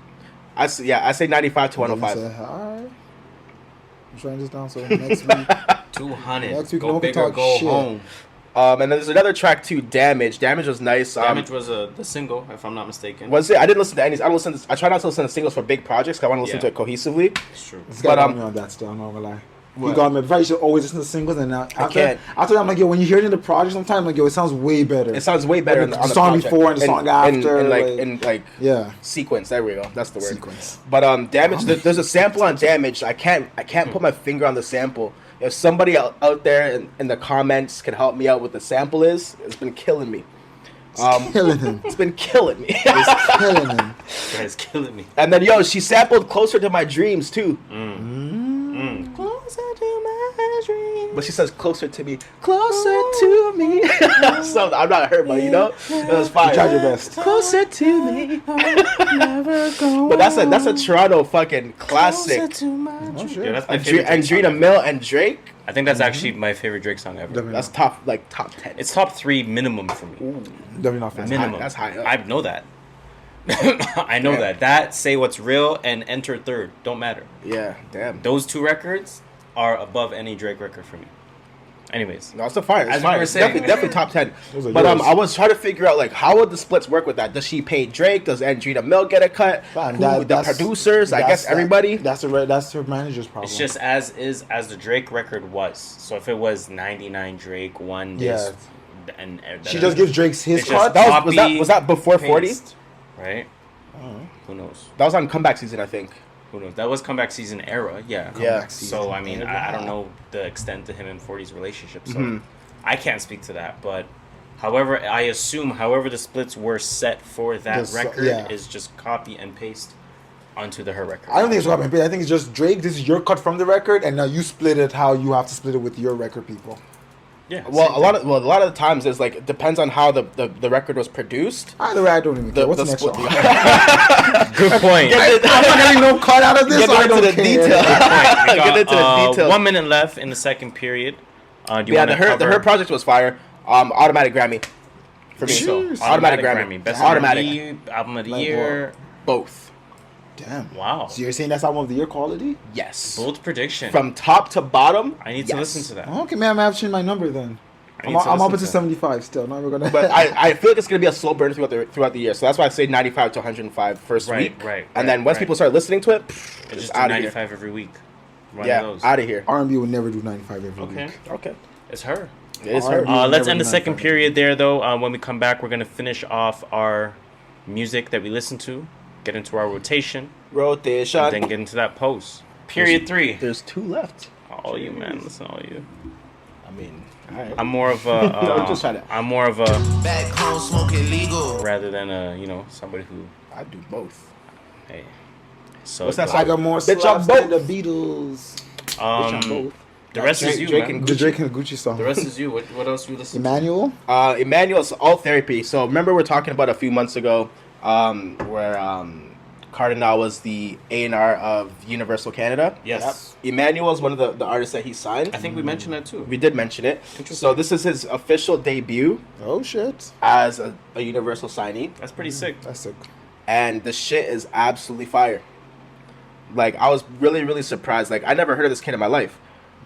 Speaker 3: I say 95 to 105.
Speaker 2: Alright. I'm trying this down so next week.
Speaker 1: 200.
Speaker 2: Next week,
Speaker 1: Go
Speaker 2: no one can
Speaker 1: big or
Speaker 2: talk
Speaker 1: go
Speaker 2: shit.
Speaker 1: home.
Speaker 3: And then there's another track too, Damage. Damage was nice.
Speaker 1: Damage was the single, if I'm not mistaken.
Speaker 3: Was it? I didn't listen to any. I try not to listen to singles for big projects because I want to listen
Speaker 1: Yeah.
Speaker 3: to it cohesively.
Speaker 1: It's true.
Speaker 2: This
Speaker 3: But,
Speaker 2: guy got me on that still. I'm not gonna lie.
Speaker 3: What?
Speaker 2: You got me. Before, you should always listen to singles, and now
Speaker 3: can't.
Speaker 2: after that, I'm like, yo, when you hear it in the project, sometimes I'm like, yo, it sounds way better.
Speaker 3: It sounds way better
Speaker 2: Like
Speaker 3: on the
Speaker 2: song
Speaker 3: project.
Speaker 2: before and the song after,
Speaker 3: in like
Speaker 2: yeah,
Speaker 3: sequence. There we go. That's the word.
Speaker 2: sequence.
Speaker 3: But Damage. There's a sample on Damage. I can't put my finger on the sample. If somebody out there in the comments can help me out with the sample it's been killing me.
Speaker 2: Killing him.
Speaker 3: It's been killing me.
Speaker 2: It's killing him.
Speaker 1: This guy's killing me.
Speaker 3: And then she sampled Closer to My Dreams too.
Speaker 1: Closer to my dreams.
Speaker 3: But she says closer to me, closer to me. So I'm not her, but it was fire.
Speaker 2: You tried your best.
Speaker 3: Closer to me. But that's a Toronto fucking classic.
Speaker 2: Oh, shit.
Speaker 1: Yeah, that's my favorite
Speaker 3: And
Speaker 1: Drake
Speaker 3: Drina
Speaker 1: song
Speaker 3: Mill and Drake.
Speaker 1: I think that's actually my favorite Drake song ever.
Speaker 2: Definitely
Speaker 3: That's
Speaker 2: not.
Speaker 3: top 10.
Speaker 1: It's top 3 minimum for me.
Speaker 2: Definitely not fancy.
Speaker 1: Minimum.
Speaker 3: That's high up.
Speaker 1: I know that. I know
Speaker 3: Yeah.
Speaker 1: that. Say What's Real and Enter Third don't matter.
Speaker 3: Yeah, damn.
Speaker 1: Those 2 records are above any Drake record for me. Anyways,
Speaker 3: No, it's a fire. It's
Speaker 1: As we
Speaker 3: fire.
Speaker 1: were
Speaker 3: It's
Speaker 1: saying.
Speaker 3: definitely top 10.
Speaker 2: Those are
Speaker 3: But
Speaker 2: yours.
Speaker 3: I was trying to figure out like how would the splits work with that? Does she pay Drake? Does Andrina Mill get a cut?
Speaker 2: Fine,
Speaker 3: Who, the producers? I guess everybody.
Speaker 2: That's her manager's problem.
Speaker 1: it's just as the Drake record was. So if it was 99 Drake, 1 this, and
Speaker 2: she just gives Drake's his
Speaker 1: It's just
Speaker 2: cut.
Speaker 3: Was that before 40?
Speaker 1: paste, right? Who knows?
Speaker 3: That was on comeback season, I think.
Speaker 1: Who knows? That was comeback season era, yeah.
Speaker 3: Yeah.
Speaker 1: So I mean, I don't know the extent to him and 40's relationship, so I can't speak to that. But however, I assume however the splits were set for that
Speaker 2: Just,
Speaker 1: record
Speaker 2: yeah.
Speaker 1: is just copy and paste onto the Her record.
Speaker 2: I don't think it's what happened. I think it's just Drake. This is your cut from the record, and now you split it how you have to split it with your record people.
Speaker 1: Yeah.
Speaker 3: Well, a lot of the times is like it depends on how the record was produced.
Speaker 2: Either way, I don't even care. What's the next
Speaker 3: split-
Speaker 2: song?
Speaker 1: good point.
Speaker 2: I'm not getting no cut out of this.
Speaker 3: Get
Speaker 2: So I
Speaker 3: into
Speaker 2: don't
Speaker 3: the
Speaker 2: care.
Speaker 3: detail.
Speaker 1: We
Speaker 3: Get into the detail.
Speaker 1: 1 minute left in the second period. Do you
Speaker 3: Yeah,
Speaker 1: want
Speaker 3: the
Speaker 1: to
Speaker 3: Her project was fire. Automatic Grammy for me.
Speaker 1: So,
Speaker 3: Automatic Grammy.
Speaker 1: Best
Speaker 3: Automatic.
Speaker 1: R&B, album of the
Speaker 2: Like
Speaker 1: year.
Speaker 3: Both.
Speaker 2: Damn.
Speaker 1: Wow.
Speaker 2: So you're saying that's album of the year quality?
Speaker 3: Yes.
Speaker 1: Bold prediction.
Speaker 3: From top to bottom.
Speaker 1: I need to
Speaker 3: yes.
Speaker 1: listen to that.
Speaker 2: Okay, man, I'm gonna have to change my number then.
Speaker 1: I
Speaker 2: I'm
Speaker 1: need to
Speaker 2: up
Speaker 1: listen
Speaker 2: to
Speaker 1: to
Speaker 2: 75 still. Now we're gonna.
Speaker 3: But I feel like it's gonna be a slow burn throughout the year. So that's why I say 95 to 105 first
Speaker 1: Right,
Speaker 3: week.
Speaker 1: right,
Speaker 3: And then
Speaker 1: right,
Speaker 3: once
Speaker 1: right.
Speaker 3: people start listening to it,
Speaker 1: It's
Speaker 3: it's
Speaker 1: just
Speaker 3: out of here.
Speaker 1: 95 every week. One
Speaker 3: Yeah,
Speaker 1: of those.
Speaker 3: out of here.
Speaker 2: R&B would never do 95 every
Speaker 1: Okay.
Speaker 2: week.
Speaker 3: Okay.
Speaker 1: It's Her.
Speaker 3: It is her.
Speaker 2: R&B.
Speaker 1: Let's
Speaker 2: never
Speaker 1: end the
Speaker 2: do
Speaker 1: second
Speaker 2: 95.
Speaker 1: period there, though. When we come back, we're going to finish off our music that we listen to, get into our rotation,
Speaker 3: Rotation.
Speaker 1: and then get into that post. Period 3.
Speaker 3: There's 2 left.
Speaker 1: All you, man. Listen, all you.
Speaker 3: I mean, all right.
Speaker 1: I'm more of a.
Speaker 3: I'm just trying to.
Speaker 1: I'm more of a.
Speaker 4: Back home smoking legal.
Speaker 1: Rather than somebody who.
Speaker 3: I do both.
Speaker 1: Hey. So
Speaker 3: What's that
Speaker 2: I
Speaker 3: song?
Speaker 2: got more
Speaker 3: Bitch,
Speaker 2: slaps
Speaker 3: I'm
Speaker 2: than the Beatles.
Speaker 3: both.
Speaker 1: The rest is you,
Speaker 3: Drake
Speaker 1: man.
Speaker 3: and
Speaker 2: The Drake and Gucci song.
Speaker 1: The rest is you. What else you listen
Speaker 2: Emanuel.
Speaker 3: Emanuel's All Therapy. So remember we were talking about a few months ago where Cardinal was the A&R of Universal Canada.
Speaker 1: to? Yes.
Speaker 3: Emanuel's one of the artists that he signed.
Speaker 1: I think we mentioned that too.
Speaker 3: We did mention it. So this is his official debut
Speaker 2: Oh shit.
Speaker 3: as a Universal signee.
Speaker 1: That's pretty sick.
Speaker 2: That's sick.
Speaker 3: And the shit is absolutely fire. Like, I was really, really surprised. Like, I never heard of this kid in my life.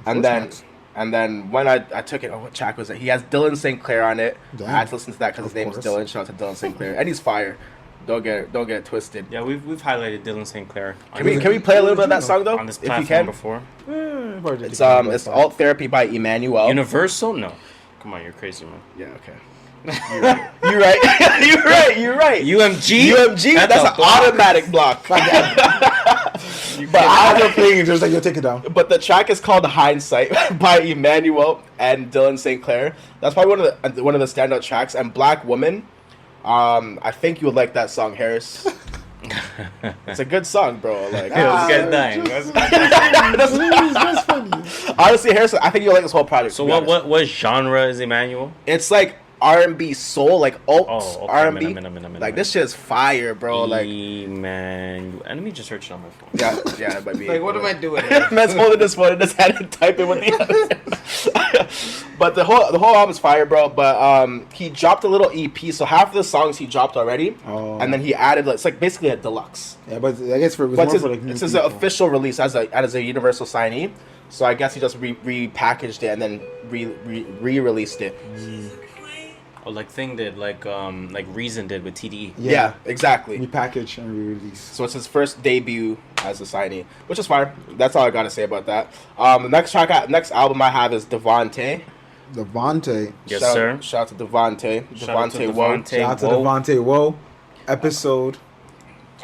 Speaker 3: And
Speaker 2: course
Speaker 3: then
Speaker 2: not.
Speaker 3: And then when I took it, what track was it? He has Dylan St. Clair on it.
Speaker 2: Damn.
Speaker 3: I had to listen to that because his name is Dylan. Shout out to Dylan St. Clair. And he's fire. Don't get it twisted.
Speaker 1: Yeah, we've highlighed Dylan St. Clair.
Speaker 3: Can we play a little bit of that song though?
Speaker 1: On this
Speaker 3: if you
Speaker 1: platform
Speaker 3: can?
Speaker 1: before.
Speaker 3: It's Alt Therapy by Emanuel.
Speaker 1: Universal? No. Come on, you're crazy, man.
Speaker 3: Yeah, okay. You're right. You're right.
Speaker 1: UMG?
Speaker 3: That's an automatic block.
Speaker 2: But I was playing and just like, yo, take it down.
Speaker 3: But the track is called Hindsight by Emanuel and Dylan St. Clair. That's probably one of the standout tracks. And Black Woman, I think you would like that song, Harris. It's a good song, bro. Like,
Speaker 1: That's
Speaker 2: That's funny.
Speaker 3: honestly, Harris, I think you'll like this whole project.
Speaker 1: So what genre is Emmanuel?
Speaker 3: It's like R&B soul, like alt
Speaker 1: okay.
Speaker 3: R&B.
Speaker 1: I'm
Speaker 3: Like this shit is fire, bro. Like
Speaker 1: Emmanuel. And let me just search it on my phone.
Speaker 3: yeah, it might be.
Speaker 2: Like, what am I doing?
Speaker 3: Man's holding this phone and just had to type it with the other. But the whole album is fire, bro. But he dropped a little EP, so half of the songs he dropped already, and then he added it's like basically a deluxe.
Speaker 2: Yeah, but I guess for
Speaker 3: It's his official release as a Universal signee. So I guess he just repackaged it and then re-released it.
Speaker 1: Oh, like Thing did, like Reason did with TDE.
Speaker 3: Yeah, exactly.
Speaker 2: Repackage and re-release.
Speaker 3: So it's his first debut as a signee, which is fire. That's all I gotta say about that. The next album I have is Devontee.
Speaker 1: Yes, sir.
Speaker 3: Shout out to Devontee. Devontee Woe.
Speaker 2: Shout out to Devontee Woe. Episode.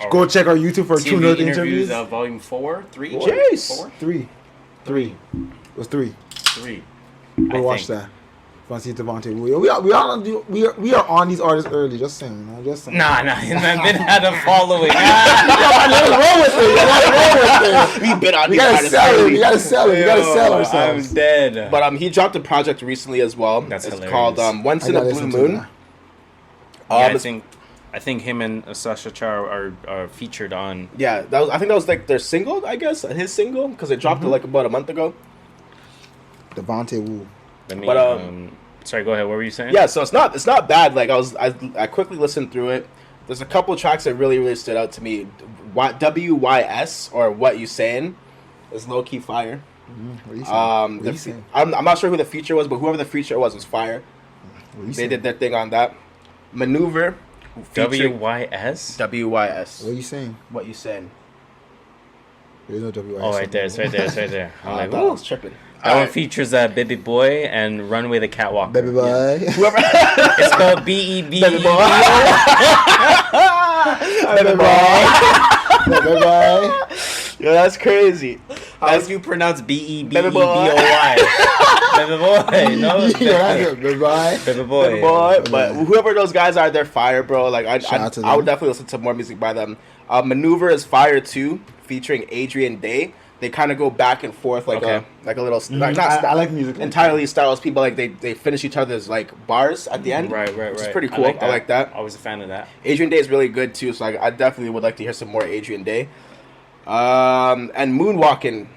Speaker 2: Go check our YouTube for
Speaker 1: TV
Speaker 2: 2 interviews.
Speaker 1: Volume 4, 3.
Speaker 3: Jeez.
Speaker 2: 3. It was 3.
Speaker 1: 3.
Speaker 2: Go watch that. Want to see Devontee Woe? We are on these artists early. Just saying.
Speaker 1: Nah. Been had a following.
Speaker 3: We've been on
Speaker 2: We
Speaker 3: these
Speaker 2: gotta
Speaker 3: artists
Speaker 2: sell it.
Speaker 3: early.
Speaker 2: We gotta sell ourselves.
Speaker 1: I'm dead.
Speaker 3: But he dropped a project recently as well.
Speaker 1: That's
Speaker 3: it's
Speaker 1: hilarious.
Speaker 3: called Once in a Blue Moon.
Speaker 1: I think him and H.E.R are featured on.
Speaker 3: Yeah, I think that was like their single, I guess, his single, because it dropped like about a month ago.
Speaker 2: Devontee Woe.
Speaker 1: Sorry, go ahead. What were you saying?
Speaker 3: Yeah, so it's not bad. Like I quickly listened through it. There's a couple tracks that really stood out to me. WYS or What You Saying is low key fire.
Speaker 2: What are you saying?
Speaker 3: I'm not sure who the feature was, but whoever the feature was fire. They did their thing on that. Maneuver.
Speaker 1: WYS.
Speaker 3: WYS.
Speaker 2: What are you saying?
Speaker 3: What You Saying?
Speaker 2: There's no WYS.
Speaker 1: Oh, right there. It's right there. I'm
Speaker 3: I
Speaker 1: like,
Speaker 3: thought I was tripping.
Speaker 1: that one features Baby Boy and Runway the Catwalk.
Speaker 2: Baby boy.
Speaker 3: Whoever.
Speaker 1: It's called BEB.
Speaker 3: Baby boy.
Speaker 2: Baby boy. Baby boy.
Speaker 3: Yo, that's crazy.
Speaker 1: How do you pronounce BEBEBOY?
Speaker 3: Baby boy.
Speaker 1: Baby Boy. No.
Speaker 2: Baby boy.
Speaker 1: Baby Boy.
Speaker 3: Baby boy. But whoever those guys are, they're fire, bro. Like
Speaker 2: Shout out to
Speaker 3: I would
Speaker 2: them.
Speaker 3: definitely listen to more music by them. Maneuver is fire too, featuring Adrian Day. They kind of go back and forth like a little. Like, not
Speaker 2: I like music.
Speaker 3: entirely styles. People like they finish each other's like bars at the end.
Speaker 1: Right.
Speaker 3: Which is pretty cool. I like that.
Speaker 1: Always a fan of that.
Speaker 3: Adrian Day is really good too. So I definitely would like to hear some more Adrian Day. And Moonwalking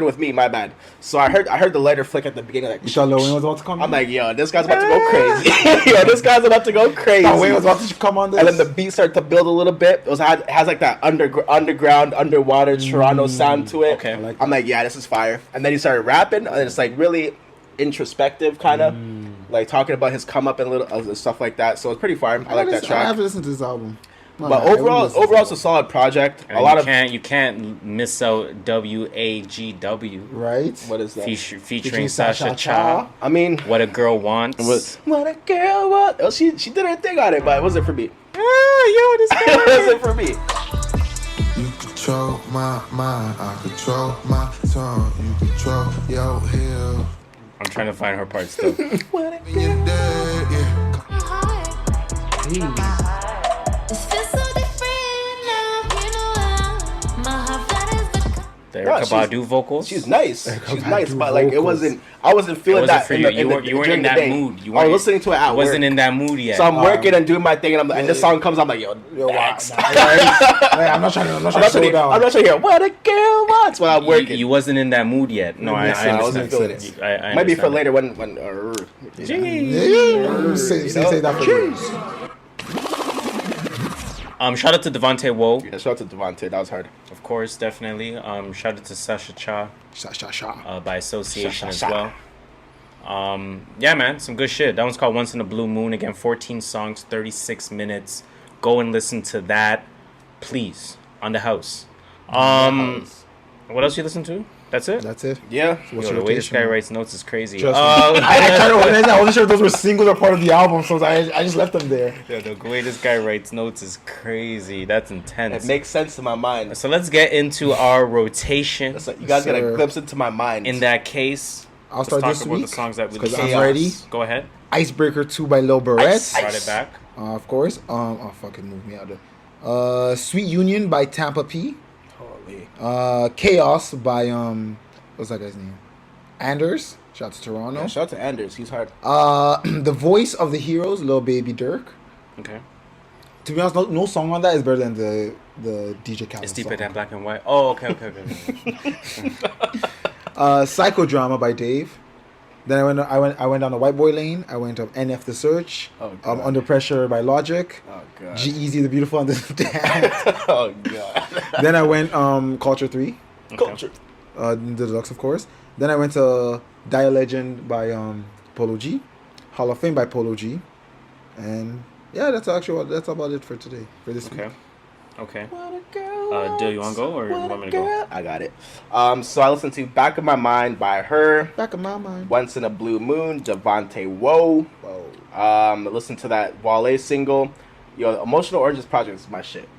Speaker 3: with Me. My bad. So I heard the lighter flick at the beginning. Like,
Speaker 2: You thought Lil Wayne was about to come?
Speaker 3: I'm like, yo, this guy's about to go crazy. Yo, this guy's about to go crazy.
Speaker 2: Lil Wayne was about to come on this.
Speaker 3: And then the beat started to build a little bit. It has like that underground, underwater Toronto sound to it.
Speaker 1: Okay.
Speaker 2: like
Speaker 3: I'm like, yeah, this is fire. And then he started rapping, and it's like really introspective, kind of like talking about his come up and little stuff like that. So it's pretty fire. I like that
Speaker 2: I
Speaker 3: track.
Speaker 2: have to listen to this album.
Speaker 3: But overall, it's a solid project.
Speaker 1: And you can't miss out WAGW.
Speaker 2: Right?
Speaker 3: What is that?
Speaker 1: Featuring Sasha Cha.
Speaker 3: I mean,
Speaker 1: What a Girl Wants.
Speaker 3: what a girl what? Oh, she did her thing on it, but it wasn't for me.
Speaker 1: This
Speaker 3: It wasn't for me.
Speaker 5: You control my mind, I control my tongue. You control your heel.
Speaker 1: I'm trying to find her part still.
Speaker 5: When you're dead, yeah.
Speaker 6: This feels so different now, you know my heart flutters
Speaker 1: The Erykah Badu vocals.
Speaker 3: She's nice. She's nice,
Speaker 2: Badu
Speaker 3: but like
Speaker 2: vocals.
Speaker 3: I wasn't feeling
Speaker 1: It wasn't
Speaker 3: that.
Speaker 1: for you. You weren't
Speaker 3: during
Speaker 1: in
Speaker 3: the
Speaker 1: that
Speaker 3: day.
Speaker 1: mood. You
Speaker 3: I
Speaker 1: weren't
Speaker 3: was listening to it at work.
Speaker 1: wasn't in that mood yet.
Speaker 3: So I'm working and doing my thing, and this song comes. I'm like, yo,
Speaker 2: Next.
Speaker 3: next.
Speaker 2: I'm not trying to slow down.
Speaker 3: I'm not trying to hear what a girl wants while I'm working.
Speaker 1: You wasn't in that mood yet. No, I
Speaker 3: I wasn't
Speaker 1: understand.
Speaker 3: feeling it.
Speaker 1: I
Speaker 3: Might be for
Speaker 1: understand.
Speaker 3: later when
Speaker 2: Say that for me.
Speaker 1: Shout out to Devontee Woe.
Speaker 3: Yeah, shout out to Devontee. That was hard.
Speaker 1: Of course, definitely. Shout out to Sasha Cha. By association as well. Yeah, man, some good shit. That one's called Once in a Blue Moon. Again, 14 songs, 36 minutes. Go and listen to that, please, on the house. What else you listen to? That's it?
Speaker 2: That's it.
Speaker 3: Yeah.
Speaker 2: So what's
Speaker 1: Yo,
Speaker 2: your
Speaker 1: the way this
Speaker 2: rotation?
Speaker 1: guy writes notes is crazy.
Speaker 2: Trust me. I wasn't sure if those were singles or part of the album, so I just left them there.
Speaker 1: Yeah, the way this guy writes notes is crazy. That's intense.
Speaker 3: It makes sense in my mind.
Speaker 1: So let's get into our rotation.
Speaker 3: You guys get a glimpse into my mind.
Speaker 1: In that case,
Speaker 2: I'll start
Speaker 1: let's
Speaker 2: this
Speaker 1: talk about
Speaker 2: week
Speaker 1: the songs that we
Speaker 2: because
Speaker 1: listen
Speaker 2: I'm
Speaker 1: to.
Speaker 2: ready.
Speaker 1: Go ahead.
Speaker 2: Icebreaker 2 by Lil Barrett.
Speaker 1: Start it back.
Speaker 2: Of course. Oh, fucking move me out of there. Sweet Union by Tampa P.
Speaker 3: Holy.
Speaker 2: Chaos by what's that guy's name? Anders. Shout out to Toronto.
Speaker 3: Yeah, shout out to Anders. He's hard.
Speaker 2: The Voice of the Heroes, Lil Baby Dirk.
Speaker 1: Okay.
Speaker 2: To be honest, no song on that is better than the DJ Khaled
Speaker 1: It's deeper
Speaker 2: song.
Speaker 1: than Black and White. Oh, okay.
Speaker 2: Psychodrama by Dave. Then I went down the White Boy lane. I went up NF The Search.
Speaker 3: Oh, God.
Speaker 2: Under Pressure by Logic.
Speaker 3: Oh, God.
Speaker 2: G-Eazy The Beautiful and the Damned.
Speaker 3: Oh, God.
Speaker 2: Then I went Culture 3.
Speaker 3: Culture.
Speaker 2: The Deluxe, of course. Then I went to Die Legend by Polo G. Hall of Fame by Polo G. And yeah, that's about it for today. For this week.
Speaker 1: Okay. Do you want to go or you want me to go?
Speaker 3: I got it. So I listened to Back of My Mind by H.E.R.
Speaker 2: Back of my mind.
Speaker 3: Once in a Blue Moon, Devontee Woe. Listen to that Wale single. Yo, Emotional Oranges Project is my shit.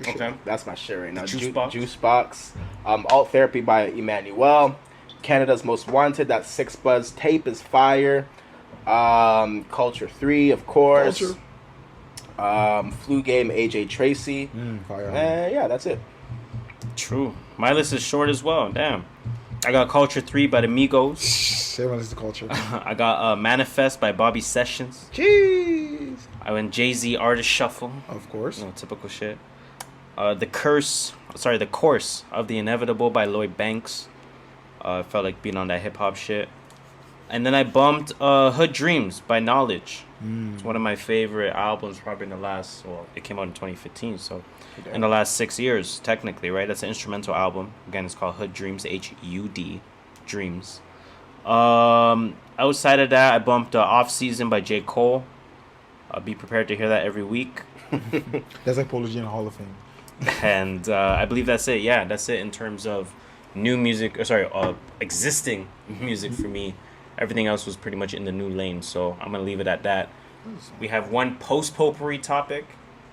Speaker 1: Okay.
Speaker 3: That's my shit right now.
Speaker 1: Juice
Speaker 3: Box. Alt Therapy by Emanuel. Canada's Most Wanted. That Six Buzz tape is fire. Culture 3, of course.
Speaker 2: Culture.
Speaker 3: Flu Game, AJ Tracy.
Speaker 2: Fire.
Speaker 3: Yeah, that's it.
Speaker 1: True. My list is short as well. Damn. I got Culture 3 by the Migos.
Speaker 2: Everyone listens to Culture.
Speaker 1: I got Manifest by Bobby Sessions.
Speaker 2: Jeez.
Speaker 1: I went Jay-Z Artist Shuffle.
Speaker 2: Of course.
Speaker 1: You know, typical shit. The Course of the Inevitable by Lloyd Banks. I felt like being on that hip-hop shit. And then I bumped Hood Dreams by Knowledge. It's one of my favorite albums probably in the last, it came out in 2015, so in the last 6 years, technically, right? That's an instrumental album. Again, it's called Hood Dreams, H-U-D, Dreams. Outside of that, I bumped Off Season by J. Cole. Be prepared to hear that every week.
Speaker 2: That's like Polo G in the Hall of Fame.
Speaker 1: And I believe that's it. Yeah, that's it in terms of new music, existing music for me. Everything else was pretty much in the new lane, so I'm going to leave it at that. We have one post-potpourri topic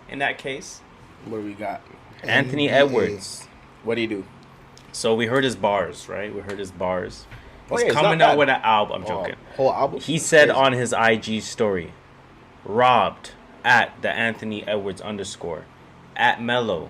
Speaker 1: in that case.
Speaker 3: What do we got?
Speaker 1: Anthony
Speaker 2: NBA.
Speaker 1: Edwards.
Speaker 3: What do you do?
Speaker 1: So we heard his bars, right? We heard his bars. He's
Speaker 3: it's
Speaker 1: coming
Speaker 3: not
Speaker 1: out
Speaker 3: bad.
Speaker 1: with an album. I'm joking.
Speaker 3: Whole album?
Speaker 1: He said on his IG story, robbed at the Anthony Edwards _ at Mello.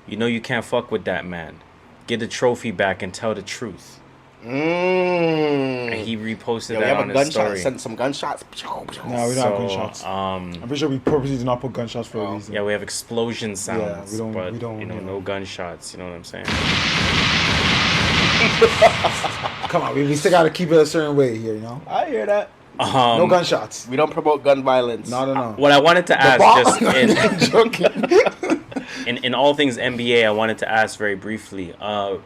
Speaker 1: You know you can't fuck with that man. Get the trophy back and tell the truth. And he reposted that on his story.
Speaker 3: Send some gunshots.
Speaker 2: No, we don't have gunshots. I'm pretty sure we purposely did not put gunshots for a reason.
Speaker 1: Yeah, we have explosion sounds,
Speaker 2: we don't,
Speaker 1: no gunshots. You know what I'm saying?
Speaker 2: Come on, we still gotta keep it a certain way here, you know.
Speaker 3: I hear that.
Speaker 2: No gunshots.
Speaker 3: We don't promote gun violence.
Speaker 2: No.
Speaker 1: What I wanted to ask, just
Speaker 2: joking.
Speaker 1: in all things NBA, I wanted to ask very briefly.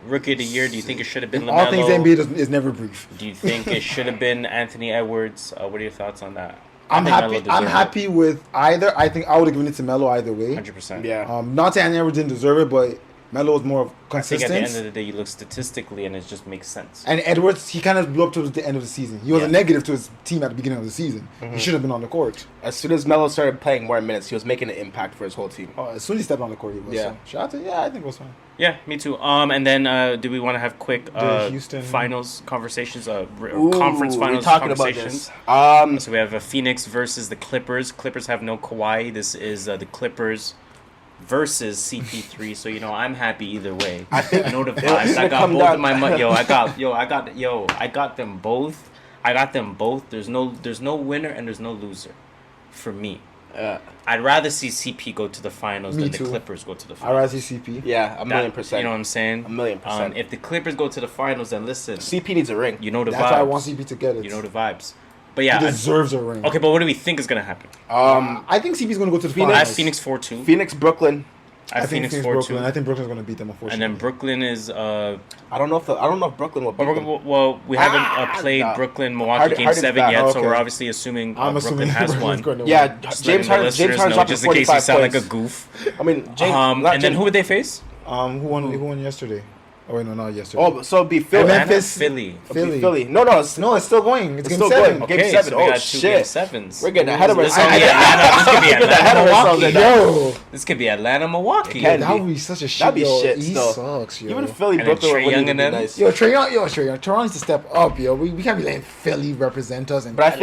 Speaker 1: Rookie of the Year, do you think it should have been Lamelo?
Speaker 2: All things NBA is never brief.
Speaker 1: Do you think it should have been Anthony Edwards? What are your thoughts on that?
Speaker 2: I'm happy with either. I think I would have given it to Melo either way.
Speaker 1: 100%.
Speaker 3: Yeah.
Speaker 2: Not saying Edwards didn't deserve it, but Melo was more
Speaker 1: I think
Speaker 2: consistent.
Speaker 1: at the end of the day, you look statistically, and it just makes sense.
Speaker 2: And Edwards, he kind of blew up towards the end of the season. He was a negative to his team at the beginning of the season. He should have been on the court.
Speaker 3: As soon as Melo started playing more minutes, he was making an impact for his whole team.
Speaker 2: As soon as he stepped on the court, he was.
Speaker 3: Yeah.
Speaker 2: So, shout out to, yeah, I think it was fine.
Speaker 1: Yeah, me too. And then do we want to have quick
Speaker 2: Houston
Speaker 1: finals conversations,
Speaker 3: Ooh,
Speaker 1: conference
Speaker 3: we're
Speaker 1: finals
Speaker 3: talking
Speaker 1: conversations?
Speaker 3: about this.
Speaker 1: So we have Phoenix versus the Clippers. Clippers have no Kawhi. This is the Clippers versus CP3. So I'm happy either way. I know the vibes. I got both of my money. I got them both. I got them both. There's no winner and there's no loser for me. I'd rather see CP go to the finals than the Clippers go to the finals.
Speaker 2: I'd rather see CP.
Speaker 3: Yeah, a million percent.
Speaker 1: You know what I'm saying?
Speaker 3: 1,000,000%.
Speaker 1: If the Clippers go to the finals, then listen.
Speaker 3: CP needs a ring.
Speaker 1: You know the vibes.
Speaker 2: That's why I want CP to get it.
Speaker 1: You know the vibes. But yeah,
Speaker 2: He deserves a ring.
Speaker 1: okay. But what do we think is gonna happen?
Speaker 2: I think CP's going to go to the
Speaker 3: Phoenix.
Speaker 1: I have
Speaker 2: finals.
Speaker 1: Phoenix 4-2.
Speaker 3: Phoenix, Brooklyn.
Speaker 1: I have Phoenix 4-2.
Speaker 2: Brooklyn. I think Brooklyn's going to beat them, unfortunately.
Speaker 1: And then Brooklyn is
Speaker 3: I don't know if Brooklyn will beat them.
Speaker 1: well, we haven't played
Speaker 3: nah.
Speaker 1: Brooklyn Milwaukee Game
Speaker 3: Harden's
Speaker 1: 7
Speaker 3: back.
Speaker 1: yet,
Speaker 2: Oh,
Speaker 1: so
Speaker 2: okay.
Speaker 1: we're obviously assuming
Speaker 2: I'm
Speaker 1: Brooklyn
Speaker 2: assuming
Speaker 1: has
Speaker 2: Brooklyn's
Speaker 1: one.
Speaker 2: going to
Speaker 3: Yeah,
Speaker 2: win.
Speaker 1: Just
Speaker 3: James
Speaker 1: letting the
Speaker 3: Harden
Speaker 1: listeners know,
Speaker 3: dropped
Speaker 1: just in case you
Speaker 3: 45
Speaker 1: sound
Speaker 3: points.
Speaker 1: like a goof.
Speaker 3: I mean, James.
Speaker 1: And then who would they face?
Speaker 2: Who won yesterday? Oh, wait, no, not yesterday.
Speaker 3: Oh, so it'd be Philly.
Speaker 2: Memphis.
Speaker 1: Philly.
Speaker 3: Philly. No, it's
Speaker 2: still going. It's game
Speaker 3: still
Speaker 2: 7.
Speaker 3: going. Game
Speaker 1: Okay,
Speaker 3: 7.
Speaker 1: so we
Speaker 3: Oh,
Speaker 1: got 2 Game
Speaker 3: shit.
Speaker 1: 7s.
Speaker 3: We're getting ahead of
Speaker 1: This
Speaker 3: ourselves.
Speaker 1: could be Atlanta,
Speaker 3: ourselves.
Speaker 1: Milwaukee.
Speaker 2: Yo,
Speaker 1: This could be Atlanta, Milwaukee.
Speaker 3: can
Speaker 2: that
Speaker 3: be.
Speaker 2: would be such a shit.
Speaker 3: That'd be
Speaker 2: yo.
Speaker 3: shit
Speaker 2: He
Speaker 3: still.
Speaker 2: sucks, yo.
Speaker 3: Even Philly,
Speaker 1: And then
Speaker 3: Brooklyn
Speaker 1: Trae
Speaker 3: would
Speaker 1: Young
Speaker 3: be
Speaker 1: and them.
Speaker 3: nice.
Speaker 2: Yo, Trae Young. Toronto needs to step up, yo. We can't be letting Philly represent us. And
Speaker 3: But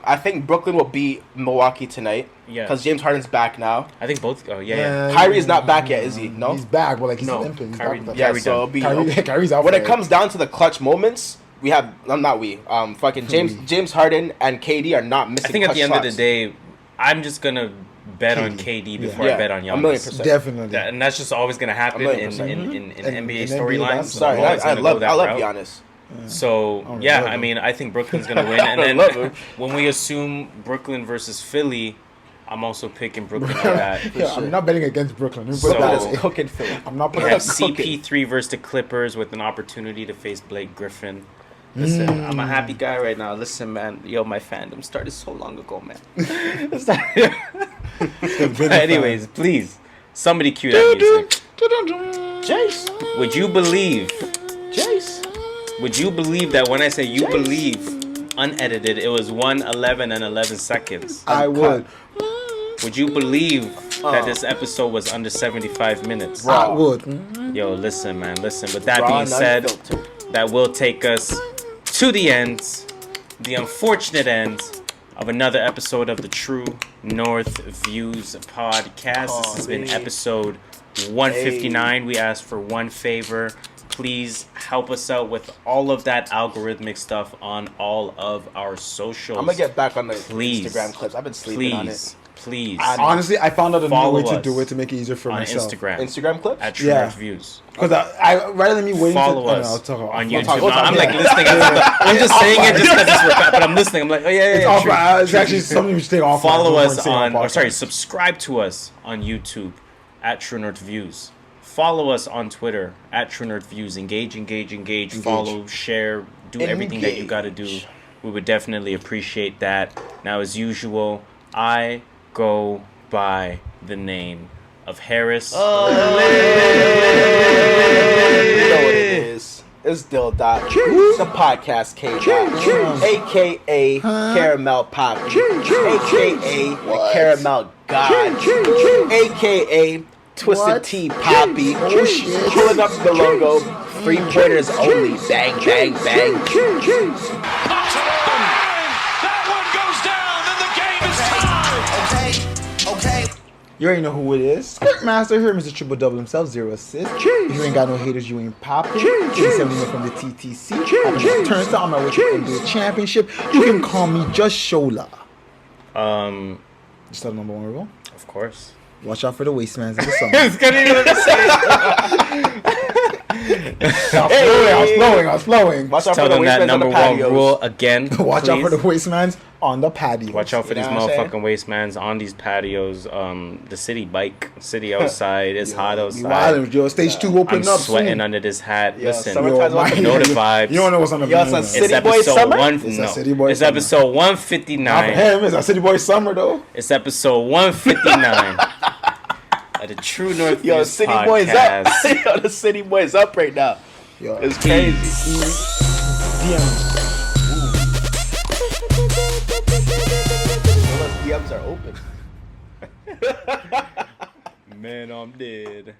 Speaker 3: I think Brooklyn will beat Milwaukee tonight.
Speaker 1: Yeah.
Speaker 3: Because James Harden's back now.
Speaker 1: I think both. Oh, yeah.
Speaker 3: Kyrie is not back yet, is he? No?
Speaker 2: He's back, but like he's
Speaker 1: No,
Speaker 2: limping. He's
Speaker 1: Kyrie-
Speaker 2: back with
Speaker 1: yeah,
Speaker 2: that.
Speaker 3: Yeah, so it'll be
Speaker 2: Kyrie's out.
Speaker 3: when
Speaker 2: for
Speaker 3: it comes down to the clutch moments, we have fucking James Harden and KD are not missing.
Speaker 1: I think at the end of the
Speaker 3: shots.
Speaker 1: day, I'm just going to bet on KD before I bet on Giannis.
Speaker 3: 1,000,000%.
Speaker 2: definitely.
Speaker 1: And that's just always going to happen in
Speaker 3: 1,000,000%.
Speaker 1: NBA
Speaker 2: in
Speaker 1: storylines.
Speaker 2: NBA
Speaker 3: Sorry,
Speaker 1: Always
Speaker 3: I
Speaker 1: gonna go
Speaker 3: love
Speaker 1: that route.
Speaker 3: Giannis.
Speaker 1: So yeah,
Speaker 2: love
Speaker 1: I
Speaker 2: him.
Speaker 1: mean, I think Brooklyn's gonna win, and then
Speaker 3: love him.
Speaker 1: when we assume Brooklyn versus Philly, I'm also picking Brooklyn on that.
Speaker 2: Yeah, I'm not betting against Brooklyn. Let me put
Speaker 1: So-
Speaker 2: that
Speaker 3: That
Speaker 2: as-
Speaker 3: is cooking Philly.
Speaker 2: I'm not
Speaker 1: We
Speaker 2: putting
Speaker 1: have
Speaker 2: that.
Speaker 1: CP3 versus the Clippers with an opportunity to face Blake Griffin. Listen, I'm a happy guy right now. Listen, man, yo, my fandom started so long ago, man. But anyways, please, somebody cue that music.
Speaker 3: Jace.
Speaker 1: Would you believe?
Speaker 3: Jace.
Speaker 1: Would you believe that when I say you believe, unedited, it was 1:11 and 11 seconds?
Speaker 2: I would.
Speaker 1: Would you believe that this episode was under 75 minutes?
Speaker 2: I would.
Speaker 1: Yo, listen, man, listen. With that
Speaker 3: Raw
Speaker 1: being
Speaker 3: and
Speaker 1: said,
Speaker 3: unfiltered.
Speaker 1: that will take us to the end, the unfortunate end of another episode of the True North Views podcast. This has been episode 159. We asked for one favor. Please help us out with all of that algorithmic stuff on all of our socials.
Speaker 3: I'm gonna get back on the
Speaker 1: Please.
Speaker 3: Instagram clips. I've been sleeping on it.
Speaker 1: Please.
Speaker 2: Honestly, I found out a new
Speaker 1: Follow
Speaker 2: way to
Speaker 1: us
Speaker 2: do it to make it easier for
Speaker 1: on
Speaker 2: myself.
Speaker 1: Instagram.
Speaker 3: Instagram clips.
Speaker 1: At True
Speaker 2: Yeah.
Speaker 1: North Views.
Speaker 2: Because I rather than me waiting
Speaker 1: Follow
Speaker 2: to,
Speaker 1: us
Speaker 2: I'll talk
Speaker 1: on
Speaker 2: I'll
Speaker 1: YouTube.
Speaker 2: talk-
Speaker 1: No, I'm like listening. I'm just saying it just because it's recorded, but I'm listening. I'm like, oh yeah,
Speaker 2: It's,
Speaker 1: yeah,
Speaker 2: off,
Speaker 1: true.
Speaker 2: it's actually something we should take off.
Speaker 1: Follow us on, or sorry, subscribe to us on YouTube at True North Views. Follow us on Twitter at True North Views. Engage. Follow, share, do everything that you got to do. We would definitely appreciate that. Now, as usual, I go by the name of Harris.
Speaker 3: You know what it is. It's Dill Dot, the podcast K Dot, aka Caramel Poppy, aka the Caramel God, aka Twisted Tea Poppy. Pulling up the logo, 3 pointers only. Bang, bang, bang.
Speaker 2: You already know who it is. Skirt Master here, Mr. Triple Double himself, 0 assists. If you ain't got no haters, you ain't popping. 70 from the TTC. Turns out on my way to the NBA Championship. You can call me Just Shola. Just the number 1 rule.
Speaker 1: Of course.
Speaker 2: Watch out for the wastemans in the summer. I was flowing.
Speaker 3: Watch out
Speaker 1: Tell
Speaker 3: for the
Speaker 1: them that
Speaker 3: waistbands on
Speaker 1: number
Speaker 3: the
Speaker 1: 1
Speaker 3: patios.
Speaker 1: rule again.
Speaker 2: Watch out for the
Speaker 1: please.
Speaker 2: wastemans on the patio.
Speaker 1: Watch out for
Speaker 3: You
Speaker 1: these
Speaker 3: know what I'm saying?
Speaker 1: motherfucking wastemans on these patios. The city outside. It's hot
Speaker 2: You
Speaker 1: outside.
Speaker 2: wildin', yo. Stage 2 opening
Speaker 1: I'm
Speaker 2: up
Speaker 1: sweating
Speaker 2: soon.
Speaker 1: under this hat.
Speaker 3: Yeah,
Speaker 1: Listen,
Speaker 3: summertime's on the
Speaker 1: know the
Speaker 2: You
Speaker 1: vibes.
Speaker 2: don't know what's on the
Speaker 3: Yo, it's
Speaker 2: menu.
Speaker 3: a
Speaker 1: It's
Speaker 3: City Boy
Speaker 1: episode
Speaker 3: summer?
Speaker 1: It's
Speaker 2: a City Boy
Speaker 1: It's
Speaker 2: summer.
Speaker 1: episode
Speaker 2: Not for
Speaker 1: 159.
Speaker 2: him. It's a City Boy summer, though.
Speaker 1: It's episode 159 of the True North
Speaker 3: Yo,
Speaker 1: Views
Speaker 3: City
Speaker 1: podcast.
Speaker 3: Boy's up. Yo, the City Boy's up right now.
Speaker 2: Yo,
Speaker 3: It's crazy. DMs are open.
Speaker 1: Man, I'm dead.